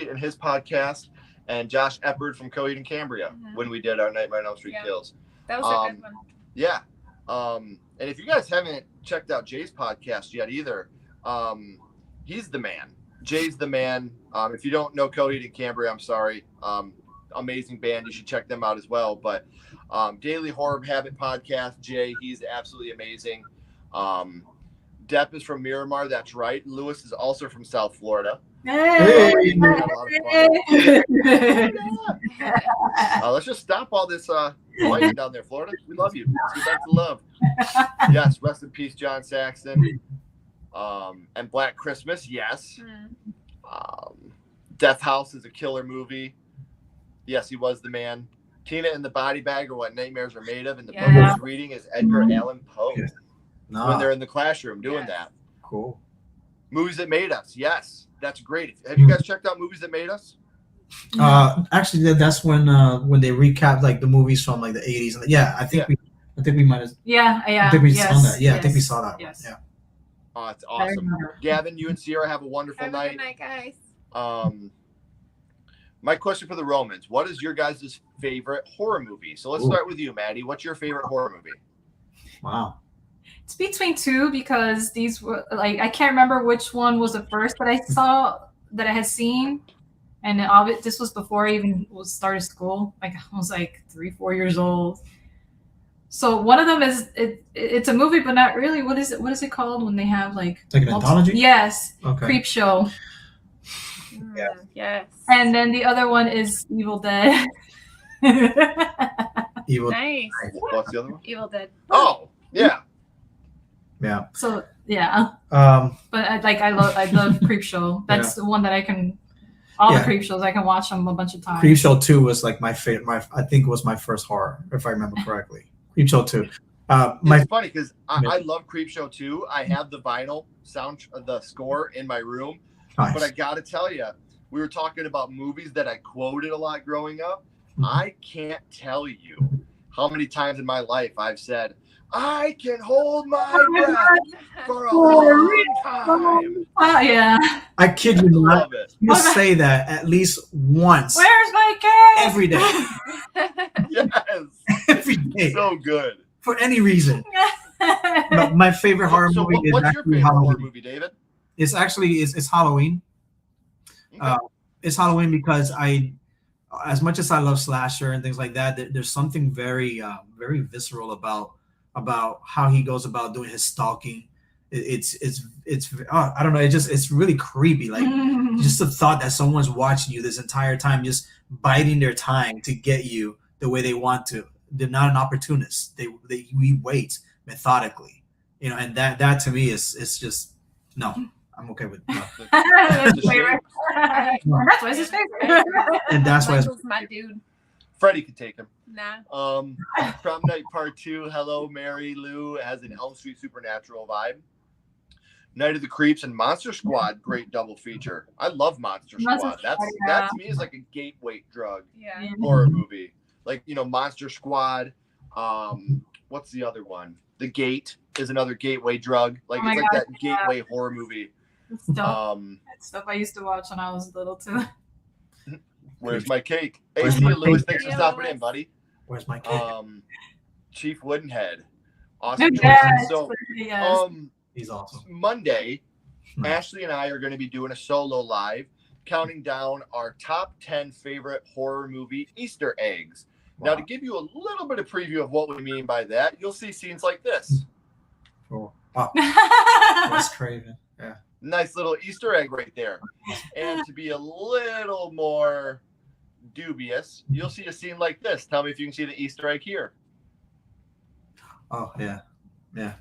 and his podcast, and Josh Eppard from Coheed and Cambria when we did our Nightmare on Elm Street kills. That was a good one. Yeah. And if you guys haven't checked out Jay's podcast yet either, he's the man. Jay's the man. If you don't know Coheed and Cambria, I'm sorry. Amazing band. You should check them out as well. But Daily Horror Habit podcast, Jay, he's absolutely amazing. Depp is from Miramar. That's right. Lewis is also from South Florida. Hey. Let's just stop all this fighting down there, Florida. We love you. Let's get back to love. Yes, rest in peace, John Saxon. And Black Christmas, yes. Death House is a killer movie. Yes, he was the man. Tina and the Body Bag are what nightmares are made of, and the book I was reading is Edgar Allan Poe. When they're in the classroom doing that. Cool. Movies that made us, yes. That's great. Have you guys checked out Movies That Made Us? Actually, that's when they recap like the movies from like the 80s. And I think we might have. I think we saw that. I think we saw that. Yes. Yeah. Oh, it's awesome. Gavin, you and Sierra have a wonderful night. Good night, guys. My question for the Romans: what is your guys' favorite horror movie? So let's start with you, Maddie. What's your favorite horror movie? Wow. It's between two because these were like I can't remember which one was the first that I saw that I had seen, and this was before I even started school. Like I was like 3-4 years old. So one of them is it's a movie, but not really. What is it called when they have like an anthology? Yes, okay. Creep Show. Yes. And then the other one is Evil Dead. Evil. Nice. What's the other one? Evil Dead. Oh, yeah. Yeah. So yeah. But I love Creep Show. That's the one that I can. All the Creep Shows I can watch them a bunch of times. Creep Show 2 was like my favorite. I think it was my first horror, if I remember correctly. Creep Show 2. It's funny because I love Creep Show 2. I have the vinyl the score in my room. Nice. But I got to tell you, we were talking about movies that I quoted a lot growing up. I can't tell you how many times in my life I've said, I can hold my breath for a long time. Yeah. I kid you not. Love it. You say that at least once. Where's my cake? Every day. Yes. Every day. So good. For any reason. But my favorite horror movie is what's your actually favorite Halloween. horror movie, David? It's actually it's Halloween. Okay. It's Halloween because as much as I love slasher and things like that, there's something very very visceral about how he goes about doing his stalking. It's I don't know. It's really creepy. Like just the thought that someone's watching you this entire time, just biding their time to get you the way they want to. They're not an opportunist. We wait methodically, and that to me is just no. I'm okay with no. That's his favorite. That's why it's his favorite. And that's why Michael's my dude. Freddie could take him. Nah. Prom Night Part 2, Hello, Mary Lou has an Elm Street Supernatural vibe. Night of the Creeps and Monster Squad, great double feature. I love Monster Squad. That to me is like a gateway drug horror movie. Like, Monster Squad. What's the other one? The Gate is another gateway drug. Like it's like that gateway horror movie. Stuff I used to watch when I was little too. Where's my cake? Hey, see you, Lewis. Thanks for stopping in, buddy. Where's my cake? Chief Woodenhead. Awesome. Yes. So, he's awesome. Monday, Ashley and I are going to be doing a solo live, counting down our top 10 favorite horror movie Easter eggs. Wow. Now, to give you a little bit of preview of what we mean by that, you'll see scenes like this. Cool. Oh, that's Craven. Yeah. Nice little Easter egg right there. And to be a little more dubious, you'll see a scene like this. Tell me if you can see the Easter egg here. Oh, yeah. Yeah.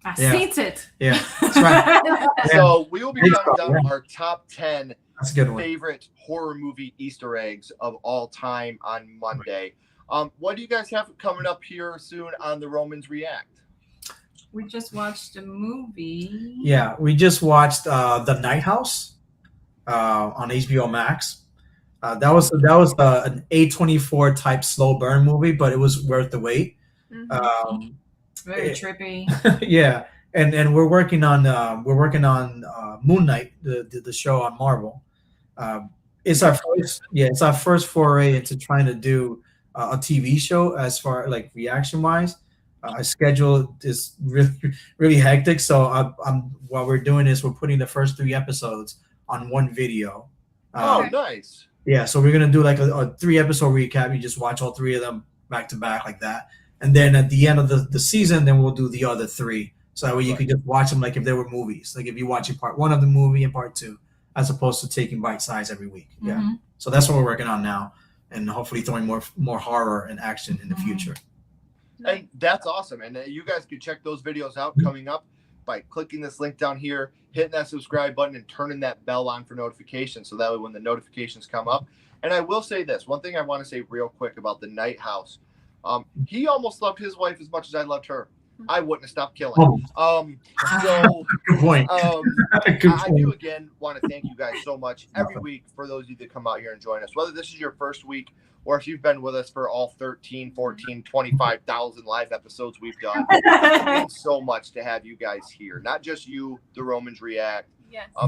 I seen it. Yeah, that's right. So we will be counting down our top 10 that's a good one. Favorite horror movie Easter eggs of all time on Monday. What do you guys have coming up here soon on the Romans React? We just watched a movie. Yeah, we just watched The Night House. on HBO Max. That was an A24 type slow burn movie, but it was worth the wait. Very trippy. Yeah, and we're working on Moon Knight, the show on Marvel. It's our first foray into trying to do a TV show as far like reaction wise. Our schedule is really hectic, so what we're doing is we're putting the first 3 episodes on one video. Nice. Yeah, so we're gonna do like a 3-episode recap. You just watch all 3 of them back to back like that, and then at the end of the season, then we'll do the other 3. So that way you could just watch them like if they were movies, like if you're watching part 1 of the movie and part 2, as opposed to taking bite size every week. Yeah, so that's what we're working on now, and hopefully throwing more horror and action in the future. And that's awesome. And you guys can check those videos out coming up by clicking this link down here, hitting that subscribe button, and turning that bell on for notifications. So that way when the notifications come up. And I will say this, one thing I want to say real quick about the Night House. He almost loved his wife as much as I loved her. I wouldn't have stopped killing. So good point. I do again want to thank you guys so much every week for those of you that come out here and join us, whether this is your first week or if you've been with us for all 13, 14, 25,000 live episodes we've done. It means so much to have you guys here. Not just you, the Romans React,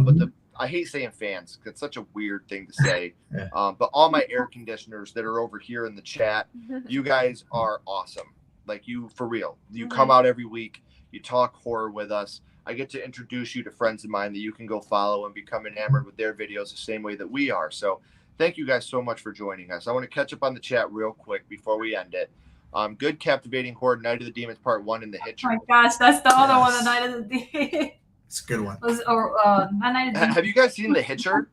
but I hate saying fans because it's such a weird thing to say. But all my air conditioners that are over here in the chat, you guys are awesome. Like you, for real. You come out every week. You talk horror with us. I get to introduce you to friends of mine that you can go follow and become enamored with their videos the same way that we are. So thank you guys so much for joining us. I want to catch up on the chat real quick before we end it. Good captivating horror, Night of the Demons Part 1 in the Hitcher. Oh my gosh, that's the other one, the Night of the Demons. It's a good one. Have you guys seen The Hitcher?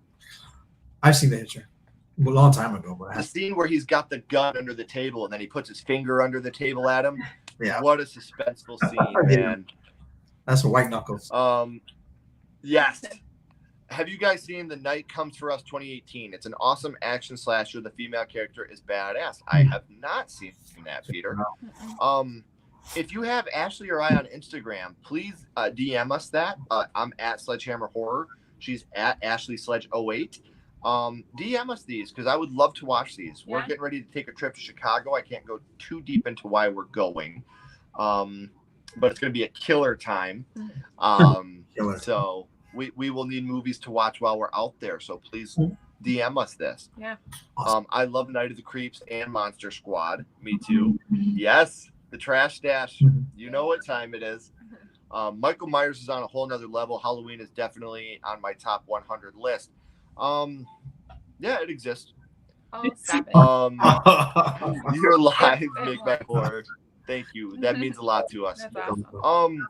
I've seen The Hitcher a long time ago. But the scene where he's got the gun under the table and then he puts his finger under the table at him. Yeah. What a suspenseful scene, man. That's a white knuckles. Yes. Have you guys seen The Night Comes For Us 2018? It's an awesome action slasher. The female character is badass. I have not seen that, Peter. If you have Ashley or I on Instagram, please DM us that. I'm at Sledgehammer Horror. She's at Ashley Sledge 08. DM us these because I would love to watch these. We're getting ready to take a trip to Chicago. I can't go too deep into why we're going, but it's going to be a killer time. So we will need movies to watch while we're out there. So please DM us this. Yeah. Awesome. I love Night of the Creeps and Monster Squad. Me too. Yes. The Trash Stash. You know what time it is. Michael Myers is on a whole nother level. Halloween is definitely on my top 100 list. Yeah, it exists. Oh, stop it. Your live make my horror. Thank you. That means a lot to us. That's awesome.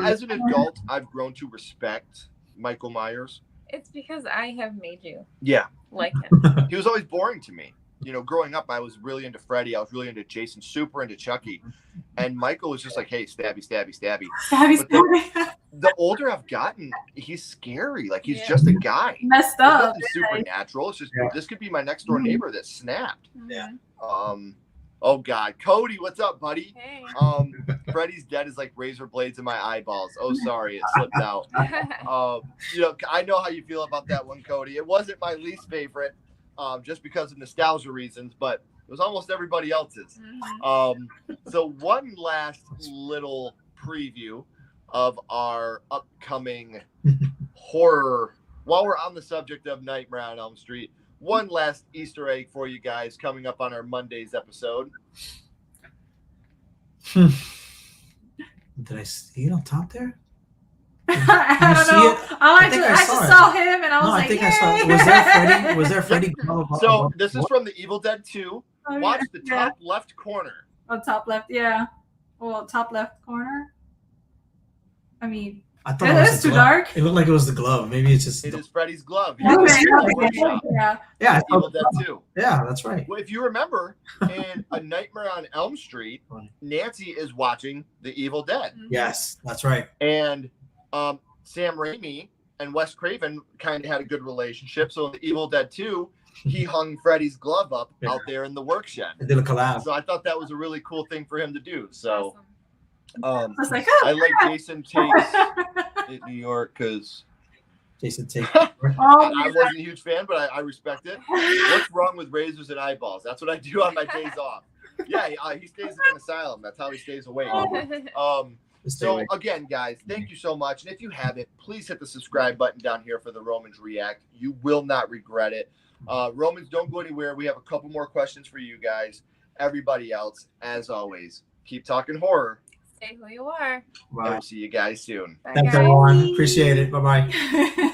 As an adult, I've grown to respect Michael Myers. It's because I have made you like him. He was always boring to me. You know, growing up, I was really into Freddy. I was really into Jason, super into Chucky. And Michael was just like, hey, stabby, stabby, stabby. The older I've gotten, he's scary. Like, he's just a guy. Messed up. It's nothing supernatural. It's just, this could be my next door neighbor that snapped. Yeah. Oh, God. Cody, what's up, buddy? Hey. Freddy's dead is like razor blades in my eyeballs. Oh, sorry. It slipped out. You know, I know how you feel about that one, Cody. It wasn't my least favorite. Just because of nostalgia reasons, but it was almost everybody else's. So one last little preview of our upcoming horror. While we're on the subject of Nightmare on Elm Street, one last Easter egg for you guys coming up on our Monday's episode. Did I see it on top there? I don't know. I just saw him and I was like, I saw it. Was there Freddie? Was there Freddie? So this is from the Evil Dead 2. Watch the top left corner. Oh, top left, yeah. Well, top left corner. I mean, I thought it was too dark. It looked like it was the glove. Maybe it's just. It is Freddy's glove. Yeah, Evil Dead 2. Yeah, that's right. Well, if you remember, in A Nightmare on Elm Street, Nancy is watching The Evil Dead. Yes, that's right. And Sam Raimi and Wes Craven kind of had a good relationship. So in The Evil Dead 2, he hung Freddy's glove up out there in the work shed. They did a collab. So I thought that was a really cool thing for him to do. So I was like, I like Jason Takes in New York because Jason, take. Oh, I wasn't a huge fan, but I respect it. What's wrong with razors and eyeballs? That's what I do on my days off. Yeah, he stays in an asylum. That's how he stays awake. So again, guys, thank you so much. And if you haven't, please hit the subscribe button down here for the Romans React. You will not regret it. Romans, don't go anywhere. We have a couple more questions for you guys. Everybody else, as always, keep talking horror. Stay who you are. And we'll see you guys soon. Bye, Thanks, guys. everyone. Appreciate it. Bye-bye.